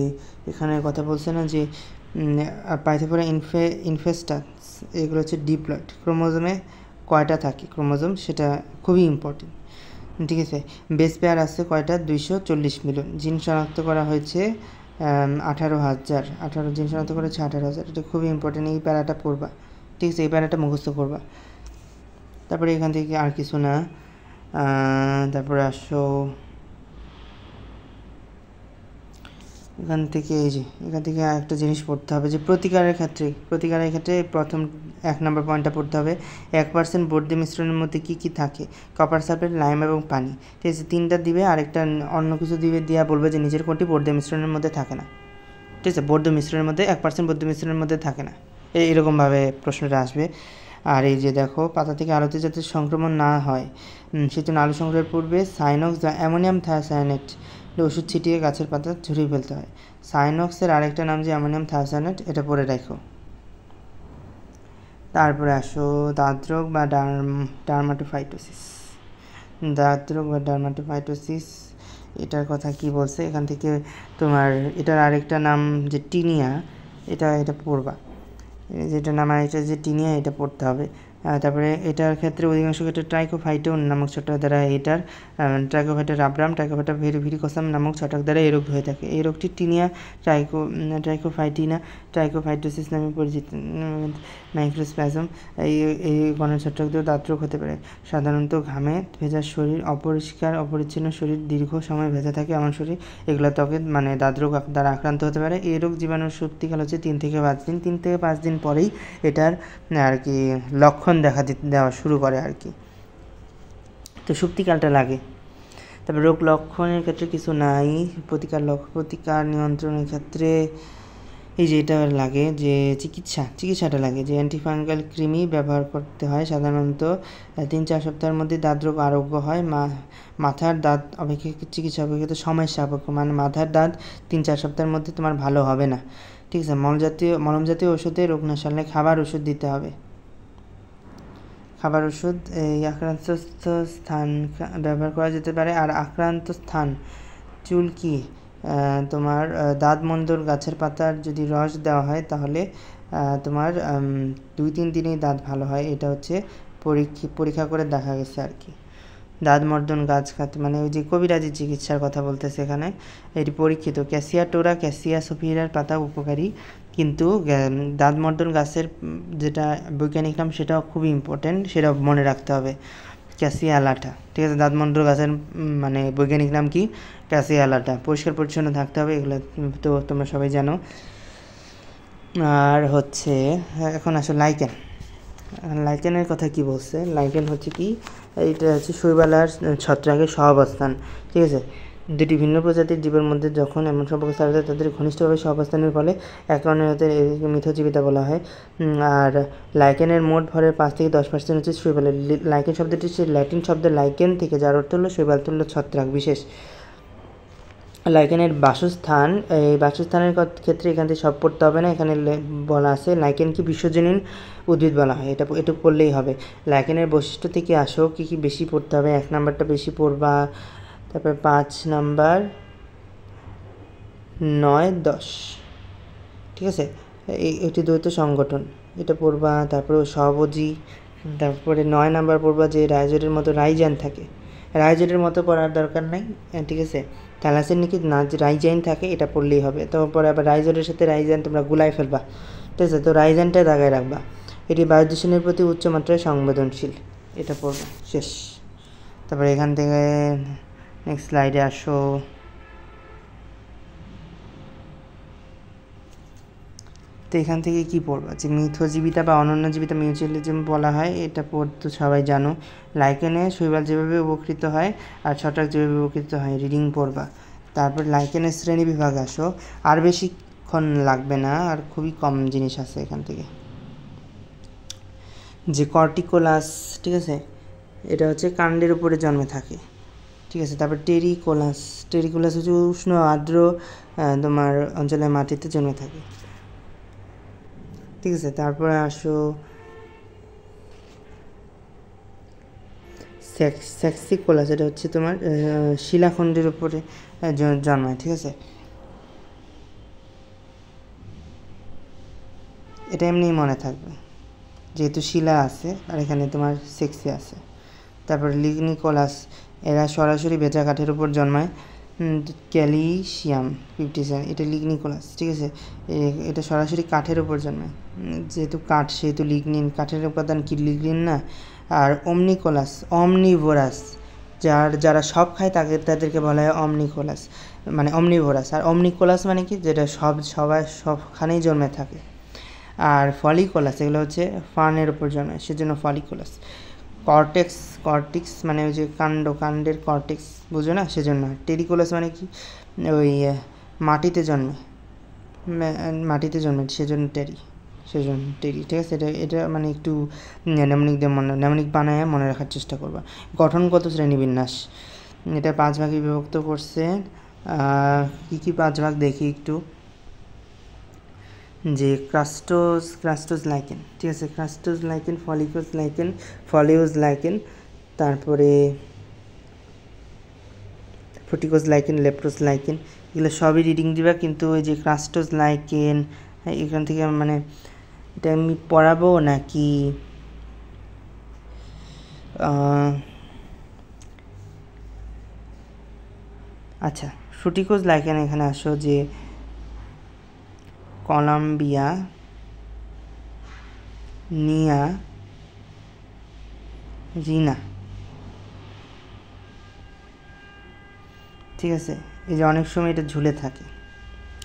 এখানে কথা বলছে না যে পাইথোফোরা ইনফেস্টান্স, এগুলো হচ্ছে ডিপ্লয়েড। ক্রোমোজোমে কয়টা থাকে ক্রোমোজোম, সেটা খুবই ইম্পর্টেন্ট, ঠিক আছে? বেস পেয়ার আছে কয়টা? 240 মিলিয়ন। জিন শনাক্ত করা হয়েছে 18,000, 18 জিন শনাক্ত করা হয়েছে 18,000, এটা খুবই ইম্পর্টেন্ট। এই প্যারাটা পড়বা, ঠিক আছে? এই প্যারাটা মুখস্থ করবা। তারপরে এখান থেকে আর কিছু না। তারপরে আসো এখান থেকে একটা জিনিস পড়তে হবে যে প্রতিকারের ক্ষেত্রে প্রথম 1 নম্বর পয়েন্টটা পড়তে হবে, 1% বর্জ্য মিশ্রণের মধ্যে কী কী থাকে? কপার সালফেট, লাইম এবং পানি, ঠিক আছে? 3টা দিবে, আরেকটা অন্য কিছু দিবে, দিয়া বলবে যে নিচের কোনটি বর্জ্য মিশ্রণের মধ্যে থাকে না, ঠিক আছে? বর্জ্য মিশ্রণের মধ্যে 1% বর্জ্য মিশ্রণের মধ্যে থাকে না, এরকমভাবে প্রশ্নটা আসবে। আর এই যে দেখো, পাতা থেকে আলোতে যাতে সংক্রমণ না হয় সেজন্য আলো সংগ্রহের পূর্বে সাইনক্স বা অ্যামোনিয়াম থায়োসায়ানেট ওষুধ ছিটিয়ে গাছের পাতা ঝরিয়ে ফেলতে হয়। সাইনক্সের আরেকটা নাম যে অ্যামোনিয়াম থায়োসায়ানেট, এটা পড়ে রাখো। তারপরে আসো দাঁতরোগ বা ডার্মাটোফাইটোসিস, এটার কথা কি বলছে এখান থেকে? তোমার এটার আরেকটা নাম যে টিনিয়া, এটা পড়বা, যেটা নাম এটা যে টিনিয়া, এটা পড়তে হবে। তারপরে এটার ক্ষেত্রে অধিকাংশ ক্ষেত্রে ট্রাইকোফাইটোন নামক ছত্রাক দ্বারা ট্রাইকোফাইটা রাবরাম, ট্রাইকোফাইটা ভেরিকোসাম নামক ছত্রাক দ্বারা এই রোগ হয়ে থাকে। এই রোগটি টিনিয়া ট্রাইকোফাইটোসিস নামে পরিচিত। মাইক্রোস্প্যাজম, এই গণের ছত্রাক দিয়েও দাঁতরোগ হতে পারে। সাধারণত ঘামে ভেজা শরীর, অপরিচ্ছন্ন শরীর, দীর্ঘ সময় ভেজা থাকে এমন শরীর, এগুলো ত্বকে দাঁতরোগ দ্বারা আক্রান্ত হতে পারে। এই রোগ জীবাণুর শক্তিকাল হচ্ছে 3 থেকে 5 দিন। 3 থেকে 5 দিন পরেই এটার আর কি লক্ষণ দেওয়া শুরু করে আর কি, তো শক্তিকালটা লাগে। তবে রোগ লক্ষণের ক্ষেত্রে কিছু নাই। প্রতিকার নিয়ন্ত্রণের ক্ষেত্রে এই যে এটা লাগে যে চিকিৎসাটা লাগে যে অ্যান্টিফাঙ্গাল কৃমি ব্যবহার করতে হয়। সাধারণত 3-4 সপ্তাহের মধ্যে দাঁতরোগ আরোগ্য হয়। মাথার দাঁত চিকিৎসা অপেক্ষা সময় সাপেক্ষ, মানে মাথার দাঁত 3-4 সপ্তাহের মধ্যে তোমার ভালো হবে না, ঠিক আছে? মলম জাতীয় ওষুধে রোগ না সারলে খাবার ওষুধ দিতে হবে। খাবার ওষুধ এই আক্রান্ত স্থান ব্যবহার করা যেতে পারে। আর আক্রান্ত স্থান চুলকি, তোমার দাঁতমন্ডল গাছের পাতার যদি রস দেওয়া হয় তাহলে তোমার 2-3 দিনেই দাঁত ভালো হয়। এটা হচ্ছে পরীক্ষা করে দেখা গেছে আর কি। দাঁত মর্দন গাছ খাতে, মানে ওই যে কবিরাজি চিকিৎসার কথা বলতেছে এখানে, এটি পরীক্ষিত। ক্যাসিয়া সোফিরার পাতা উপকারী, কিন্তু দাঁত মর্দন গাছের যেটা বৈজ্ঞানিক নাম সেটাও খুবই ইম্পর্টেন্ট, সেটা মনে রাখতে হবে। ক্যাসিয়ালাটা, ঠিক আছে। দাঁতমন্ডল গাছের মানে বৈজ্ঞানিক নাম কি? ক্যাসিয়ালাটা। পরিষ্কার পরিচ্ছন্ন থাকতে হবে, এগুলো তো তোমরা সবাই জানো। আর হচ্ছে এখন আসো লাইকেন। লাইকেনের কথা কি বলছে? লাইকেন হচ্ছে কি, এটা হচ্ছে শৈবাল আর ছত্রাকের সহাবস্থান, ঠিক আছে। দুটি ভিন্ন প্রজাতির জীবের মধ্যে যখন এমন সম্পর্ক স্থাপিত হয় তাদের ঘনিষ্ঠভাবে সহাবস্থানের ফলে এক কারণে মিথজীবিতা বলা হয়। আর লাইকেনের মোট ভরের 5 থেকে 10% হচ্ছে শৈবালের। লাইকেন শব্দটি হচ্ছে ল্যাটিন শব্দ লাইকেন থেকে, যার অর্থ হলো শৈবাল তুল্য ছত্রাক বিশেষ। লাইকেনের বাসস্থান, এই বাসস্থানের ক্ষেত্রে এখান থেকে সব পড়তে হবে না, এখানে বলা আছে লাইকেনকে বিশ্বজনীন উদ্ভিদ বলা হয়, এটুকু পড়লেই হবে। লাইকেনের বৈশিষ্ট্য থেকে আসো, কী কী বেশি পড়তে হবে? 1 নাম্বারটা বেশি পড়বা, তারপর 5 নাম্বার, 9, 10, ঠিক আছে। এটি দ্বৈত সংগঠন, এটা পড়বা। তারপরে সহভোজী, তারপরে 9 নাম্বার পড়বা যে রাইজোডের মতো রাইজান থাকে। রাইজোডের মতো পড়ার দরকার নাই, ঠিক আছে। থ্যালাসের নাকি রাইজাইন থাকে, এটা পড়লেই হবে। তারপরে আবার রাইজোডের সাথে রাইজান তোমরা গুলাই ফেলবা, ঠিক আছে। তো রাইজানটা দাগায় রাখবা। এটি বায়ু দূষণের প্রতি উচ্চমাত্রায় সংবেদনশীল, এটা পড়বা, শেষ। তারপরে এখান থেকে নেক্সট স্লাইডে আসো। তো এখান থেকে কি পড়বা? যে মিথজীবিতা বা অনন্যজীবিতা মিউচুয়ালিজম বলা হয়, এটা পড়তে সবাই জানো। লাইকেনে শৈবাল যেভাবে উপকৃত হয় আর ছত্রাক যেভাবে উপকৃত হয়, রিডিং পড়বা। তারপর লাইকেনের শ্রেণী বিভাগ আসো, আর বেশিক্ষণ লাগবে না, আর খুবই কম জিনিস আছে এখান থেকে। যে কর্টিকোলাস, ঠিক আছে, এটা হচ্ছে কাণ্ডের উপরে জন্মে থাকে, ঠিক আছে। তারপর টেরিকোলাস হচ্ছে উষ্ণ আর্দ্র তোমার অঞ্চলের মাটিতে জন্মে থাকে, ঠিক আছে। তারপরে আসো স্যাক্সিকোলাস, এটা হচ্ছে তোমার শিলাখণ্ডের উপরে জন্মায়, ঠিক আছে। এটা এমনি মনে থাকবে, যেহেতু শিলা আছে আর এখানে তোমার সেক্সি আছে। তারপর লিগনিকোলাস, এরা সরাসরি ভেজা কাঠের উপর জন্মায়। ক্যালসিয়াম 57, এটা লিগনিকোলাস, ঠিক আছে। এটা সরাসরি কাঠের উপর জন্মায়, যেহেতু কাঠ সেহেতু লিগনিন, কাঠের উপাদান কি লিগনিন না। আর অমনিকোলাস, অমনিভোরাস, যারা সব খায় তাদেরকে বলা হয় অমনিকোলাস, মানে অমনিভোরাস। আর অমনিকোলাস মানে কি, যেটা সবখানেই জন্মে থাকে। আর ফলিকোলাস, এগুলো হচ্ছে ফার্নের উপর জন্মায়, সেজন্য ফলিকোলাস। কর্টেক্স মানে ওই যে কাণ্ডের কর্টেক্স, বুঝো না, সেজন্য। টেরিকোলাস মানে কি, ওই মাটিতে জন্মে, সেজন্য টেরি, ঠিক আছে। এটা মানে একটু নেমনিক বানায় মনে রাখার চেষ্টা করবা। গঠনগত শ্রেণীবিন্যাস, এটা 5 ভাগে বিভক্ত করছে। কী 5 ভাগ দেখি একটু। যে ক্রাস্টোজ লাইকেন, ঠিক আছে। ক্রাস্টোজ লাইকেন, ফলিওজ লাইকেন, তারপরে ফ্রুটিকোজ লাইকেন, লেপ্টোজ লাইকেন, এগুলো সবই রিডিং দিবা। কিন্তু ওই যে ক্রাস্টোজ লাইকেন, এখান থেকে মানে এটা আমি পড়াবো নাকি আচ্ছা, ফ্রুটিকোজ লাইকেন এখানে আসো, যে কলাম্বিয়া, নিয়া, রিনা, ঠিক আছে। এই যে অনেক সময় এটা ঝুলে থাকে,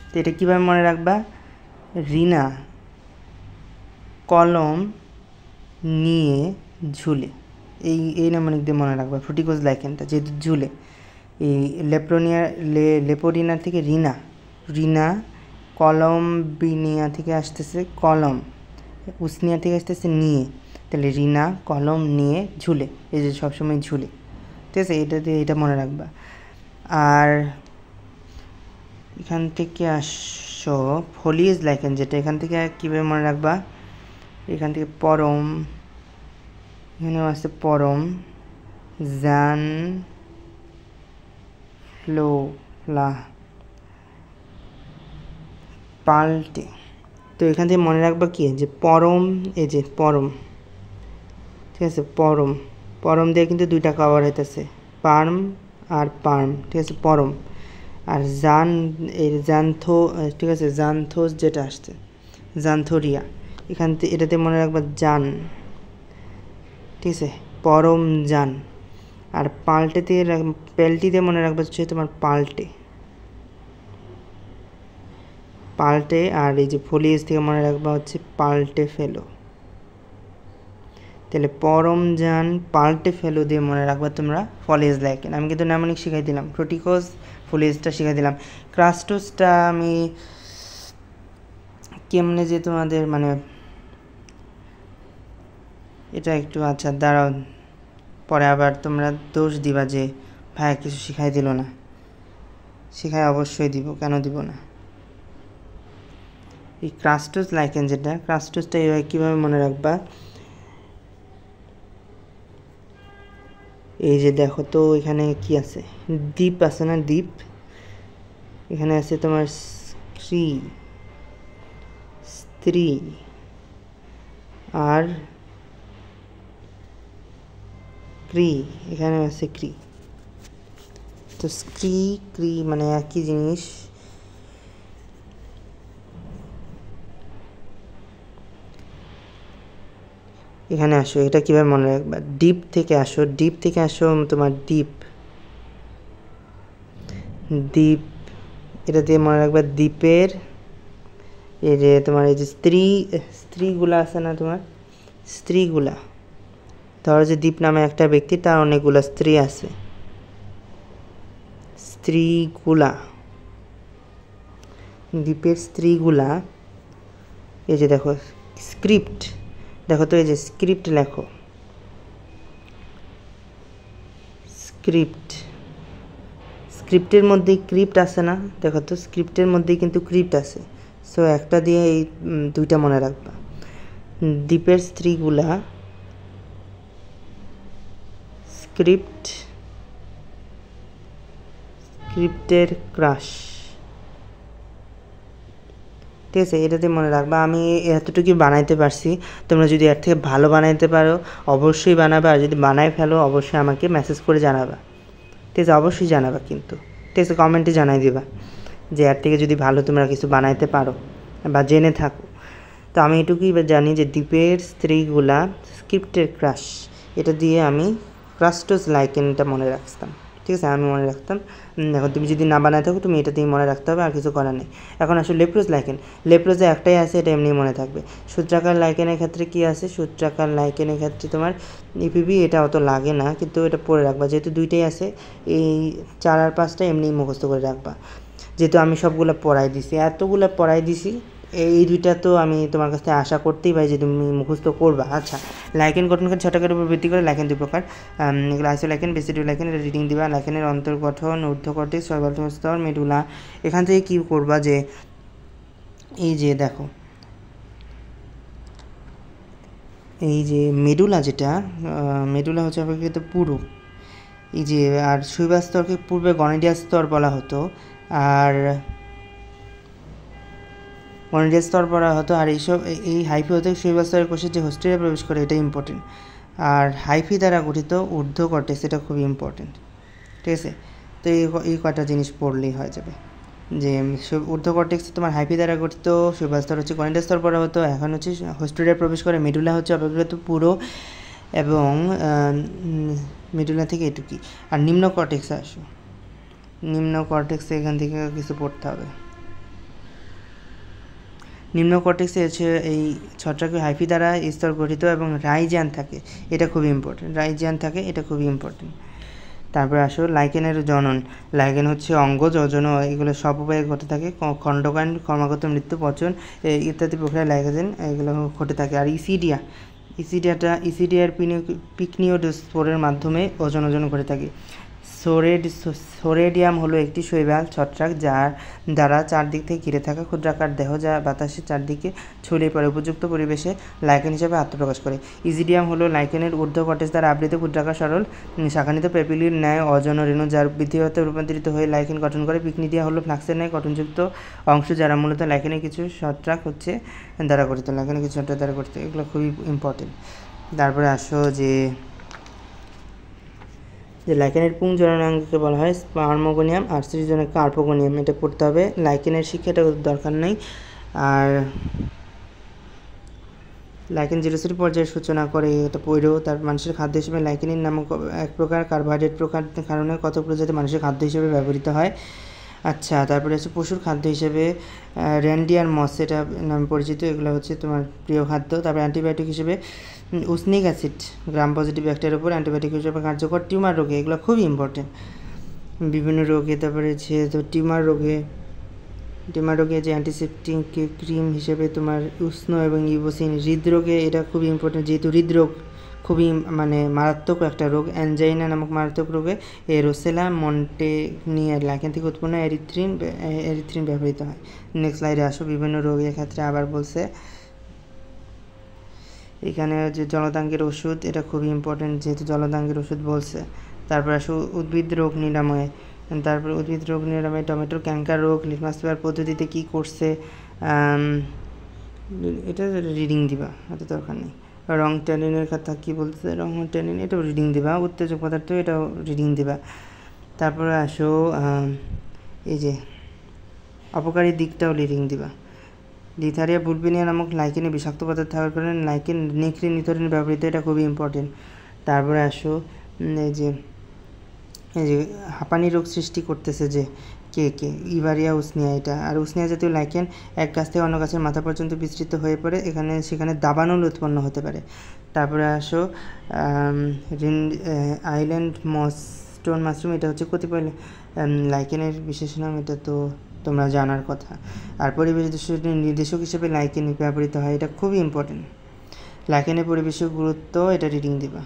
তো এটা কীভাবে মনে রাখবা? রিনা কলম নিয়ে ঝুলে, এই নামনিক দিয়ে মনে রাখবা ফ্রুটিকোজ লাইকেনটা, যেহেতু ঝুলে। এই লেপোরিনা থেকে রিনা, কলম্বিনিয়া থেকে আসতেছে কলম, উসনিয়া থেকে আসতেছে নিয়ে, তাহলে রিনা কলম নিয়ে ঝুলে, এই যে সবসময় ঝুলে, ঠিক আছে। এটা মনে রাখবা। আর এখান থেকে আসো ফলিয়েজ লাইকেন, যেটা এখান থেকে কীভাবে মনে রাখবা? এখান থেকে পরম, এখানেও আছে পরম, জান ফ্লোলা, পাল্টে। তো এখান থেকে মনে রাখবা কি, যে পরম, এই যে পরম, ঠিক আছে। পরম দিয়ে কিন্তু 2টা কভার হইতেছে, পার্ম আর পার্ম, ঠিক আছে, পরম। আর জান্থো, ঠিক আছে, জান্থোস যেটা আসছে, জান্থোরিয়া, এখান থেকে এটাতে মনে রাখবা জান, ঠিক আছে। পরমযান। আর পাল্টেতে পেলটি দিয়ে মনে রাখবে হচ্ছে তোমার পাল্টে, পাল্টে। আর এই যে ফলিয়েজ থেকে মনে রাখবা হচ্ছে পাল্টে ফেলো। তাহলে পরমযান পাল্টে ফেলো দিয়ে মনে রাখবা তোমরা ফলিয়েজ লাইকেন। আমি কিন্তু নামনিক শিখাই দিলাম, প্রোটিকোজ ফলিয়েজটা শিখাই দিলাম। ক্রাস্টোসটা আমি কেমনে যে তোমাদের মানে এটা একটু আচ্ছা দাঁড়াও, পরে আবার তোমরা দোষ দিবা যে ভাই কিছু শিখাই দিল না। শিখাই অবশ্যই দিব, কেন দিব না। এই ক্রাস্টোস লাইকেন যেটা, ক্রাস্টোসটা এইভাবে কীভাবে মনে রাখবা, এই যে দেখো তো এখানে কি আছে, দ্বীপ আছে না, দ্বীপ। এখানে আছে তোমার স্ত্রী আর ক্রি, এখানে আছে ক্রি। তো স্ত্রী ক্রি মানে একই জিনিস। এখানে আসো, এটা কীভাবে মনে রাখবা, ডিপ থেকে আসো, ডিপ থেকে আসো তোমার দ্বীপ, দ্বীপ এটা দিয়ে মনে রাখবা দ্বীপের এই যে তোমার এই যে স্ত্রীগুলা আছে না তোমার, স্ত্রীগুলা, ধরো যে দ্বীপ নামে একটা ব্যক্তি, তার অনেকগুলা স্ত্রী আছে, স্ত্রীগুলা, দ্বীপের স্ত্রীগুলা। এই যে দেখো স্ক্রিপ্ট, দেখো তো এই যে স্ক্রিপ্ট লেখো, স্ক্রিপ্ট, স্ক্রিপ্টের মধ্যেই ক্রিপ্ট আছে না, দেখো তো স্ক্রিপ্টের মধ্যেই কিন্তু ক্রিপ্ট আছে। সো একটা দিয়ে এই দুইটা মনে রাখবা, দ্বীপের স্ত্রীগুলা, স্ক্রিপ্ট, স্ক্রিপ্টের ক্রাশ, ঠিক আছে, এটাতে মনে রাখবা। আমি এতটুকুই বানাইতে পারছি, তোমরা যদি এর থেকে ভালো বানাইতে পারো অবশ্যই বানাবে, আর যদি বানাই ফেলো অবশ্যই আমাকে মেসেজ করে জানাবা, ঠিক আছে, অবশ্যই জানাবা কিন্তু, ঠিক আছে, কমেন্টে জানাই দিবা যে এর থেকে যদি ভালো তোমরা কিছু বানাইতে পারো বা জেনে থাকো। তো আমি এটুকুই জানি যে দ্বীপের স্ত্রীগুলা, স্ক্রিপ্টের ক্রাশ, এটা দিয়ে আমি ক্রাস্টোস লাইকেনটা মনে রাখতাম, ঠিক আছে, আমি মনে রাখতাম। এখন তুমি যদি না বানায় থাকো তুমি এটা দিয়ে মনে রাখতে হবে, আর কিছু করার নেই। এখন আসলে লেপ্রোজ লাইকেন, লেপ্রোজে একটাই আছে, এটা এমনি মনে থাকবে। সূত্রাকার লাইকেনের ক্ষেত্রে কি আছে, সূত্রাকার লাইকেনের ক্ষেত্রে তোমার ইপিবি, এটা অত লাগে না, কিন্তু এটা পড়ে রাখবা, যেহেতু দুইটাই আছে। এই 4 আর 5টা এমনি মুখস্থ করে রাখবা, যেহেতু আমি সবগুলো পড়াই দিছি, এতগুলো পড়াই দিছি, এই দুইটা তো আমি তোমার কাছ থেকে আশা করতেই পারি যে তুমি মুখস্থ করবা। আচ্ছা, লাইকেন গঠনকারী 6টার উপর ভিত্তি করে লাইকেন 2 প্রকার, এগুলো আইসো লাইকেন, বেসিডিউ লাইকেন, এটা রিডিং দিবা। লাইকেনের অন্তর্গঠন, ঊর্ধ্ব কর্টেক্স, সর্বাল্প স্তর, মেডুলা। এখান থেকে কী করবা যে এই যে দেখো এই যে মেডুলা, যেটা মেডুলা হচ্ছে অপেক্ষিত পুরু, এই যে, আর শৈবাল স্তরকে পূর্বে গনেডিয়াল স্তর বলা হতো, আর গনেডিয়াল স্তর বলা হতো। আর এইসব এই হাইফি হতে শৈবাল স্তরের কোষে যে হোস্টেলে প্রবেশ করে, এটা ইম্পর্টেন্ট। আর হাইফি দ্বারা গঠিত ঊর্ধ্ব কর্টেক্স, এটা খুবই ইম্পর্টেন্ট, ঠিক আছে। তো এই কয়টা জিনিস পড়লেই হয়ে যাবে যে ঊর্ধ্ব কর্টেক্স তোমার হাইফি দ্বারা গঠিত, শৈবাল স্তর হচ্ছে গনেডিয়াল স্তর বলা হতো, এখন হচ্ছে হোস্টেলে প্রবেশ করে। মেডুলা হচ্ছে অপেক্ষিত পুরো, এবং মেডুলা থেকে এটুকুই। আর নিম্ন কর্টেক্সে আসো, নিম্ন কর্টেক্সে এখান থেকে কিছু পড়তে হবে। নিম্ন কর্টেক্সে হচ্ছে এই ছত্রাক হাইফি দ্বারা স্তর গঠিত এবং রাইজিয়ান থাকে, এটা খুবই ইম্পর্টেন্ট, রাইজিয়ান থাকে, এটা খুবই ইম্পর্টেন্ট। তারপরে আসো লাইকেনের জনন, লাইকেন হচ্ছে অঙ্গ, যোজন, এগুলো সব উপায়ে ঘটে থাকে, খণ্ডকাণ্ড, ক্রমাগত মৃত্যু, পচন ইত্যাদি প্রক্রিয়া লাইকেন এগুলো ঘটে থাকে। আর ইসিডিয়ার পিকনিওড স্পোরের মাধ্যমে ওজন ঘটে থাকে। সোরেডিয়াম হলো একটি শৈবাল ছত্রাক, যার দ্বারা চারদিক থেকে ঘিরে থাকা ক্ষুদ্রাকার দেহ, যা বাতাসের চারদিকে ছড়িয়ে পড়ে উপযুক্ত পরিবেশে লাইকেন হিসেবে আত্মপ্রকাশ করে। ইজিডিয়াম হলো লাইকেনের ঊর্ধ্ব কর্টেক্স দ্বারা আবৃত ক্ষুদ্রাকার সরল শাখানিত প্যাপিলির ন্যায় অজন রেণু, যার বৃদ্ধিতে রূপান্তরিত হয়ে লাইকেন গঠন করে। পিকনিডিয়া হলো ফ্লাক্সের ন্যায় গঠনযুক্ত অংশ, যারা মূলত লাইকেনের কিছু ছত্রাক হচ্ছে দ্বারা গঠিত, লাইকেনের কিছু ছত্রাক দ্বারা গঠিত, এগুলো খুবই ইম্পর্টেন্ট। তারপরে আসো যে লাইকেনের পুংজননাঙ্গকে বলা হয় স্পার্মোগোনিয়াম, আর সৃজনে কার্পোগোনিয়াম, এটা পড়তে হবে। লাইকেনের শিক্ষাটা দরকার নেই। আর লাইকেন জিরোসিটি পর্যায়ের সূচনা করে, এটা পড়েও। তার মানুষের খাদ্য হিসেবে লাইকেনিন নামক এক প্রকার কার্বোহাইড্রেট প্রকার কারণে কত প্রজাতি মানুষের খাদ্য হিসেবে ব্যবহৃত হয়। আচ্ছা, তারপরে হচ্ছে পশুর খাদ্য হিসেবে র্যান্ডিয়ার মস এটা নামে পরিচিত, এগুলো হচ্ছে তোমার প্রিয় খাদ্য। তারপরে অ্যান্টিবায়োটিক হিসেবে উসনিক অ্যাসিড গ্রাম পজিটিভ ব্যাকটেরিয়ার উপর অ্যান্টিবায়োটিক হিসেবে কার্যকর। টিউমার রোগে এগুলো খুবই ইম্পর্টেন্ট, বিভিন্ন রোগে। তারপরে হচ্ছে তো টিউমার রোগে যে অ্যান্টিসেপটিক ক্রিম হিসেবে তোমার উষ্ণ এবং ইবোসিন। হৃদরোগে এটা খুবই ইম্পর্টেন্ট, যেহেতু হৃদরোগ খুবই মানে মারাত্মক একটা রোগ। অ্যানজাইনা নামক মারাত্মক রোগে রোসেলা মন্টেনিয়ার লাইকেন থেকে উৎপন্ন এরিথ্রিন ব্যবহৃত হয়। নেক্সট স্লাইডে আসো। বিভিন্ন রোগের ক্ষেত্রে আবার বলছে এখানে যে জলদাঙ্গের ওষুধ, এটা খুবই ইম্পর্টেন্ট যেহেতু জলদাঙ্গের ওষুধ বলছে। তারপর আসো উদ্ভিদ রোগ নিরাময়ে। তারপর উদ্ভিদ রোগ নিরাময়ে টমেটোর ক্যাঙ্কার রোগ লিটমাস পেপার পদ্ধতিতে কী করছে, এটা রিডিং দিবা, এত দরকার নেই। রং ট্যানিনের কথা কী বলছে, রং ট্যানিন এটাও রিডিং দিবা। উত্তেজক পদার্থ এটাও রিডিং দিবা। তারপরে আসো এই যে অপকারী দিকটাও রিডিং দিবা। লিথারিয়া বুলবিনিয়া নামক লাইকেনে বিষাক্ত পদার্থ থাকার কারণে লাইকেন নেক্রিন নিথরিন ব্যবহৃত, এটা খুবই ইম্পর্টেন্ট। তারপরে আসো এই যে হাঁপানি রোগ সৃষ্টি করতেছে যে কে ইভারিয়া উসনিয়া, এটা। আর উসনিয়া জাতীয় লাইকেন এক গাছ থেকে অন্য গাছের মাথা পর্যন্ত বিস্তৃত হয়ে পড়ে, সেখানে দাবানল উৎপন্ন হতে পারে। তারপরে আসো আইল্যান্ড স্টোন মাশরুম, এটা হচ্ছে কতিপয় লাইকেনের বিশেষ নাম, এটা তো তোমরা জানার কথা। আর পরিবেশ নির্দেশক হিসেবে লাইকেন ব্যবহৃত হয়, এটা খুবই ইম্পর্টেন্ট। লাইকেনের পরিবেশের গুরুত্ব, এটা রিডিং দিবা।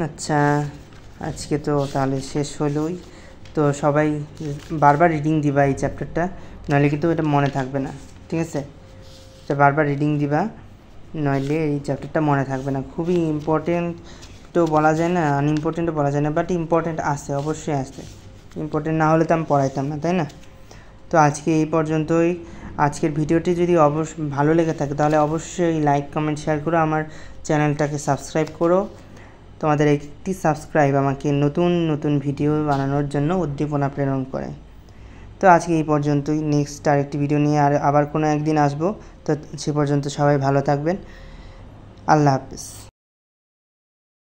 আচ্ছা, আজকে তো তাহলে শেষ হলোই। তো সবাই বারবার রিডিং দিবা এই চ্যাপ্টারটা, নইলে কিন্তু এটা মনে থাকবে না, ঠিক আছে? এটা বারবার রিডিং দিবা, নইলে এই চ্যাপ্টারটা মনে থাকবে না। খুবই ইম্পর্টেন্ট তো বলা যায় না, আনইম্পর্টেন্টও বলা যায় না, বাট ইম্পর্টেন্ট আছে, অবশ্যই আছে। ইম্পর্টেন্ট না হলে তো আমি পড়াইতাম না, তাই না? তো আজকে এই পর্যন্তই। আজকের ভিডিওটি যদি ভালো লেগে থাকে তাহলে অবশ্যই লাইক কমেন্ট শেয়ার করো, আমার চ্যানেলটাকে সাবস্ক্রাইব করো। তোমাদের একটি সাবস্ক্রাইব আমাকে নতুন নতুন ভিডিও বানানোর জন্য উদ্দীপনা প্রেরণ করে। তো আজকে এই পর্যন্তই। নেক্সট আরেকটি ভিডিও নিয়ে আবার কোনো একদিন আসবো। তো সে পর্যন্ত সবাই ভালো থাকবেন। আল্লাহ হাফিজ।